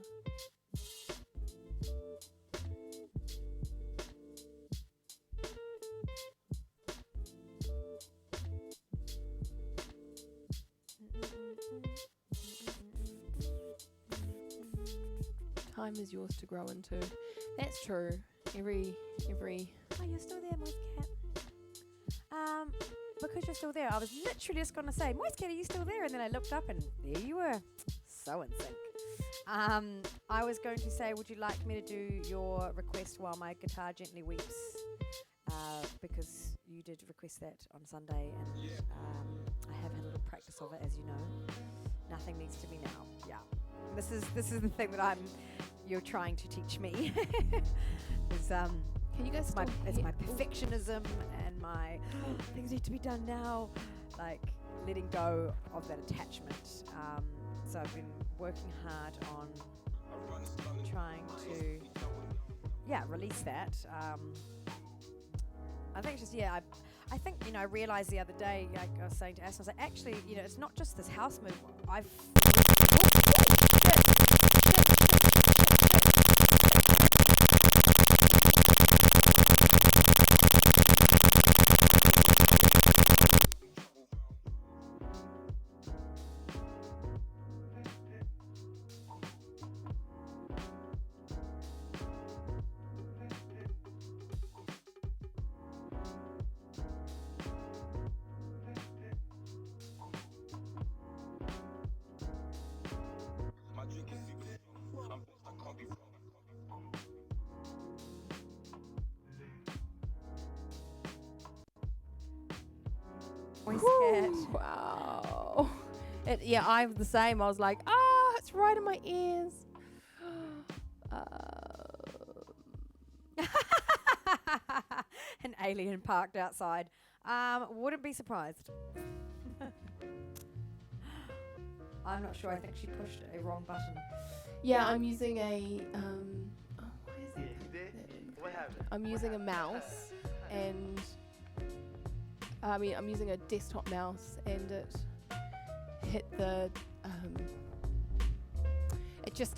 Time is yours to grow into. That's true. Every. Oh, you're still there, Moist Cat. Because you're still there, I was literally just gonna say, Moist Cat, are you still there? And then I looked up and there you were. So in sync. I was going to say, would you like me to do your request while my guitar gently weeps? Because you did request that on Sunday, and I have had a little practice of it, as you know. Nothing needs to be now. Yeah, this is the thing that you're trying to teach me. Can you guys? It's my perfectionism and my things need to be done now, like letting go of that attachment. So I've been working hard on trying to, release that. I think it's just, I think, I realized the other day, like I was saying to Aston, I was like, actually, it's not just this house move. Wow. I'm the same. I was like, it's right in my ears. An alien parked outside. Wouldn't be surprised. I'm not sure. I think she pushed a wrong button. Yeah, I'm using a I'm using a mouse, and I'm using a desktop mouse, and it hit the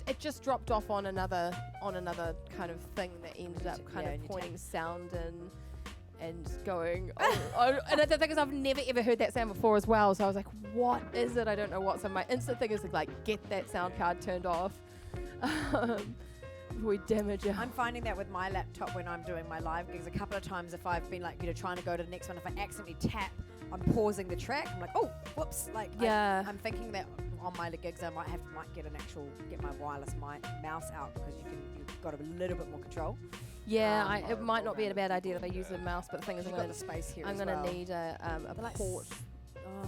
it just dropped off on another kind of thing that ended up kind of pointing sound and going and the thing is, I've never ever heard that sound before as well, so I was like, what is it? I don't know what. So my instant thing is like get that sound card turned off before we damage it. I'm finding that with my laptop when I'm doing my live gigs. A couple of times if I've been like trying to go to the next one, if I accidentally tap, I'm pausing the track. I'm like, oh, whoops! Like, I'm thinking that on my gigs I might get my wireless mouse out, because you've got a little bit more control. Yeah, it might not be a bad idea that I use a mouse, but the thing is, I'm going to need a port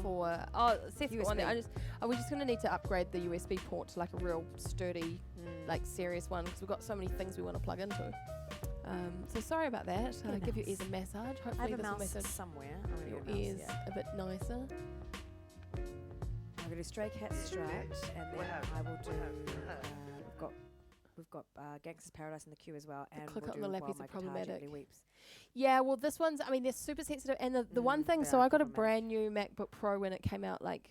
for. Seth got one there. We're just going to need to upgrade the USB port to like a real sturdy, like serious one, because we've got so many things we want to plug into. So sorry about that. Give your ears a massage. Hopefully I have a this will mouse make somewhere. your ears a bit nicer. I'm going to do Stray Cat Strut, and then I will do. We've got Gangster's Paradise in the queue as well, and Click we'll on do the lap While is My problematic. Guitar Weeps. Yeah, well, this one's, they're super sensitive. And the one thing, so I got a brand new MacBook Pro when it came out like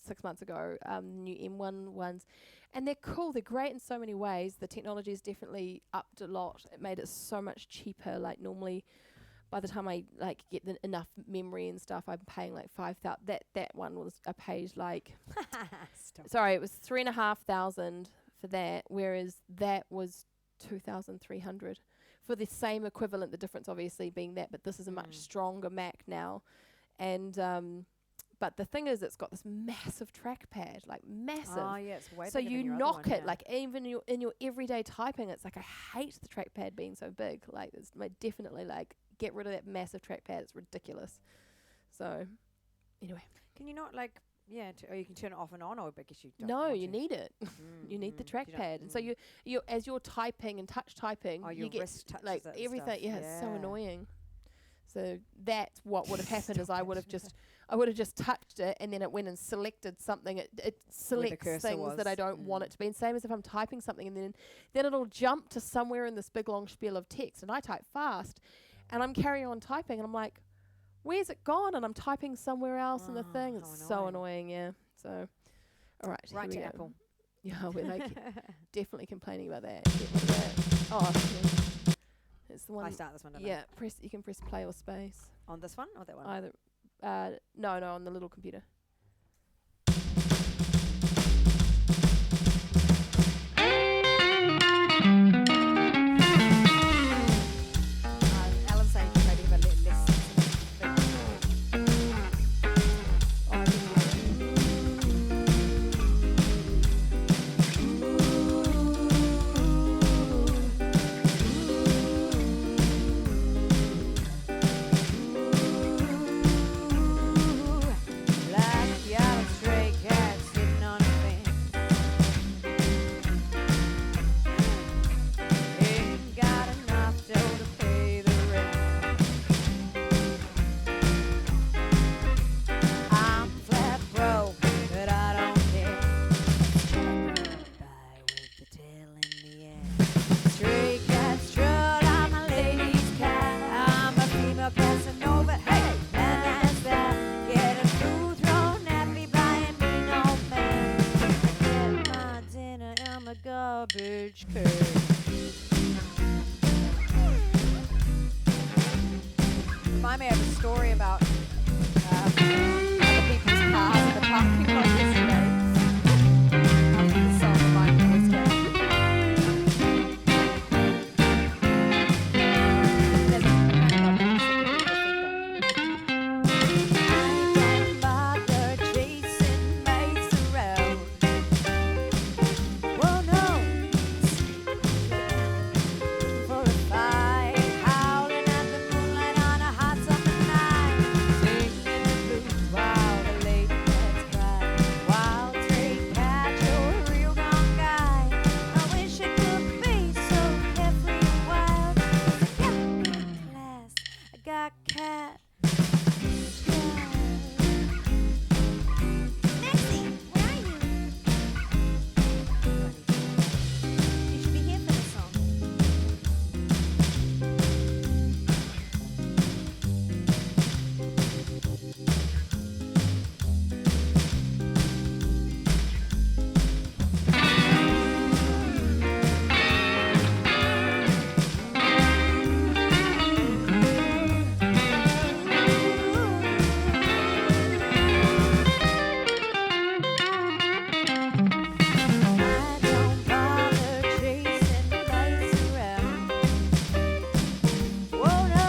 6 months ago, new M1 ones. And they're cool. They're great in so many ways. The technology has definitely upped a lot. It made it so much cheaper. Like normally, by the time I like get enough memory and stuff, I'm paying like $5,000. That one was I paid like, sorry, it was $3,500 for that, whereas that was $2,300 for the same equivalent. The difference obviously being that, but this is a much stronger Mac now, and but the thing is, it's got this massive trackpad, like massive. Oh yeah, it's way so bigger you than your knock other one, it like even in your everyday typing. It's like, I hate the trackpad being so big. Like it's definitely like get rid of that massive trackpad. It's ridiculous. So anyway, can you not like or you can turn it off and on, or I guess you don't. No, want you to. need it. You need the trackpad, and so you as you're typing and touch typing, your you get wrist touches like it and everything. stuff. Yeah, it's so annoying. So that's what would have happened is I would have just touched it, and then it went and selected something. It selects things that I don't want it to be. And same as if I'm typing something, and then it'll jump to somewhere in this big long spiel of text, and I type fast, and I'm carrying on typing, and I'm like, where's it gone? And I'm typing somewhere else in the thing. It's so annoying, yeah. So, all right. Right to go. Apple. Yeah, we're like definitely complaining about that. Get rid of that. Oh, yeah. It's the one. I start this one. Yeah, you can press play or space. On this one or that one? Either. No, on the little computer. Alan's saying maybe have a less. Garbage can. Remind me of a story about other people's cars in the parking lot yesterday. After the song reminded me of this guy. Don't bother chasing mates around. Whoa, no. For a fight, howling at the moonlight on a hot summer night, singing the blues while the lady cats cry. Wild stray cat, you're a real gone guy. I wish it could be so carefree and wild. I got cat. Maxie, where are you? You should be here for this song. I don't bother chasing lights around. Whoa, no. I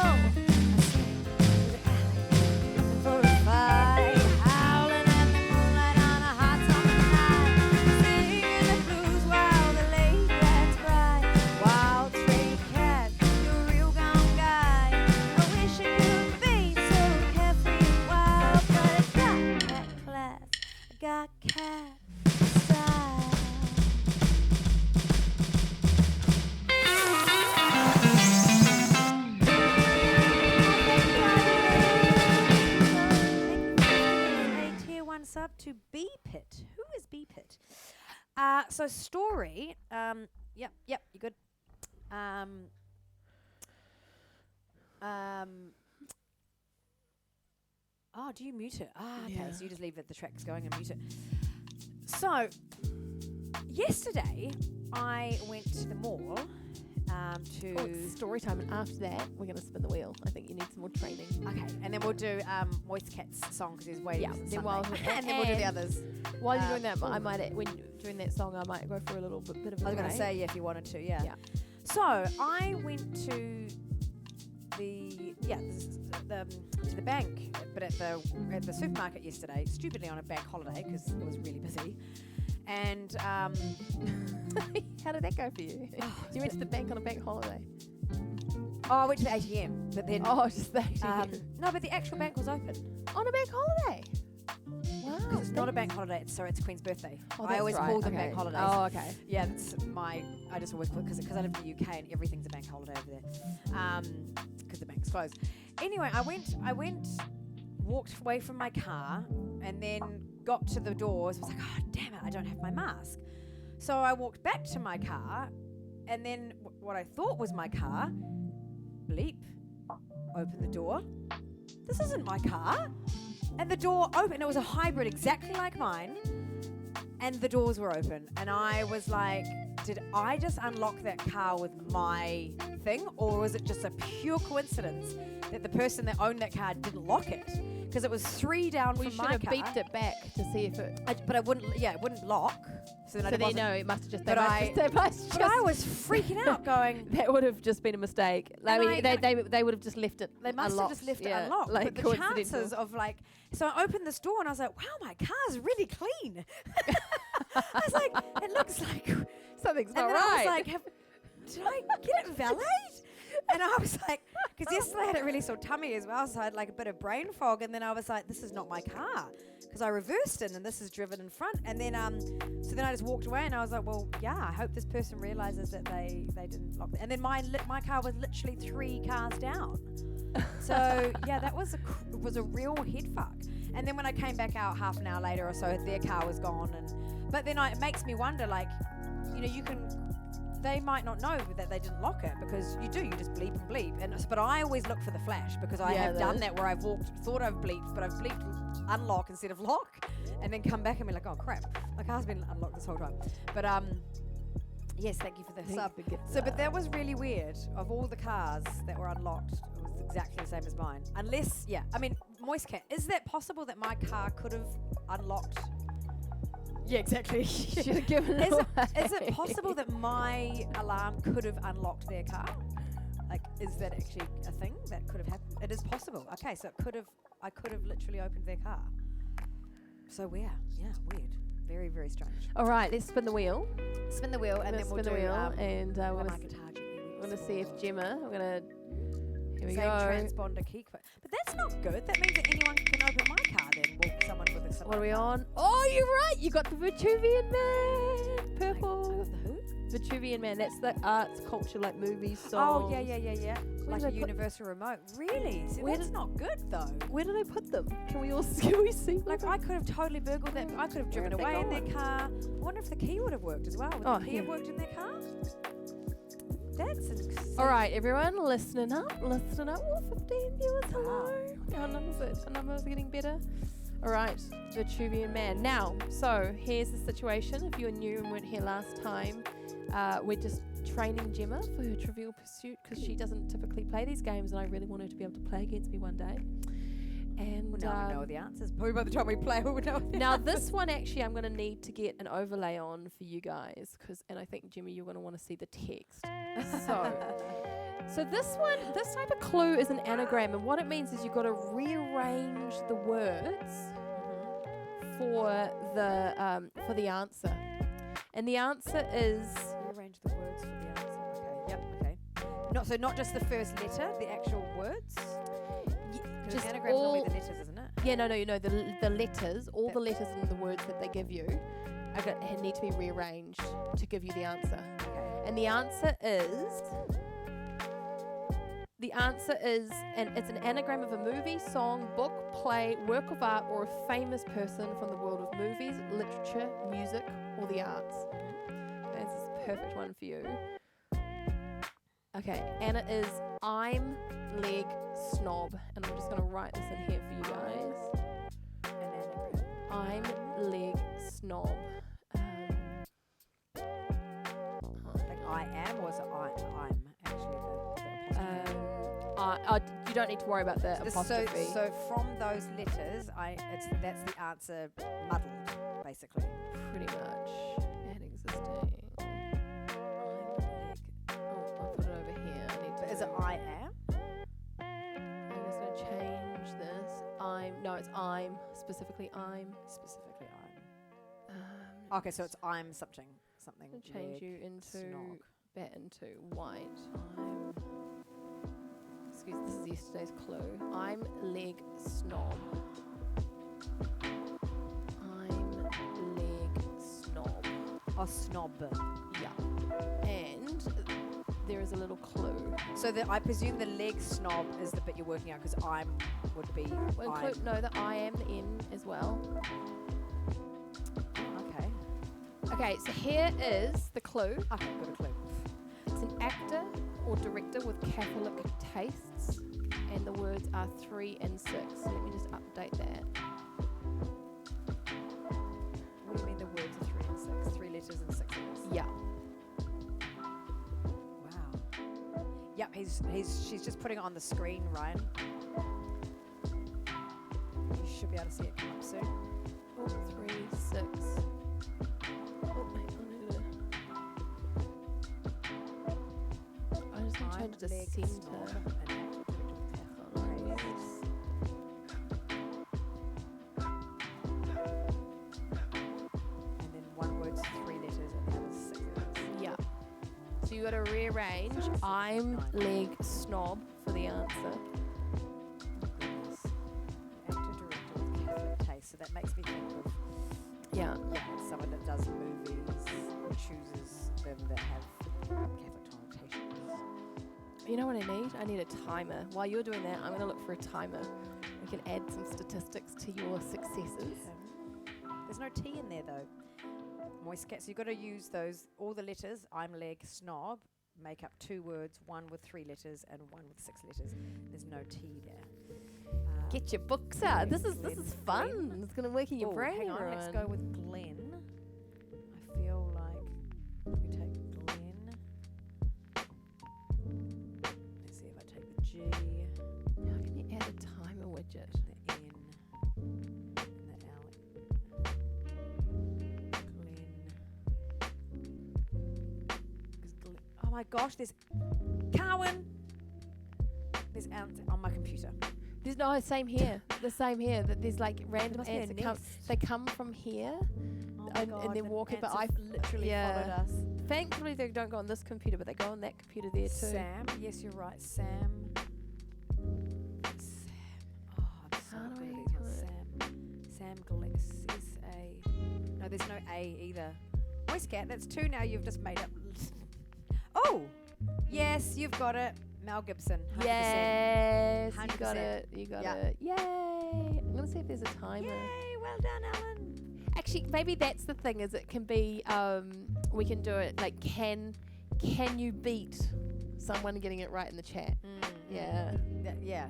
swing through the alley, looking for a fight, howling at the moonlight on a hot summer night, singing the blues while the late cats cry. Wild stray cat, you're a real gone guy. I wish it could be so carefree and wild, but I got cat class. I got cat style. A tier 1 sub to B Pit. Who is B Pit? So story. Yep, you're good. Oh, do you mute it? Okay, Yeah. so you just leave the tracks going and mute it. So, yesterday I went to the mall to. Oh, it's story time, and after that, we're going to spin the wheel. I think you need some more training. Okay, and then we'll do Moist Cat's song because he's waiting. Yeah, then and then we'll do the and others. While you're doing that, I might, when doing that song, I might go for a little bit of a I was going to break. say, yeah, if you wanted to, yeah. Yeah. So I went to the bank, but at the supermarket yesterday, stupidly on a bank holiday because it was really busy. And How did that go for you? You went to the bank on a bank holiday. I went to the ATM, but then Oh, just the ATM. no, but the actual bank was open. On a bank holiday? Because it's not a bank holiday, it's Queen's birthday. Oh, I always call them bank holidays. Oh, okay. Yeah, I just always call it, because I live in the UK and everything's a bank holiday over there. Because the bank's closed. Anyway, I walked away from my car and then got to the doors. Was like, oh, damn it, I don't have my mask. So I walked back to my car, and then what I thought was my car, bleep, open the door. This isn't my car. And the door opened. It was a hybrid exactly like mine. And the doors were open. And I was like, did I just unlock that car with my thing? Or was it just a pure coincidence that the person that owned that car didn't lock it? Because it was 3 down from my car. You should have beeped it back to see if it... But it wouldn't lock. So then it must have just... But I was freaking out going... That would have just been a mistake. They would have just left it They must unlocked. have just left it unlocked. Like, but the chances of like... So I opened this door and I was like, wow, my car's really clean. I was like, it looks like... Something's not right. And I was like, did I get it valeted? And I was like, because yesterday I had a really sore tummy as well, so I had like a bit of brain fog. And then I was like, this is not my car, because I reversed it and this is driven in front. And then, so then I just walked away and I was like, well, yeah, I hope this person realizes that they didn't lock it. And then my car was literally 3 cars down. So yeah, that was a real head fuck. And then when I came back out half an hour later or so, their car was gone. But then it makes me wonder, like, you know, they might not know that they didn't lock it, because you just bleep and bleep. But I always look for the flash, because I have done that where I've thought I've bleeped, but I've bleeped unlock instead of lock, and then come back and be like, oh crap, my car's been unlocked this whole time. But yes, thank you for the sub. But that was really weird. Of all the cars that were unlocked, it was exactly the same as mine. Unless, I mean, Moist Cat, is that possible that my car could have unlocked? Yeah, exactly. Should have given it Is it possible that my alarm could have unlocked their car? Like, is that actually a thing that could have happened? It is possible. Okay, so I could have literally opened their car. So weird. Very, very strange. All right, let's spin the wheel. Spin the wheel, and then we'll do and we're going to see if Gemma. We're going to. Here we Same go. transponder key. But that's not good. That means that anyone can open my car then. Well, someone with a... What are we on? Oh, you're right. You got the Vitruvian Man. Purple. I got the who? Vitruvian Man. That's the arts, culture, like movies, Oh, songs. yeah. Like a universal remote. Really? So that's not good, though. Where do they put them? Can we see? Like, I could have totally burgled that. I could have driven away in their car. I wonder if the key would have worked as well. Would the key have worked in their car? That's insane. All right, everyone, listening up. Oh, 15 viewers, hello. Our numbers are getting better. All right, Vitruvian Man. Now, so here's the situation. If you're new and weren't here last time, we're just training Gemma for her Trivial Pursuit, because she doesn't typically play these games, and I really want her to be able to play against me one day. And well, now we know the answers. Probably by the time we play, we would know. Now this one, actually, I'm going to need to get an overlay on for you guys, and I think, Jimmy, you're going to want to see the text. So this type of clue is an anagram, and what it means is you've got to rearrange the words for the answer, and the answer is rearrange the words for the answer. Okay. Yep. Okay. Not just the first letter, the actual words. Just anagrams normally the letters, isn't it? Yeah, no, the letters, all the letters in the words that they give you need to be rearranged to give you the answer. Okay. And the answer is, and it's an anagram of a movie, song, book, play, work of art, or a famous person from the world of movies, literature, music, or the arts. Okay, this is a perfect one for you. Okay, and it is I'm leg snob, and I'm just going to write this in here for you guys. An anagram. I'm leg snob. Like I am, or is it I'm actually the apostrophe? You don't need to worry about the apostrophe. So from those letters, that's the answer muddled, basically. Pretty much. And existing. I'll put it over here. Is it I am? I'm just going to change this. It's I'm. Specifically I'm. Okay, so it's I'm something. Change you into white. This is yesterday's clue. I'm leg snob. Oh, snob. Yeah. And there is a little clue. So I presume the leg snob is the bit you're working out, because I'm would be. We'll include, no, the I am, the N as well. Okay. Okay, so here is the clue. Okay, got a clue. It's an actor or director with Catholic tastes, and the words are 3 and 6. So let me just update that. What do you mean the words are 3 and 6? 3 letters and 6 letters? Yeah. Wow. Yep, she's just putting it on the screen, Ryan. You should be able to see it come up soon. Oh, 3, 6. Oh, wait, I just want to change it to center. And then one word's 3 letters and the other's 6 letters. Yeah. So you got to rearrange I'm leg snob for the answer. Oh goodness. Actor director with Catholic taste. So that makes me think of someone that does movies or chooses them that have Catholic connotations. You know what I need? I need a timer. While you're doing that, I'm going to look for a timer. We can add some statistics to your successes. There's no T in there though. Moist cat. So you've got to use all the letters. I'm leg snob. Make up 2 words, 1 with 3 letters and 1 with 6 letters. There's no T there. Get your books out. This is fun. Glenn. It's going to work in your brain. Hang on, let's go with Glenn. I feel like we take Glenn. Let's see if I take the G, How can you add a timer widget? the N, and the L. Glenn. Oh my gosh, there's Carwin. There's ants on my computer. There's no same here. The same here. That there's like random must be a ants that come. nest. They come from here, Oh my and God, then the walk it. But ants I have literally followed us. Thankfully, they don't go on this computer, but they go on that computer there too. Sam, yes, you're right. Sam. Oh, I'm so How do good we at these ones. do Sam Gillespie. S-A. No, there's no A either. Moist cat, that's 2 now you've just made up. Oh! Yes, you've got it. Mel Gibson. 100%. Yes, you 100%. got it. You got Yeah. it. Yay! I'm gonna see if there's a timer. Yay, well done, Alan. Actually, maybe that's the thing. Is it can be. We can do it like can you beat someone getting it right in the chat? Yeah. Yeah.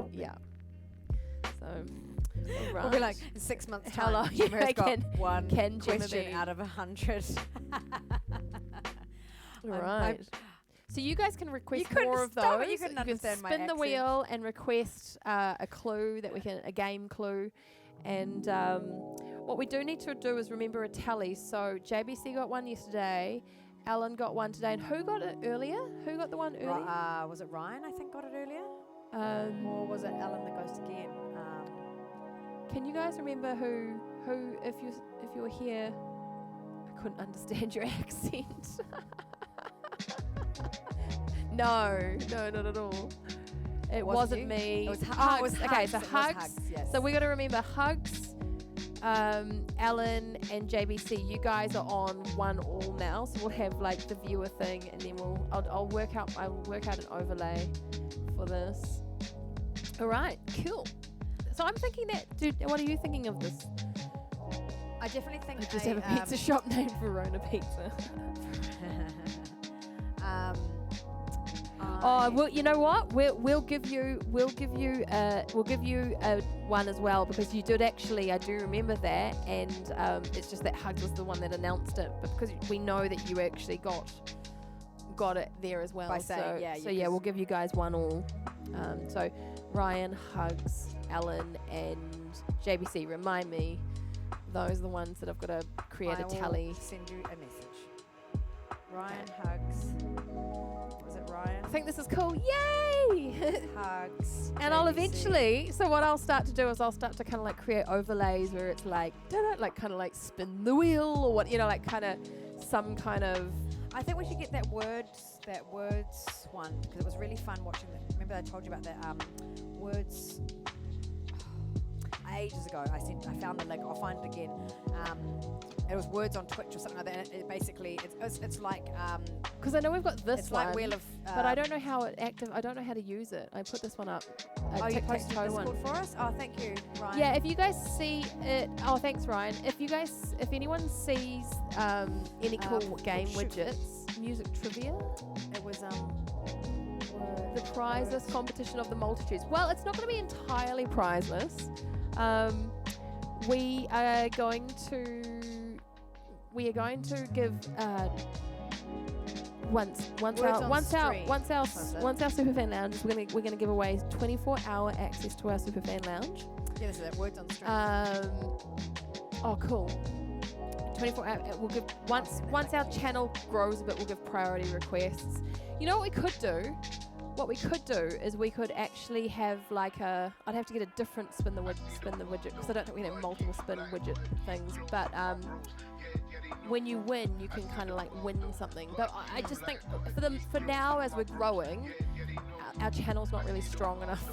So. We'll be like, in 6 months' How time, long- Gemma has got one can Gemma question be- out of 100. Right. So you guys can request You couldn't more of stop it, those. you couldn't understand my spin the accent. wheel and request a clue that a game clue. And what we do need to do is remember a tally. So JBC got one yesterday, Alan got one today, and who got it earlier? Who got the one earlier? Was it Ryan, I think, got it earlier? Or Or was it Alan the Ghost again? can you guys remember who if you were here? I couldn't understand your accent. No, not at all. It wasn't you? me. It was Hugs. it was Okay, Hugs. so It was Hugs. yes. So we got to remember Hugs, Alan and JBC. You guys are on 1 all now, so we'll have like the viewer thing, and then I'll work out an overlay for this. All right, cool. So I'm thinking what are you thinking of this? I definitely think I just have a pizza shop named Verona Pizza. Oh, well, you know what? We'll give you a one as well, because you did actually. I do remember that, and it's just that Hugs was the one that announced it, but because we know that you actually got it there as well. By saying, so we'll give you guys 1 all. So Ryan, Hugs, Alan, and JBC. Remind me, those are the ones that I've got to create a tally. Will send you a message. Ryan, Hugs. Was it Ryan? I think this is cool. Yay! Hugs. And I'll JBC. eventually, so what I'll start to do is I'll start to kind of like create overlays where it's like, like kind of like spin the wheel or what, like kind of some kind of. I think we should get that words one, because it was really fun watching that. Remember I told you about that words. ages ago. I found the link. I'll find it again. It was Words on Twitch or something like that. It basically, it's like because I know we've got this it's one, like Wheel of, but I don't know how it I don't know how to use it. I put this one up. you posted Discord for us? Oh, thank you, Ryan. Yeah, if you guys see it, thanks, Ryan. If anyone sees any cool game widgets, music trivia. It was the prizeless competition of the multitudes. Well, it's not going to be entirely prizeless. We are going to give once our Superfan Lounge, we're gonna give away 24-hour access to our Superfan Lounge. Yeah, this is it. Words on stream. Oh, cool. 24-hour. We'll give once our channel grows a bit, we'll give priority requests. You know what we could do? What we could do is we could actually have like I'd have to get a different spin the widget because I don't think we have multiple spin widget things. But when you win, you can kind of like win something. But I just think for now, as we're growing, our channel's not really strong enough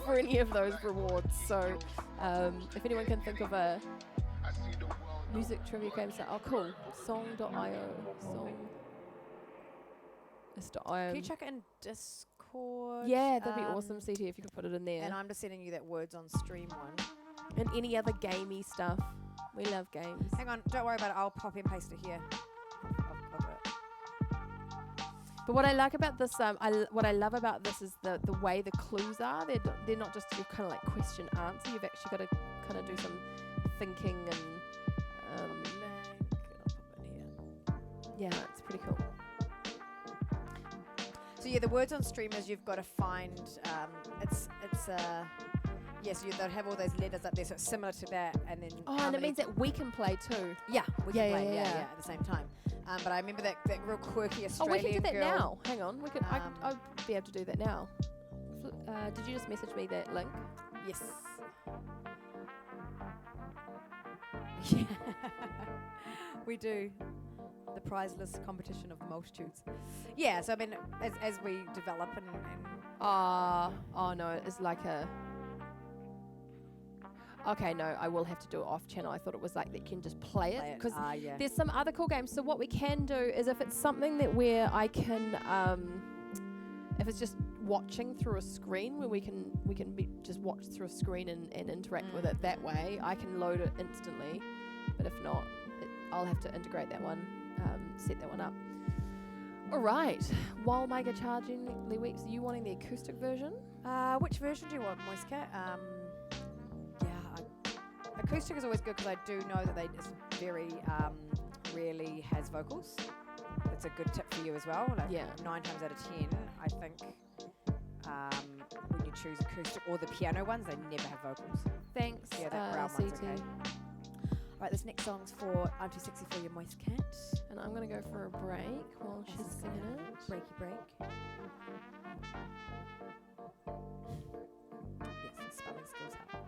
for any of those rewards. So if anyone can think of a music trivia game, so cool, song.io, song. Can you check it in Discord? Yeah, that'd be awesome, CT, if you could put it in there. And I'm just sending you that Words on Stream one. And any other gamey stuff. We love games. Hang on, don't worry about it. I'll copy and paste it here. I'll do it. But what I like about this, what I love about this is the way the clues are. They're not just your kind of like question answer. You've actually got to kind of do some thinking and. I'll put it here. Yeah, it's pretty cool. So yeah, the Words on Stream is you've got to find. Yes, they'll have all those letters up there, so it's similar to that, and then. Oh, and it means that we can play too. Yeah, we can play. Yeah, at the same time. But I remember that real quirky Australian girl. We can do that now. Hang on, we can. I'd be able to do that now. Did you just message me that link? Yes. Yeah, we do. The prizeless competition of the multitudes. Yeah, so I mean, as we develop and oh no, it's like a. Okay, no, I will have to do it off channel. I thought it was like that you can just play it because there's some other cool games. So what we can do is if it's something that where I can, if it's just watching through a screen where we can just watch through a screen and interact with it that way, I can load it instantly. But if not, I'll have to integrate that one. Set that one up. All right. While Micah charging Lee Weeps, are you wanting the acoustic version? Which version do you want, Moist Cat? Acoustic is always good because I do know that it's very rarely has vocals. That's a good tip for you as well. 9 times out of 10, I think when you choose acoustic or the piano ones, they never have vocals. Thanks. Yeah, that brown one's CT. okay. Right, this next song's for I'm Too Sexy For Your Moist Cat. And I'm going to go for a break while she's singing it. Breaky break. Yes, the spelling skills help.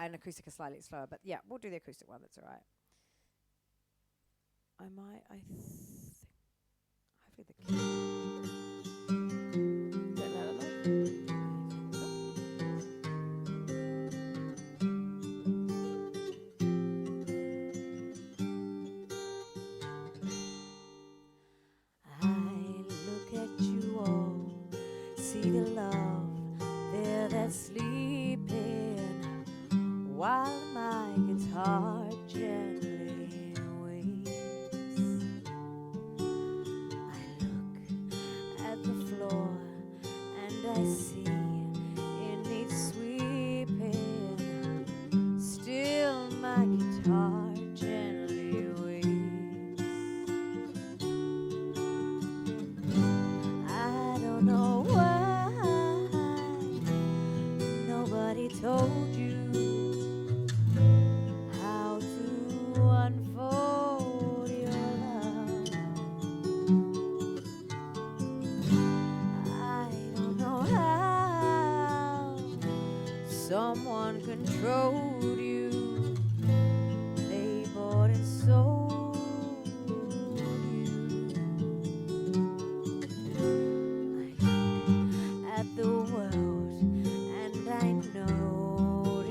And acoustic is slightly slower, but yeah, we'll do the acoustic one, that's alright. Hopefully the key. Is that loud enough? While my guitar gently weeps, I look at the floor and I see it needs sweeping. Still my guitar gently weeps. I don't know why nobody told you unfold your love. I don't know how someone controlled you. They bought and sold you. I look at the world and I notice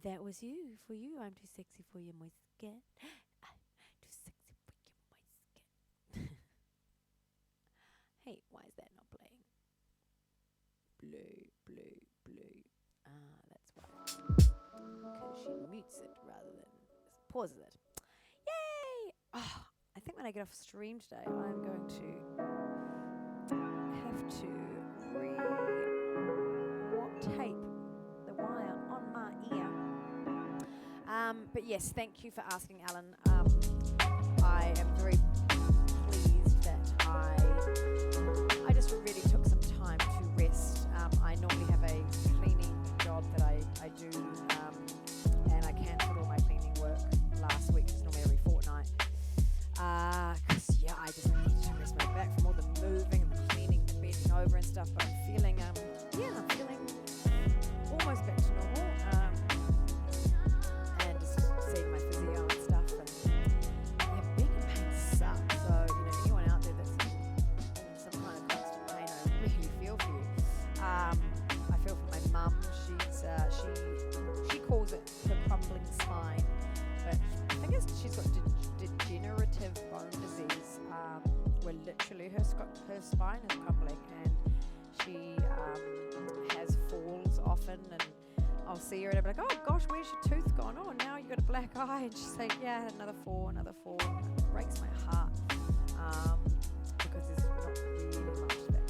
That was you. For you, I'm too sexy for your moist skin. I'm too sexy for your moist skin. Hey, why is that not playing? Blue, blue, blue. Ah, that's why. Because she mutes it rather than pauses it. Yay! Oh, I think when I get off stream today, I'm going to have to tape the wire on my ear. But yes, thank you for asking, Alan. I am very pleased that I just really took some time to rest. I normally have a cleaning job that I do, and I cancelled all my cleaning work last week. It's normally every fortnight. Because I just need to rest my back from all the moving and the cleaning, the bending over and stuff. But I'm feeling, I'm feeling almost back to normal. And just seeing my physio and stuff. And being in pain sucks. So anyone out there that's in some kind of constant pain, I really feel for you. I feel for my mum. She calls it her crumbling spine, but I think she's got degenerative bone disease, where literally her spine is crumbling, and she has falls often, and I'll see her and I'll be like, oh gosh, where's your tooth gone? Oh, now you got a black eye. And she's like, yeah, another fall. And it breaks my heart, because there's not really much that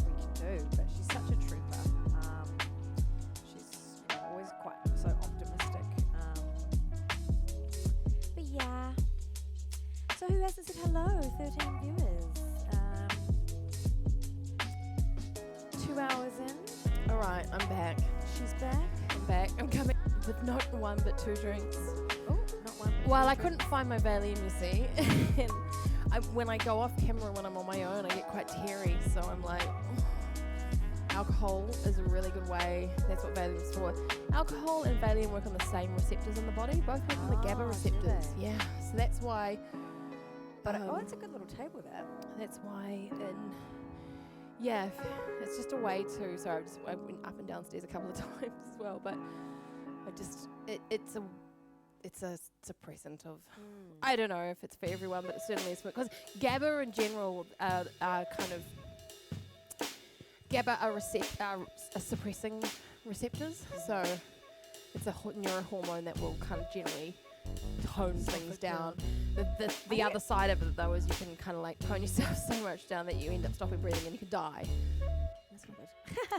we can do, but she's such a trooper. She's always quite so optimistic. But yeah. So who hasn't said hello? 13 viewers. 2 hours in. All right, I'm back. She's back. I'm back. I'm coming with not one but two drinks. Oh, not one. Well, I couldn't find my Valium, you see. And when I go off camera when I'm on my own, I get quite teary. So I'm like, alcohol is a really good way. That's what Valium's for. Alcohol and Valium work on the same receptors in the body. Both work on the GABA receptors. Yeah. So that's why. But it's a good little table there. That's why. Yeah, it's just a way to. Sorry, I went up and downstairs a couple of times as well, but it's a suppressant of. I don't know if it's for everyone, but it certainly is because GABA in general are kind of. GABA are suppressing receptors, so it's a neurohormone that will kind of generally tone things down. The other side of it though is you can kind of like tone yourself so much down that you end up stopping breathing and you could die. That's not good.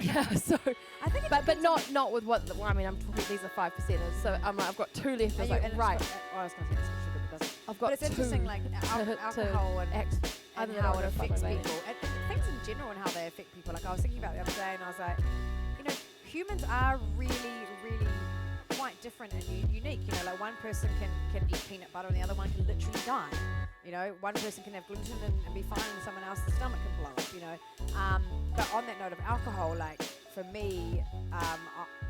Yeah, so I think, but not with what. I mean, I'm talking. These are 5%ers, so I've got two left. I was like, right. I was going to say it's sugar, but doesn't. I've got but it's interesting, like alcohol and how it affects people. And things in general and how they affect people. Like I was thinking about the other day, and I was like, humans are really, really quite different and unique. Like one person can eat peanut butter and the other one can literally die. One person can have gluten and be fine, and someone else's stomach can blow up. But on that note of alcohol, like for me,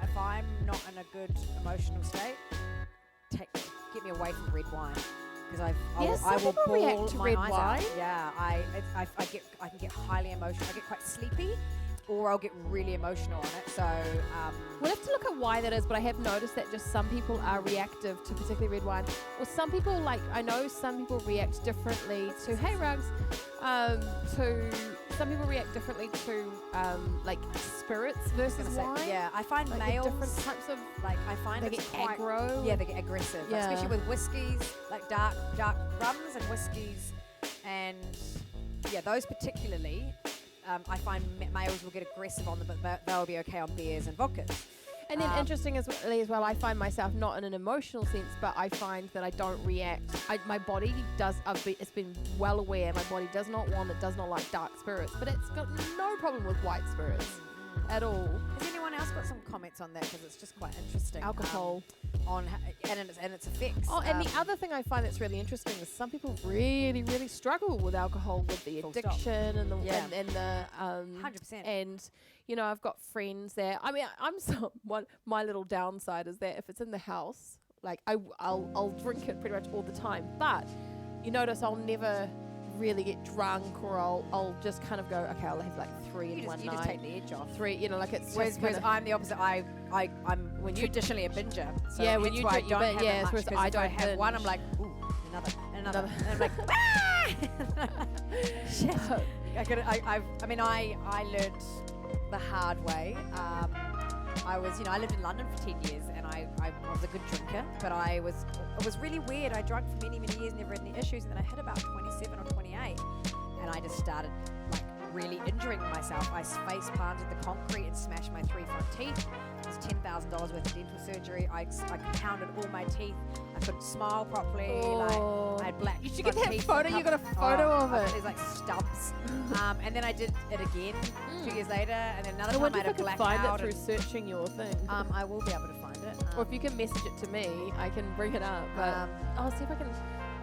if I'm not in a good emotional state, get me away from red wine. Because I will bawl my eyes out. Yeah, I can get highly emotional. I get quite sleepy, or I'll get really emotional on it. So we'll have to look at why that is. But I have noticed that just some people are reactive to particularly red wine, or some people I know some people react differently to some people react differently to like spirits versus wine. Yeah, I find like males different types of I find they get aggro. Yeah, they get aggressive, especially with whiskies, like dark rums and whiskies, and those particularly. I find males will get aggressive on them, but they'll be okay on beers and vodkas. And then interesting as well, I find myself not in an emotional sense, but I find that I don't react. My body does. It's been well aware. My body does not like dark spirits, but it's got no problem with white spirits at all. Has anyone else got some comments on that? Because it's just quite interesting. Alcohol and its effects. Oh, and the other thing I find that's really interesting is some people really, really struggle with alcohol, with the addiction and the 100%. And I've got friends there. I mean, my little downside is that if it's in the house, like I'll drink it pretty much all the time. But you notice I'll never really get drunk, or I'll just kind of go, okay, I'll have like 3 in one night. You just take the edge off. 3, you know, like it's Whereas just I'm the opposite. I'm when you traditionally a binger. So yeah, when you I drink, don't have yeah, it much, whereas 'cause I if don't have one, I'm binge. like, ooh, another. And I'm like, ah! Shit. I learned the hard way. I lived in London for 10 years, and I was a good drinker, but it was really weird. I drank for many, many years, never had any issues, and then I hit about 27 or 28, and I just started like really injuring myself. I face planted the concrete and smashed my 3 front teeth. It was $10,000 worth of dental surgery. I compounded all my teeth. I couldn't smile properly. Like I had black. You should get front that teeth photo. You got a photo of it. There's like stubs. And then I did it again 2 years later, and then another I time wonder I had if a I can find blackout. it through searching your thing. I will be able to find it. Or if you can message it to me, I can bring it up. But I'll see if I can.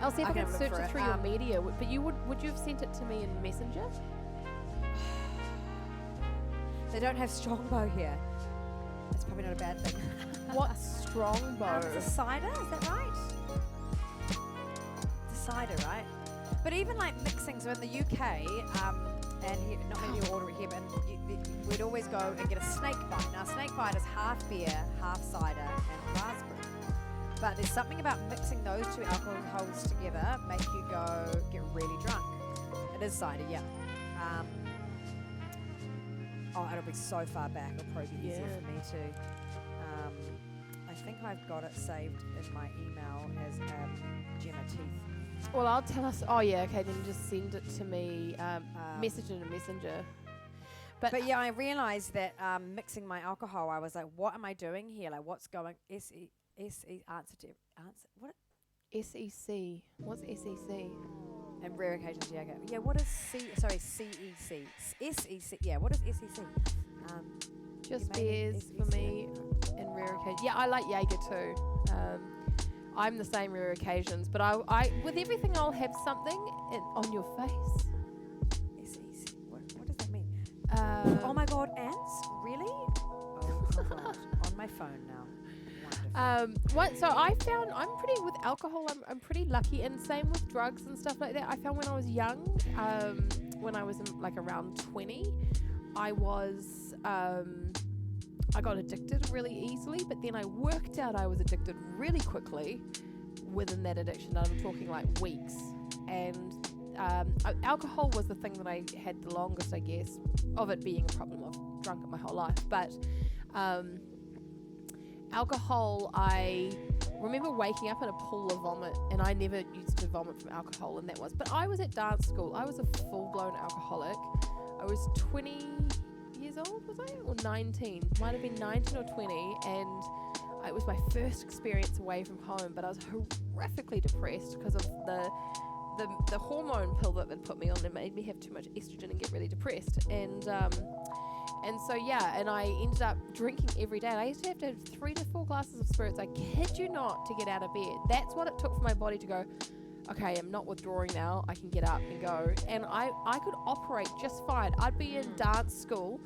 I'll see if I can have a look search for it it. through your media. But would you have sent it to me in Messenger? They don't have Strongbow here. That's probably not a bad thing. What's Strongbow? It's a cider, is that right? It's a cider, right? But even like mixing, so in the UK, and here, not many you order it here, but we'd always go and get a snake bite. Now, snake bite is half beer, half cider, and raspberry. But there's something about mixing those two alcohols together make you get really drunk. It is cider, yeah. It'll be so far back. It'll probably be easier for me to. I think I've got it saved in my email as Gemma Teeth. Well, I'll tell us. Oh yeah, okay. Then just send it to me. Message it in Messenger. But yeah, I realised that mixing my alcohol, I was like, what am I doing here? Like, what's going? SEC. What? SEC. What's SEC? And rare occasions, yeah. Okay. Yeah, what is CEC? SEC. Yeah, what is SEC? Just beers for me and rare occasions. Yeah, I like Jaeger too. I'm the same rare occasions, but I with everything I'll have something on your face. SEC. What does that mean? Oh my God, ants? Really? Oh my God. On my phone now. So I found I'm pretty with alcohol. I'm pretty lucky, and same with drugs and stuff like that. I found when I was young, when I was like around 20, I got addicted really easily. But then I worked out I was addicted really quickly within that addiction. I'm talking like weeks. And alcohol was the thing that I had the longest, I guess, of it being a problem. I've drunk it my whole life, but. Alcohol, I remember waking up in a pool of vomit, and I never used to vomit from alcohol, and that was. But I was at dance school. I was a full-blown alcoholic. I was 20 years old, was I? Or 19. Might have been 19 or 20, and it was my first experience away from home, but I was horrifically depressed because of the hormone pill that they'd put me on. It made me have too much estrogen and get really depressed. And so, yeah, and I ended up drinking every day. And I used to have 3 to 4 glasses of spirits, I kid you not, to get out of bed. That's what it took for my body to go, okay, I'm not withdrawing now. I can get up and go. And I could operate just fine. I'd be in dance school.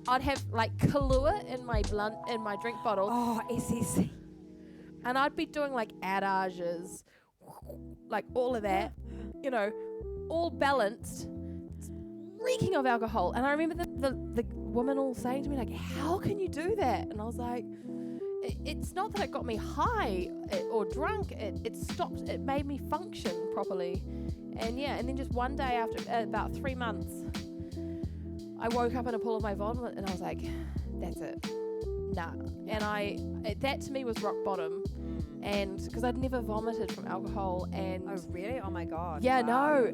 I'd have, like, Kahlua in my drink bottle. Oh, SEC. And I'd be doing, like, adages, like, all of that, you know, all balanced, reeking of alcohol. And I remember the woman all saying to me, like, how can you do that? And I was like, it's not that it got me high or drunk. It stopped. It made me function properly. And yeah, and then just one day after about 3 months, I woke up in a pool of my vomit, and I was like, that's it. Nah. And that to me was rock bottom. And because I'd never vomited from alcohol, and oh really? Oh my God! Yeah, wow,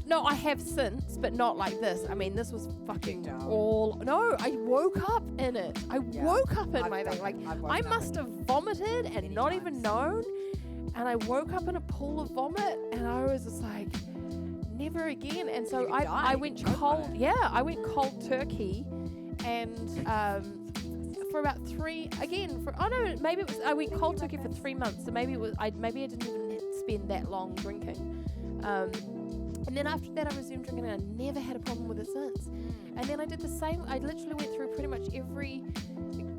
no, I have since, but not like this. I mean, this was fucking all. No, I woke up in it. I woke up in my thing. Like I must have vomited and not even known. And I woke up in a pool of vomit, and I was just like, never again. And so I went cold. Yeah, I went cold turkey, and for about 3 again. Maybe it was I went cold turkey for 3 months. So maybe it was maybe I didn't even spend that long drinking. And then after that, I resumed drinking, and I never had a problem with it since. And then I did the same. I literally went through pretty much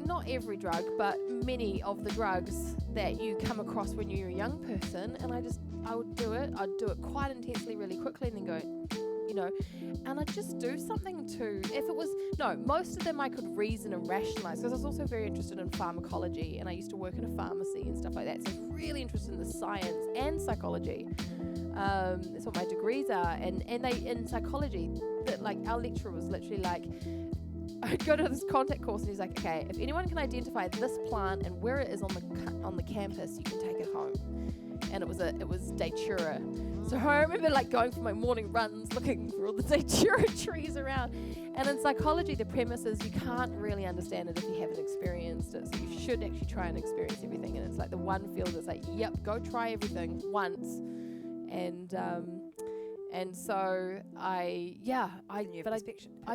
not every drug, but many of the drugs that you come across when you're a young person. And I just I would do it. I'd do it quite intensely, really quickly, and then go, and I'd just do something to, most of them I could reason and rationalize, because I was also very interested in pharmacology, and I used to work in a pharmacy and stuff like that, so I was really interested in the science and psychology. That's what my degrees are, and they, in psychology, our lecturer was literally like, I'd go to this contact course, and he's like, okay, if anyone can identify this plant and where it is on the campus, you can take it home. And it was Datura. So I remember going for my morning runs looking for all the Datura trees around. And in psychology, the premise is you can't really understand it if you haven't experienced it. So you should actually try and experience everything. And it's like the one field that's like, yep, go try everything once. And so I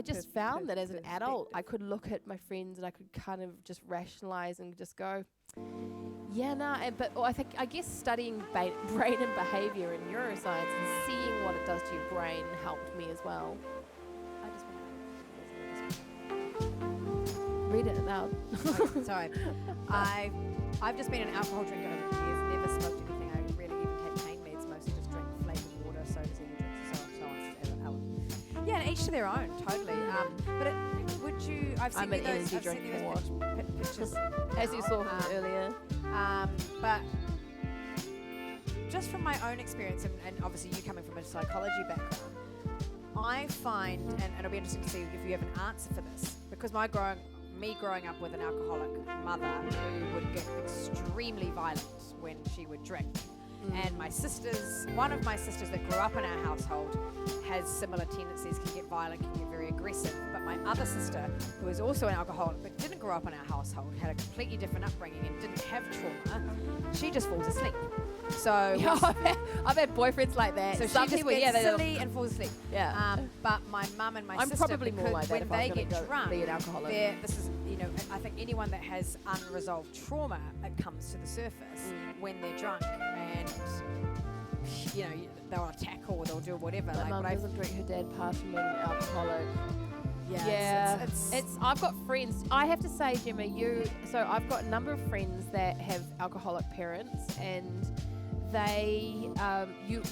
just found that as an adult, I could look at my friends and I could kind of just rationalize and just go, I guess studying brain and behavior in neuroscience and seeing what it does to your brain helped me as well. I just want to read it aloud. Oh, sorry. I've just been an alcohol drinker over the years, never smoked anything. I really even take pain meds, mostly just drink flavoured water, sodas, energy drinks, so on. Yeah, and each to their own, totally. Would you? I've seen those pictures, as you saw from earlier. But just from my own experience, and obviously you coming from a psychology background, I find, and it'll be interesting to see if you have an answer for this, because me growing up with an alcoholic mother who would get extremely violent when she would drink. And one of my sisters that grew up in our household has similar tendencies, can get violent, can get very aggressive. But my other sister, who is also an alcoholic but didn't grow up in our household, had a completely different upbringing and didn't have trauma, she just falls asleep. So I've had boyfriends like that. So some she just people, gets silly and falls asleep. Yeah. But my mum and my I'm sister, probably more like that when they get drunk, be an alcoholic. This is, I think anyone that has unresolved trauma, it comes to the surface when they're drunk, and they'll attack or they'll do whatever. My mum doesn't drink. Her dad passed from being an alcoholic. Yeah. It's I've got friends. I have to say, Gemma, so I've got a number of friends that have alcoholic parents, and they,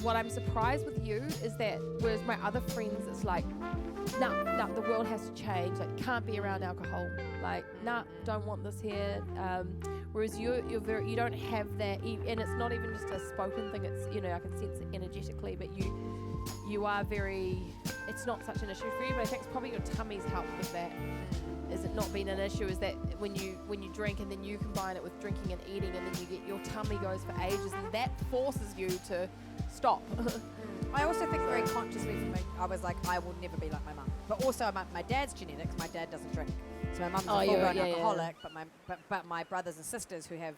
what I'm surprised with you is that, whereas my other friends, it's like, no, the world has to change. Like, can't be around alcohol. Like, don't want this here. Whereas you don't have that, and it's not even just a spoken thing. It's I can sense it energetically, but you are very. It's not such an issue for you, but I think it's probably your tummy's helped with that. Is it not being an issue? Is that when you drink and then you combine it with drinking and eating, and then your tummy goes for ages, and that forces you to stop. I also think very consciously for me, I was like, I will never be like my mum. But also my dad's genetics. My dad doesn't drink, so my mum's a full-blown alcoholic. Yeah. But my brothers and sisters who have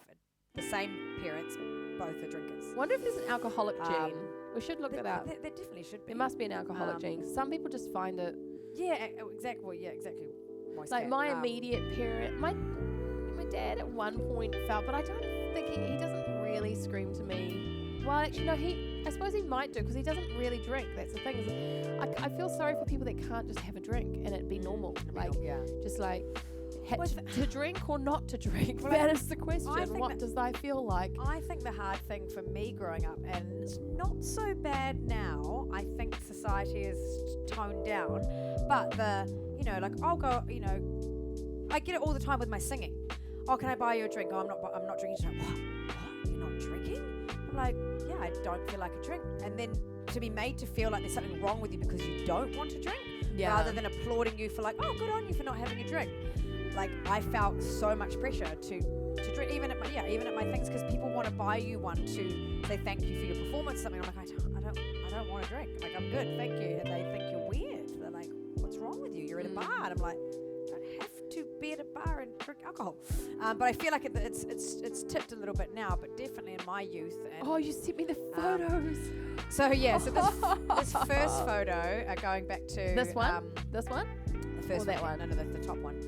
the same parents, both are drinkers. Wonder if there's an alcoholic gene. We should look that up. There definitely should be. There must be an alcoholic gene. Some people just find it. Yeah, exactly. Well, yeah, exactly. Like my immediate parent, my dad at one point felt, but I don't think he doesn't really scream to me. Well, actually, no, I suppose he might do, because he doesn't really drink. That's the thing. I feel sorry for people that can't just have a drink and it be normal. Just like. To drink or not to drink? Well, that is the question. What does that feel like? I think the hard thing for me growing up, and it's not so bad now, I think society is toned down, but I'll go, I get it all the time with my singing. Oh, can I buy you a drink? Oh, I'm not drinking tonight. What? You're not drinking? I'm like, yeah, I don't feel like a drink. And then to be made to feel like there's something wrong with you because you don't want to drink, rather than applauding you for like, oh, good on you for not having a drink. Like, I felt so much pressure to drink, even at my things, because people want to buy you one to say thank you for your performance or something. I'm like, I don't want to drink. Like, I'm good, thank you. And they think you're weird. They're like, what's wrong with you? You're at a bar. And I'm like, I don't have to be at a bar and drink alcohol. But I feel like it's tipped a little bit now, but definitely in my youth. And, you sent me the photos. So this first photo, going back to this one. The first that one. No, the top one.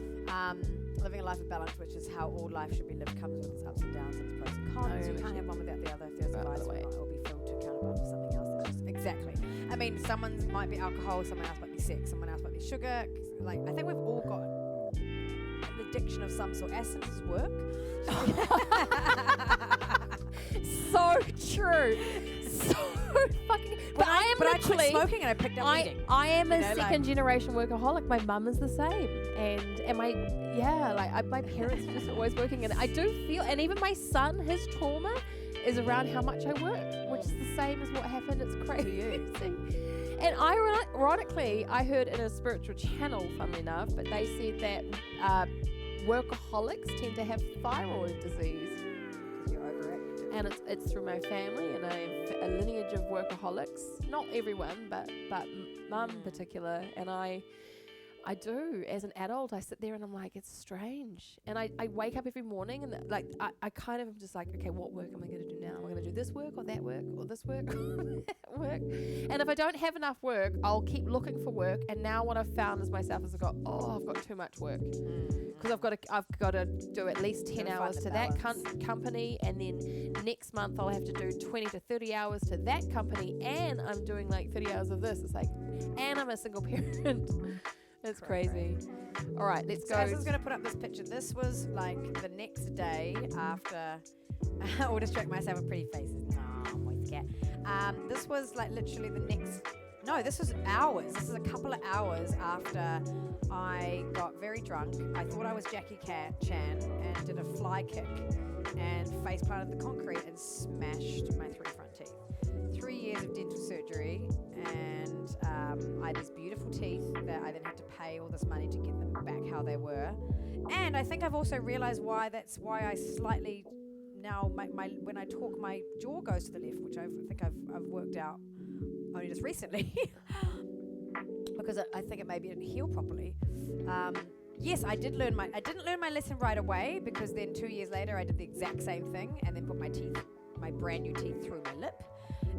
Living a life of balance, which is how all life should be lived, comes with its ups and downs and its pros and cons. You can't have one without the other. If there's a vice, it will be filled to counterbalance with something else. That's just exactly. I mean, someone might be alcohol, someone else might be sex, someone else might be sugar. Like, I think we've all got an addiction of some sort. Essences work. So true. so fucking. But I quit smoking and I picked up eating. I am a second generation workaholic. My mum is the same, and my my parents are just always working, and I do feel, and even my son, his trauma is around how much I work, which is the same as what happened. It's crazy. And ironically, I heard in a spiritual channel, funnily enough, but they said that workaholics tend to have thyroid disease. You're overactive. And it's through my family, and I have a lineage of workaholics. Not everyone, but mum in particular. And I do. As an adult, I sit there and I'm like, it's strange. And I wake up every morning and I kind of am just like, okay, what work am I going to do now? Am I going to do this work or that work or this work or that work? And if I don't have enough work, I'll keep looking for work. And now what I've found is myself is I've got too much work. Because I've got to do at least 10 hours to that company, and then next month I'll have to do 20 to 30 hours to that company, and I'm doing like 30 hours of this. It's like, and I'm a single parent. It's crazy. All right, let's go. So I was going to put up this picture. This was like the next day after. I'll distract myself with pretty faces. No, boy, cat. This was like literally the next. No, this was hours. This is a couple of hours after I got very drunk. I thought I was Jackie Chan and did a fly kick and face planted the concrete and smashed my 3 front teeth. 3 years of dental surgery, and I had these beautiful teeth that I then had to pay all this money to get them back how they were. And I think I've also realized that's why I slightly now my when I talk, my jaw goes to the left, which I think I've worked out only just recently because I think it maybe didn't heal properly. Yes, I didn't learn my lesson right away, because then 2 years later I did the exact same thing and then put my brand new teeth through my lip.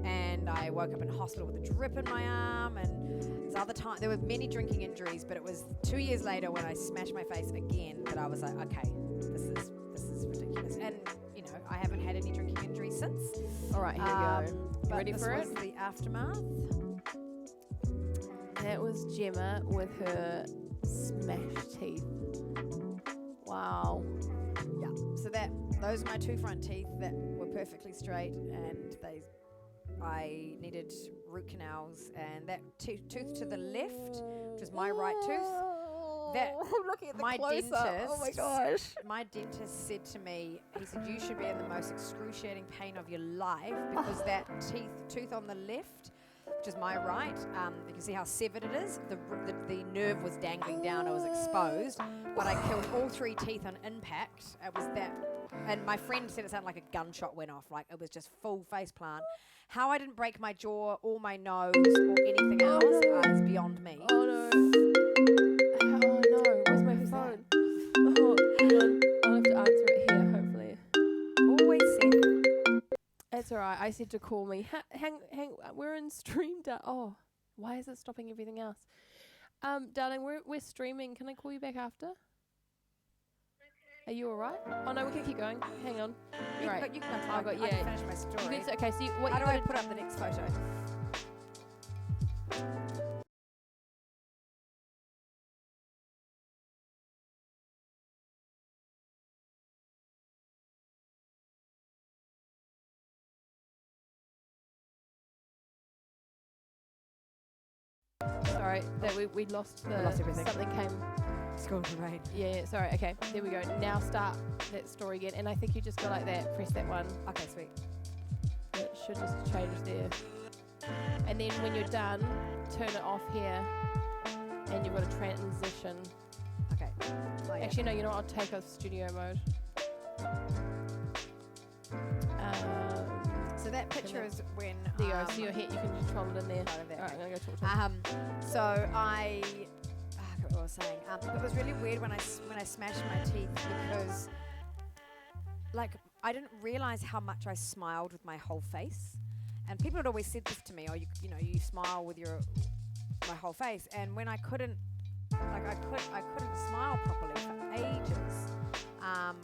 And I woke up in hospital with a drip in my arm, and this other time there were many drinking injuries, but it was 2 years later when I smashed my face again that I was like, okay, this is ridiculous. And you know, I haven't had any drinking injuries since. All right, here we go. But Ready for it? This was the aftermath. That was Gemma with her smashed teeth. Wow. Yeah. So those are my 2 front teeth that were perfectly straight, and I needed root canals, and that tooth to the left, which is my right tooth, that I'm looking at the my close-up. dentist, oh my gosh, my dentist said to me, he said, you should be in the most excruciating pain of your life, because that tooth on the left, which is my right, you can see how severed it is. The nerve was dangling down, it was exposed, but I killed all 3 teeth on impact. It was that, and my friend said it sounded like a gunshot went off, like it was just full face plant. How I didn't break my jaw or my nose or anything else is beyond me. Oh no. Oh no. Where's my phone? Oh, hang on. I'll have to answer it here, hopefully. Always said. It's alright. I said to call me. Hang. We're in stream. Oh, why is it stopping everything else? Darling, we're streaming. Can I call you back after? Are you alright? Oh no, we can keep going. Hang on. Right. You can go. I can finish my story. Okay, so how do I put up the next photo? Sorry, that we lost everything. Something came. It's going to rain. Yeah, sorry. Okay, there we go. Now start that story again, and I think you just go like that. Press that one. Okay, sweet. It should just change there. And then when you're done, turn it off here, and you've got a transition. Okay. Oh, yeah. Actually, no. You know what? I'll take off studio mode. So that picture is when. There you go. So your head, you can control it in there. Alright, I'm gonna go talk to you. So I forgot what I was saying. It was really weird when I smashed my teeth, because like I didn't realize how much I smiled with my whole face, and people had always said this to me, you smile with my whole face, and when I couldn't smile properly for ages,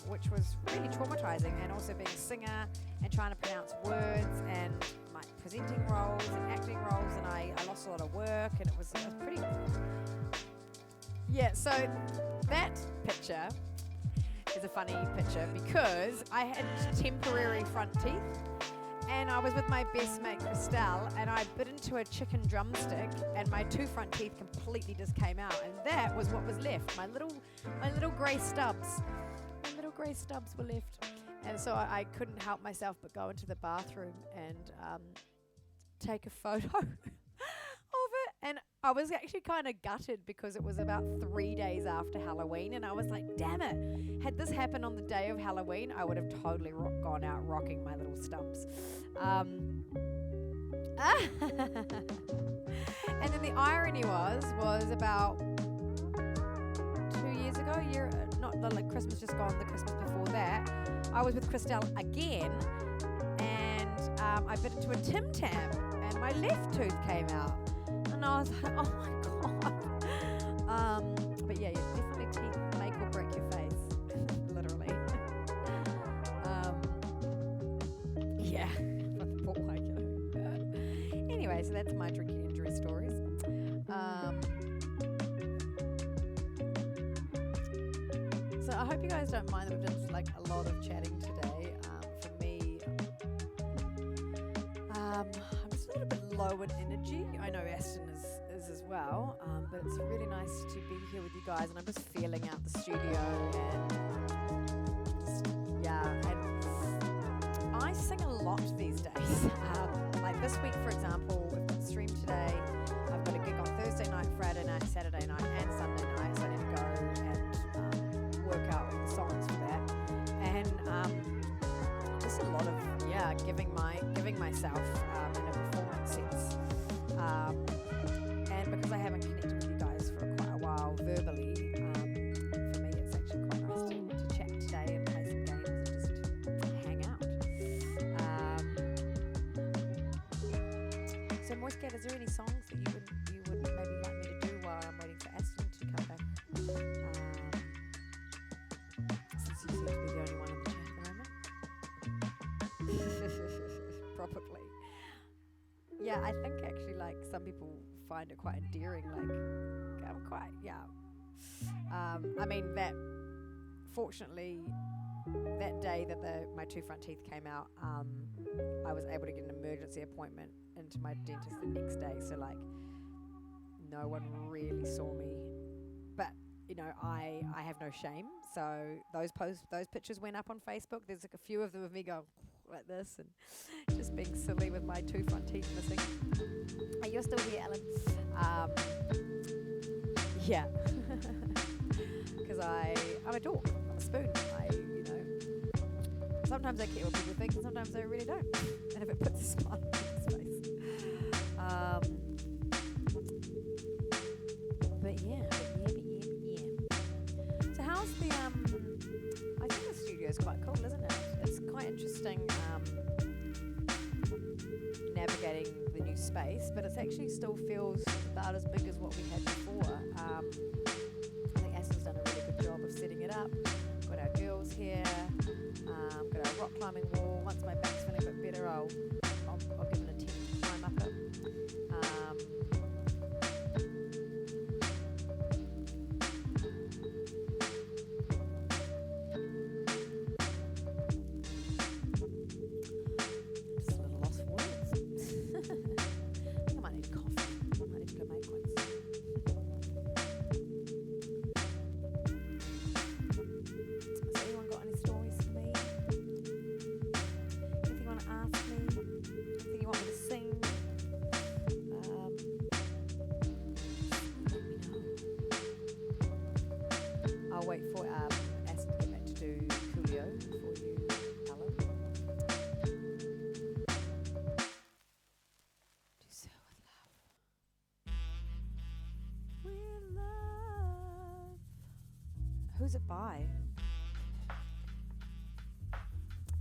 which was really traumatizing, and also being a singer and trying to pronounce words and my presenting roles and acting roles, and I lost a lot of work, and it was pretty. Yeah, so that picture is a funny picture because I had temporary front teeth, And I was with my best mate Christelle, and I bit into a chicken drumstick, and my 2 front teeth completely just came out, and that was what was left. My little grey stubs. My little grey stubs were left, and so I couldn't help myself but go into the bathroom and take a photo of it. And I was actually kind of gutted because it was about 3 days after Halloween, and I was like, damn it, had this happened on the day of Halloween, I would have totally gone out rocking my little stumps. And then the irony was about 2 years ago, not like Christmas just gone, the Christmas before that, I was with Christelle again, and I bit into a Tim Tam, and my left tooth came out. And I was like, oh my God. But yeah, definitely teeth make or break your face. Literally. Yeah. Anyway, so that's my drinking injury stories. So I hope you guys don't mind that we've done like a lot of chatting today. For me, I'm just a little bit low in energy. I know Aston is as well, but it's really nice to be here with you guys, and I'm just feeling out the studio, and and I sing a lot these days. Like this week, for example, we've got stream today. I've got a gig on Thursday night, Friday night, Saturday night, and Sunday night, so I need to go and work out the songs for that, and just a lot of giving myself in a performance sense. And because I haven't connected with you guys for quite a while verbally, for me it's actually quite nice to chat today and play some games and just hang out. So Moistcat, is there any songs that you would maybe like me to do while I'm waiting for Aston to come back? Since you seem to be the only one in the chat at the moment. Probably. Yeah, I think actually like some people find it quite endearing. Like, I'm quite, I mean, that fortunately, that day that my 2 front teeth came out, I was able to get an emergency appointment into my dentist the next day. So like, no one really saw me, but you know, I have no shame. So those pictures went up on Facebook. There's like a few of them of me going like this and just being silly with my 2 front teeth missing. Hey, you're still here, Ellen. Yeah. Because I'm a dork. I'm a spoon. Sometimes I care what people think, and sometimes I really don't. And if it puts a smile on people's face. But yeah. So how's the I think the studio's quite cool, isn't it? It's quite interesting navigating the new space, but it actually still feels about as big as what we had before. I think Aston's done a really good job of setting it up. Got our girls here, got our rock climbing wall. Once my back's feeling a bit better, I'll give it an attempt to climb up it. I'll wait for Aston to get back to do Coolio for you, Alan. Do so with love. Who's it by?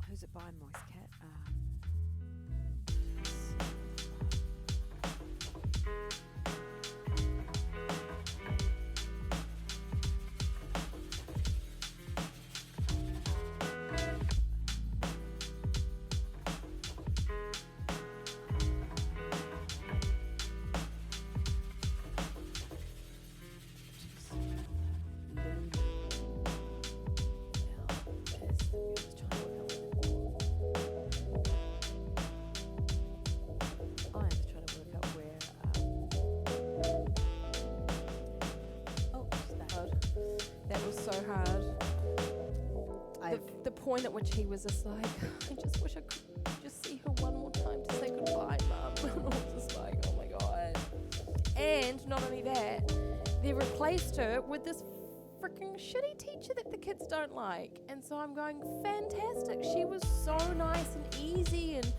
Who's it by, Moistcat? point at which he was just like, I just wish I could just see her one more time to say goodbye, Mum. And I was just like, oh my God. And not only that, they replaced her with this freaking shitty teacher that the kids don't like. And so I'm going, fantastic. She was so nice and easy and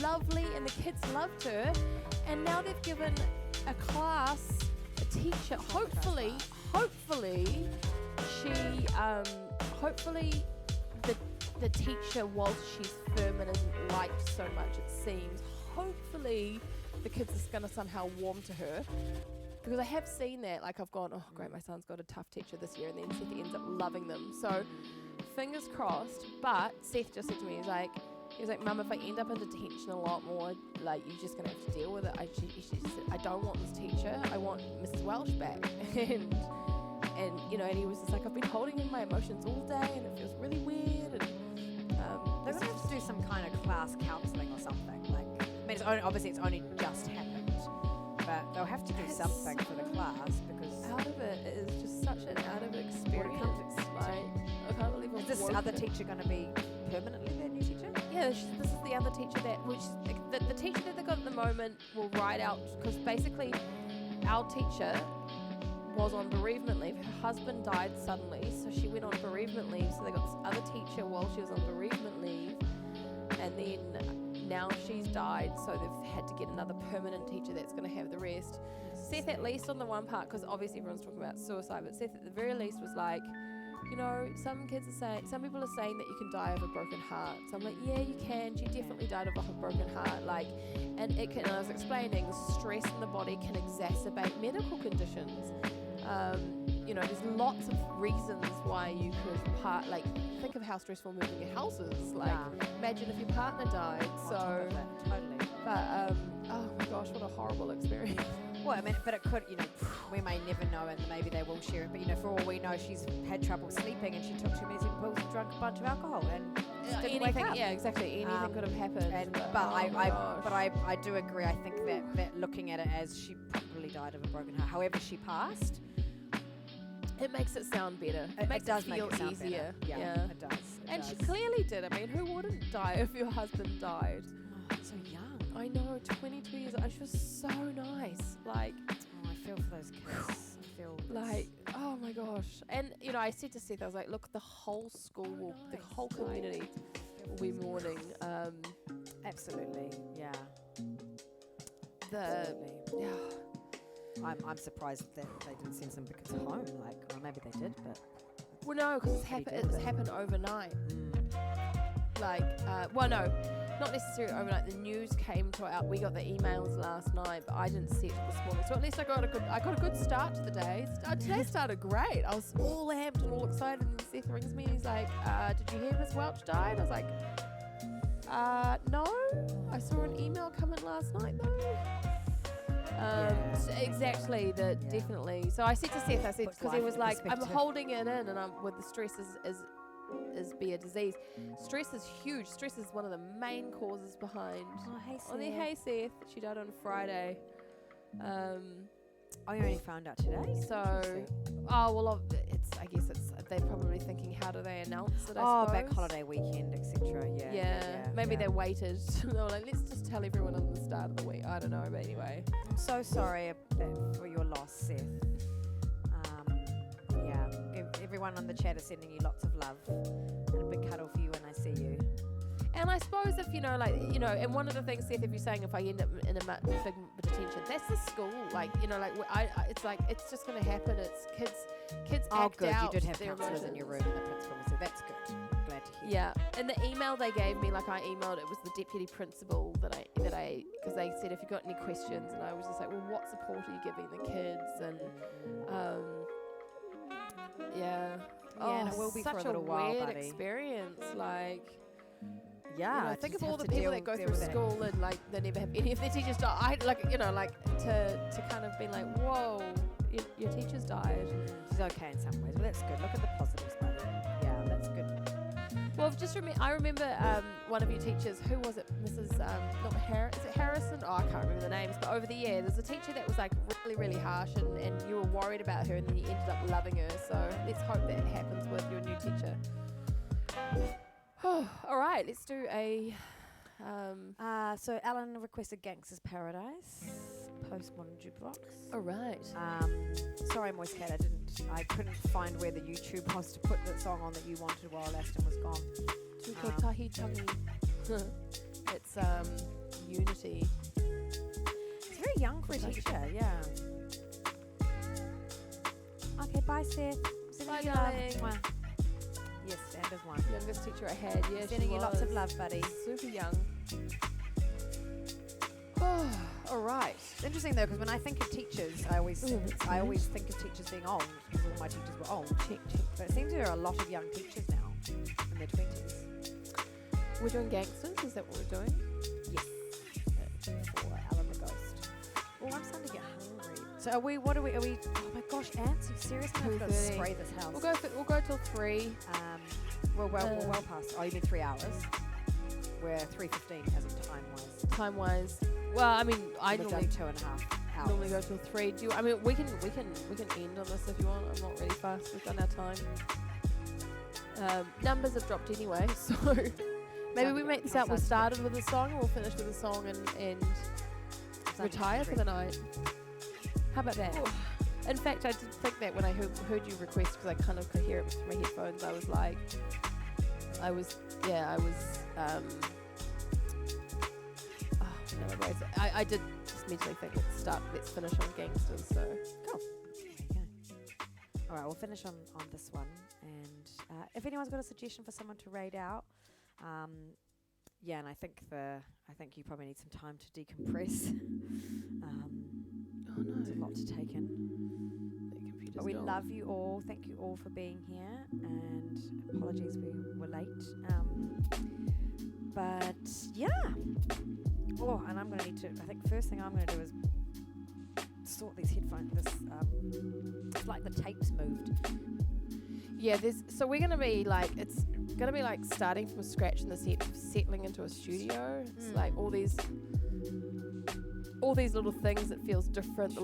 lovely, and the kids loved her. And now they've given a class, a teacher, hopefully the teacher, whilst she's firm and isn't liked so much it seems, hopefully the kids are going to somehow warm to her. Because I have seen that, like I've gone, oh great, my son's got a tough teacher this year, and then Seth ends up loving them. So fingers crossed. But Seth just said to me, he was like, Mum, if I end up in detention a lot more, like you're just gonna have to deal with it. She said, I don't want this teacher. I want Mrs. Welsh back. and you know, and he was just like, I've been holding in my emotions all day, and it feels really weird. And they're gonna have to do some kind of class counselling or something. Like, I mean, it's only just happened, but they'll have to do something for the class because out of it is just such an out of experience. Like, I can't believe is this other teacher going to be permanently their new teacher? Yeah, this is the other teacher the teacher that they got at the moment will ride out, because basically our teacher was on bereavement leave. Her husband died suddenly, so she went on bereavement leave. So they got this other teacher while she was on bereavement leave, and then now she's died, so they've had to get another permanent teacher that's going to have the rest. Seth, at least on the one part, because obviously everyone's talking about suicide, but Seth at the very least was like, you know, some people are saying that you can die of a broken heart. So I'm like, yeah, you can. She definitely died of a broken heart. Like, and I was explaining, stress in the body can exacerbate medical conditions. You know, there's lots of reasons why you could think of how stressful moving your house is. Like, imagine if your partner died. So, totally. But, oh my gosh, what a horrible experience. Well, I mean, but it could, you know, we may never know, and maybe they will share it. But, you know, for all we know, she's had trouble sleeping, and she took too many pills and drank a bunch of alcohol, and just didn't wake up. Yeah, exactly. Anything could have happened. But I do agree. I think that looking at it as she probably died of a broken heart, however she passed, it makes it sound better. It makes does it feel make it sound easier. Better. Yeah, it does. And she clearly did. I mean, who wouldn't die if your husband died? Oh, so young. I know, 22 years old. She was so nice. Like, I feel for those kids. I feel like, oh my gosh. And, you know, I said to Seth, I was like, look, the whole school the whole community will be mourning. Absolutely, yeah. Absolutely. Yeah. I'm surprised that they didn't send some kids home. Like, or maybe they did, but... Well, no, because it's happened overnight. Like, well, no, not necessarily overnight. The news came to we got the emails last night, but I didn't see it this morning. So at least I got a good start to the day. Today started great. I was all amped and all excited, and Seth rings me and he's like, did you hear Miss Welch died? I was like, no. I saw an email come in last night though. Exactly, definitely. So I said to Seth, because he was like, I'm holding it in, and I'm with the stress is be a disease. Stress is huge. Stress is one of the main causes behind. Oh, hey, Seth. Hey, Seth. She died on Friday. You only found out today? So, I guess they're probably thinking, how do they announce it, I suppose? Back holiday weekend, etc. Yeah. Maybe they waited. They were like, let's just tell everyone on the start of the week. I don't know, but anyway. I'm so sorry for your loss, Seth. Everyone on the chat is sending you lots of love, and a big cuddle for you when I see you. And I suppose if, and one of the things, Seth, if you're saying if I end up in a big detention, that's the school. It's just going to happen. It's kids act good. out. You did have their counsellors in your room, and the principal was there. That's good. Glad to hear. Yeah, and the email they gave me, I emailed, it was the deputy principal because they said, if you've got any questions, and I was just like, well, what support are you giving the kids? And, and it will be such for a little while, weird buddy. Experience, Yeah, think of all the people that go through school and they never have any of their teachers die. To kind of be like, whoa, your teacher's died. She's okay in some ways, but that's good. Look at the positives, buddy. Yeah, that's good. Well, I remember one of your teachers. Who was it? Mrs. Not Harris. Is it Harrison? Oh, I can't remember the names. But over the year, there's a teacher that was really, really harsh, and you were worried about her, and then you ended up loving her. So let's hope that happens with your new teacher. All right, let's do a. So Alan requested Gangster's Paradise, Postmodern Jukebox. All right. Sorry, Moist Cat, I couldn't find where the YouTube was to put the song on that you wanted while Aston was gone. Tukotahi Tangi. It's Unity. It's very young for a teacher, yeah. Okay, bye, Seth. Bye, darling. Yes, Sanders one. Youngest teacher I had, yeah. Sending you lots of love, buddy. Super young. All right. It's interesting though, because when I think of teachers, I always think of teachers being old, because all my teachers were old. Check. But it seems there are a lot of young teachers now in their 20s. We're doing Gangsters, is that what we're doing? Yes. For Alan the Ghost. Oh, I'm starting to get hungry. So are we, oh my gosh, ants, are you serious? I'm going to spray this house. We'll go till 3. We're well past, you mean 3 hours? We're 3:15 as of Time-wise. Well, I mean, I normally 2.5 hours. Normally go till 3. We can end on this if you want. I'm not really fast. We've done our time. Numbers have dropped anyway, so maybe we make this out. We started with a song, and we'll finish with a song and retire for the night. How about that? In fact, I did think that when I heard you request, because I kind of could hear it through my headphones. I did just mentally think let's finish on Gangsters, so cool. There you go. Alright, we'll finish on this one, and if anyone's got a suggestion for someone to raid out, and I think you probably need some time to decompress. There's a lot to take in. But we love you all. Thank you all for being here, and apologies we were late. But yeah. Oh, and I'm going to need to, I think first thing I'm going to do is sort these headphones. It's like the tape's moved. Yeah, so we're going to be like, it's going to be like starting from scratch in the set, settling into a studio. It's like all these little things that feels different.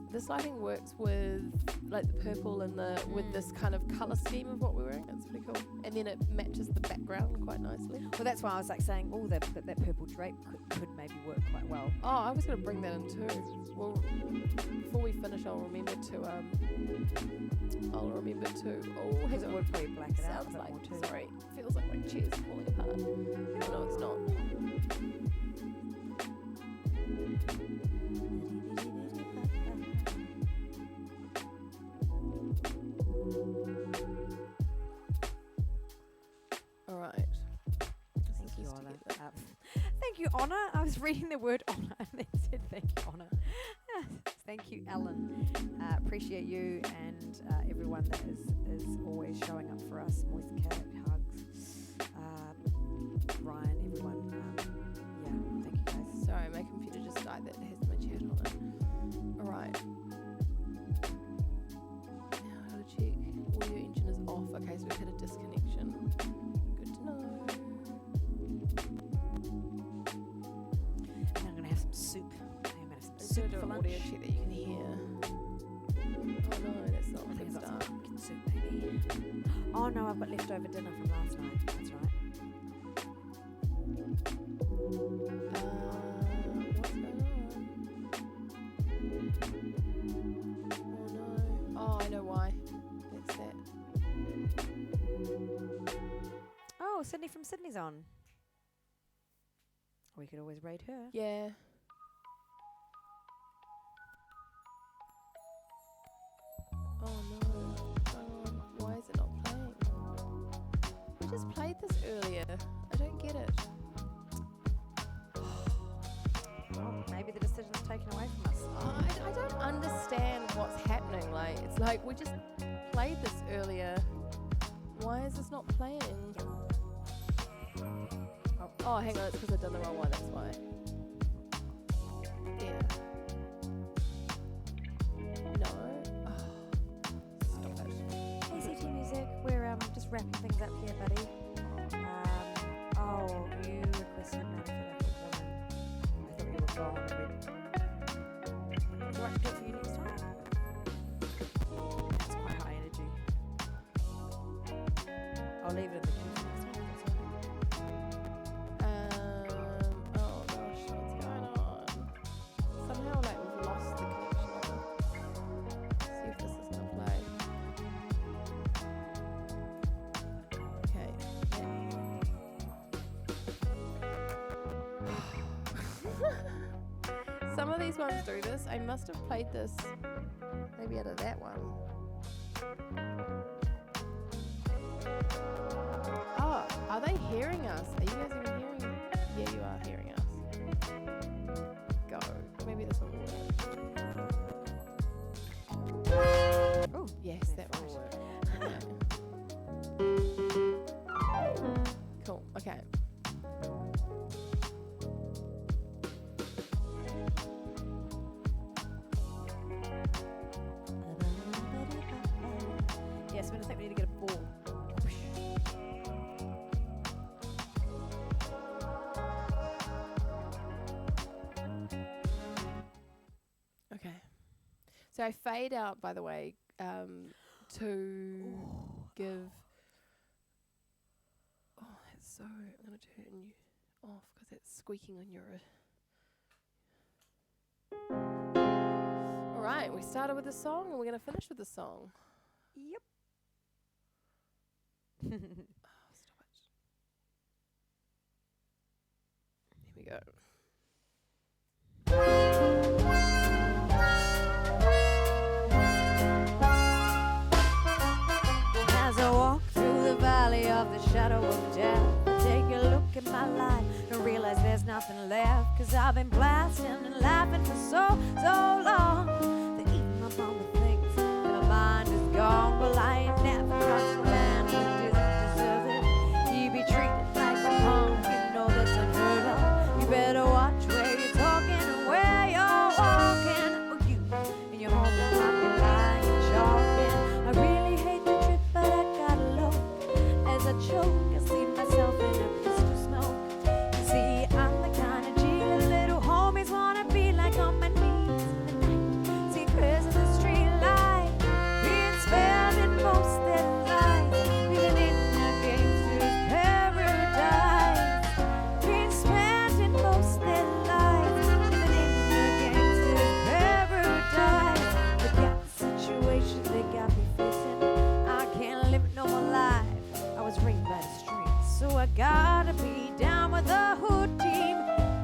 This lighting works with like the purple and with this kind of colour scheme of what we're wearing. It's pretty cool. And then it matches the background quite nicely. Well, that's why I was like saying, that purple drape could maybe work quite well. Oh, I was going to bring that in too. Well, before we finish, I'll remember to. Oh, because it would probably black it out. Sounds like, sorry, feels like my chair's falling apart. No, it's not. Thank you, Honor. I was reading the word honor and then said thank you, Honor. Thank you, Alan. Appreciate you and everyone that is always showing up for us. Moist Cat, hugs. Ryan, everyone. Thank you guys. Sorry, my computer just died. That has my chat on it. All right. Now I'll check. Audio engine is off. Okay, so we've had a disconnection. Good to know. Soup. I'm going to have some soup for lunch. Audio check that you can hear. Oh no, that's not a good start. Pumpkin soup, maybe. Oh no, I've got leftover dinner from last night. That's right. What's going on? Oh no. Oh, I know why. That's that. Oh, Sydney from Sydney's on. We could always raid her. Yeah. Oh no. Why is it not playing? We just played this earlier. I don't get it. Well, maybe the decision's taken away from us. I don't understand what's happening. Like, it's like we just played this earlier. Why is this not playing? Oh, hang on, it's because I've done the wrong one, that's why. Yeah. No. Oh, stop it. ACT Music, we're just wrapping things up here, buddy. You requested Manifest Woman. I thought you were gone already. Would you like to do it for you next time? It's quite high energy. I'll leave it in the queue for next time. Oh gosh, what's going on? Somehow like we've lost the connection. See if this is gonna play. Okay. Some of these ones do this. I must have played this maybe out of that one. Oh, are they hearing us? Are you guys even hearing? Yeah, you are hearing us. Go. Maybe this one will work. Oh, yes, that one will work. Cool. Okay. Yes, I think we need to get a ball. Okay. So I fade out, by the way, to give. Oh, it's so. I'm gonna turn you off because it's squeaking on your. All right, we started with a song and we're gonna finish with a song. Yep. Oh, stop it. Here we go. As I walk through the valley of the shadow of death, I take a look at my life and realize there's nothing left. 'Cause I've been blasting and laughing for so long that even my mama thinks that my mind is gone. Well, I ain't never trust a man who doesn't deserve it. He be treated like a punk, you know that's unheard of. You better watch where you're talking and where you're walking. Oh, you and your homie might be lying and chalking. I really hate the trip, but I gotta low. As I choke, I see myself in a pistol smoke. You see, I'm the kind of G that little homies wanna be like on my knees at night. See prayers in the street light, being spending most their lives living in a gangster's paradise. Being spending most their lives living in a gangster's paradise. They got the situation they got me facing. I can't live no more life. I was raised by the streets, so I gotta be down with the hood team.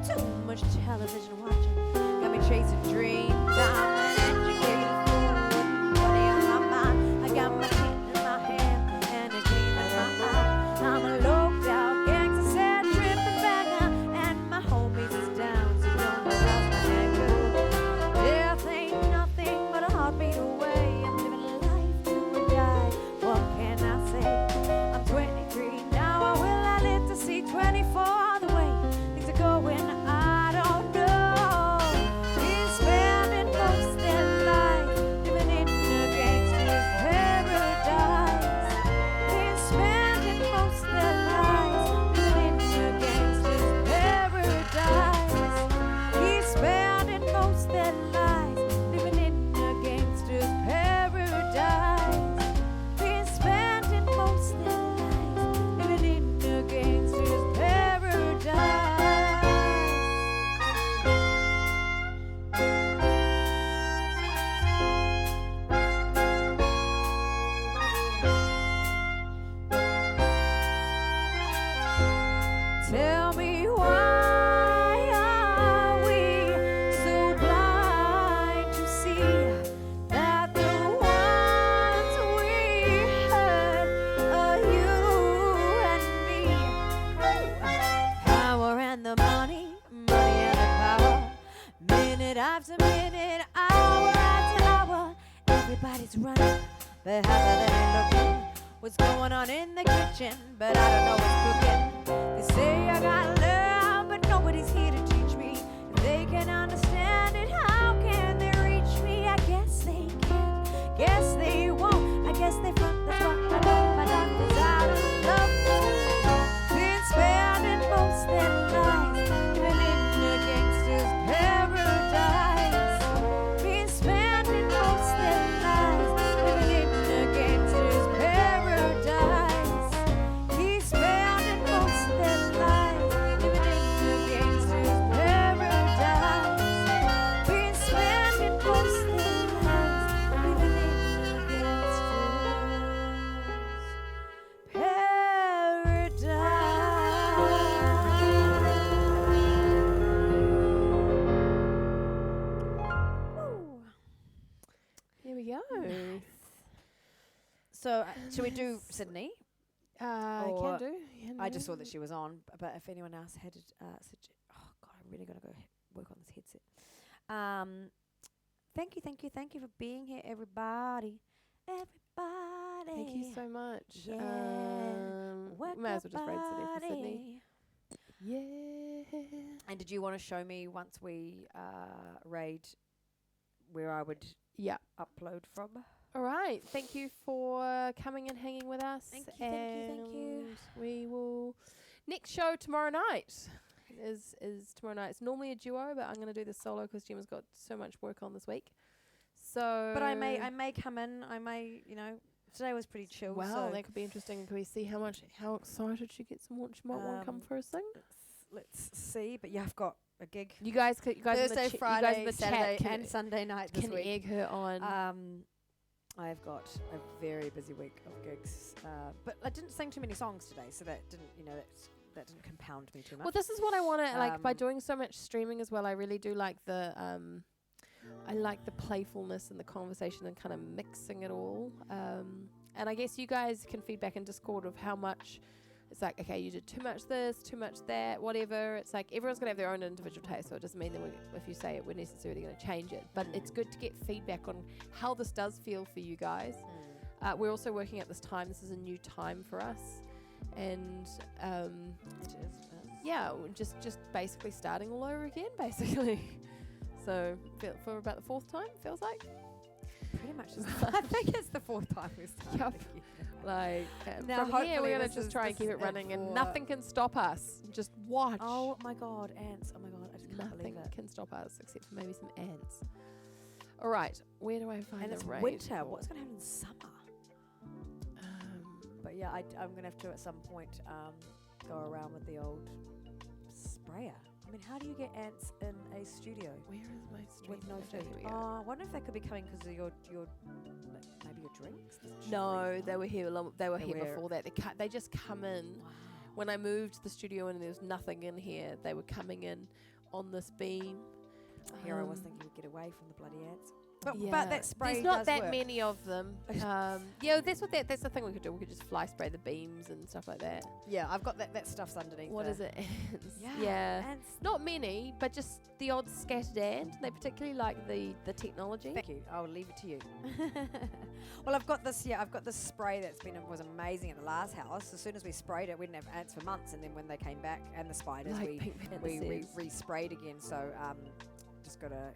Too much television watching got me chasing dreams. I'm an educated fool with money on my mind. I got my tin in my hand and a game in my eye. I'm a loped out gangster, sad tripping banger, and my homies is down, so don't know how's my head go. Death ain't nothing but a heartbeat away. I'm living life to a die. What can I say? I'm 23 now. Or will I live to see 24? The way things are going, I don't know. Been spending most their lives living in a gangster's paradise. Been spending most their lives living in a gangster's paradise. He's spending most their lives living in a gangster's paradise. Been spending most their lives living in a gangster's paradise. Tell me, why are we so blind to see that the ones we hurt are you and me? Power and the money and the power. Minute after minute, hour after hour, everybody's running, but how are they looking? What's going on in the kitchen? But I don't know what's cooking. They say I gotta learn, but nobody's here to teach me. If they can understand it, how can they reach me? I guess they can, guess they won't. I guess they front, that's why I know my doctor's out of love. Been spending most their lives living in a gangster's paradise. Been spending most their lives living in a gangster's paradise. So should we do Sydney? Can do. I just saw that she was on, but if anyone else had oh God, I'm really gonna go work on this headset. Thank you for being here, everybody. Thank you so much. Yeah. May as well just raid Sydney for Sydney. Yeah. And did you want to show me once we raid where I would upload from? All right. Thank you for coming and hanging with us. Thank you. We will next show tomorrow night. Is tomorrow night. It's normally a duo, but I'm going to do this solo because Gemma's got so much work on this week. So, but I may come in. I may, today was pretty chill. Well, that could be interesting. Can we see how excited she gets and what she might want to come for us thing? Let's see. But yeah, I've got a gig. You guys Thursday, Friday, you guys Saturday, and Sunday night this week. Can egg her on. I've got a very busy week of gigs, but I didn't sing too many songs today, so that didn't, that didn't compound me too much. Well, this is what I want to like by doing so much streaming as well. I really do like the playfulness and the conversation and kind of mixing it all. And I guess you guys can feedback in Discord of how much. It's like, okay, you did too much this, too much that, whatever. It's like everyone's going to have their own individual taste, so it doesn't mean that if you say it, we're necessarily going to change it. But it's good to get feedback on how this does feel for you guys. We're also working at this time. This is a new time for us. And, just basically starting all over again, basically. So for about the fourth time, feels like. Pretty much. I think it's the fourth time we've started. Like, now from here, we're going to just try and keep it running, and nothing can stop us. Just watch. Oh my God, ants. Oh my God, I just can't believe it. Nothing can stop us except for maybe some ants. All right, where do I find the raid? And it's winter. What's going to happen in summer? But yeah, I'm going to have to at some point go around with the old sprayer. I mean, how do you get ants in a studio? Where is my stream? With no food. I wonder if they could be coming because of your maybe your drinks. No, they were here. They were here before that. They just come in. Wow. When I moved the studio in and there was nothing in here, they were coming in on this beam. Here I was thinking we'd get away from the bloody ants. But that spray there's not does that work. many of them. That's the thing we could do. We could just fly spray the beams and stuff like that. Yeah, I've got that stuff's underneath. What is it? Yeah. Ants. Not many, but just the odd scattered ant. They particularly like the technology. Thank you. I'll leave it to you. Well, I've got this spray was amazing at the last house. As soon as we sprayed it, we didn't have ants for months, and then when they came back and the spiders, we re-sprayed again. So just gotta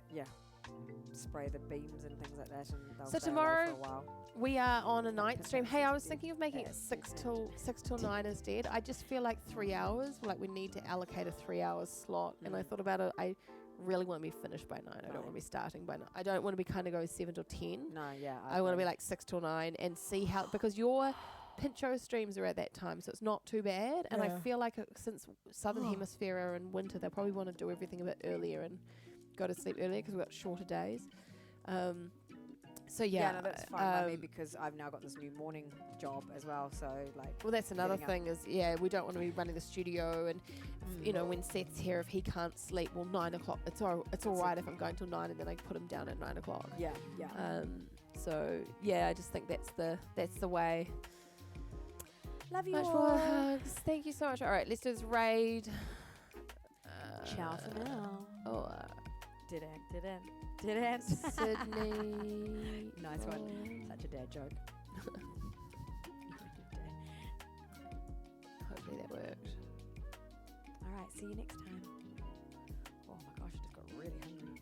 spray the beams and things like that, and they'll so stay tomorrow away for a while. We are on a night stream. Hey, I was thinking of making it 6 till 9 instead. I just feel like 3 hours. Like we need to allocate a 3 hour slot, and I thought about it. I really want to be finished by 9. I don't want to be starting by 9. I don't want to be kind of going 7 till 10. No, yeah. I want to be like 6 till 9 and see how, because your Pincho streams are at that time, so it's not too bad. And I feel like since Southern Hemisphere are in winter, they'll probably want to do everything a bit earlier and go to sleep earlier because we've got shorter days. So no, that's fine by me because I've now got this new morning job as well. So well, that's another thing is we don't want to be running the studio and when Seth's here, if he can't sleep, well 9 o'clock. It's all right if I'm going till 9 and then I put him down at 9 o'clock. Yeah. So I just think that's the way. Love you much all. more hugs. Thank you so much. All right, let's do this raid. Ciao for now. Did it? Sydney. Nice one. Such a dad joke. Hopefully that worked. All right, see you next time. Oh my gosh, I just got really hungry.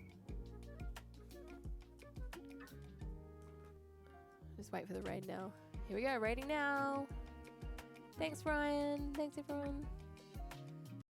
Just wait for the raid now. Here we go, raiding now. Thanks, Ryan. Thanks, everyone.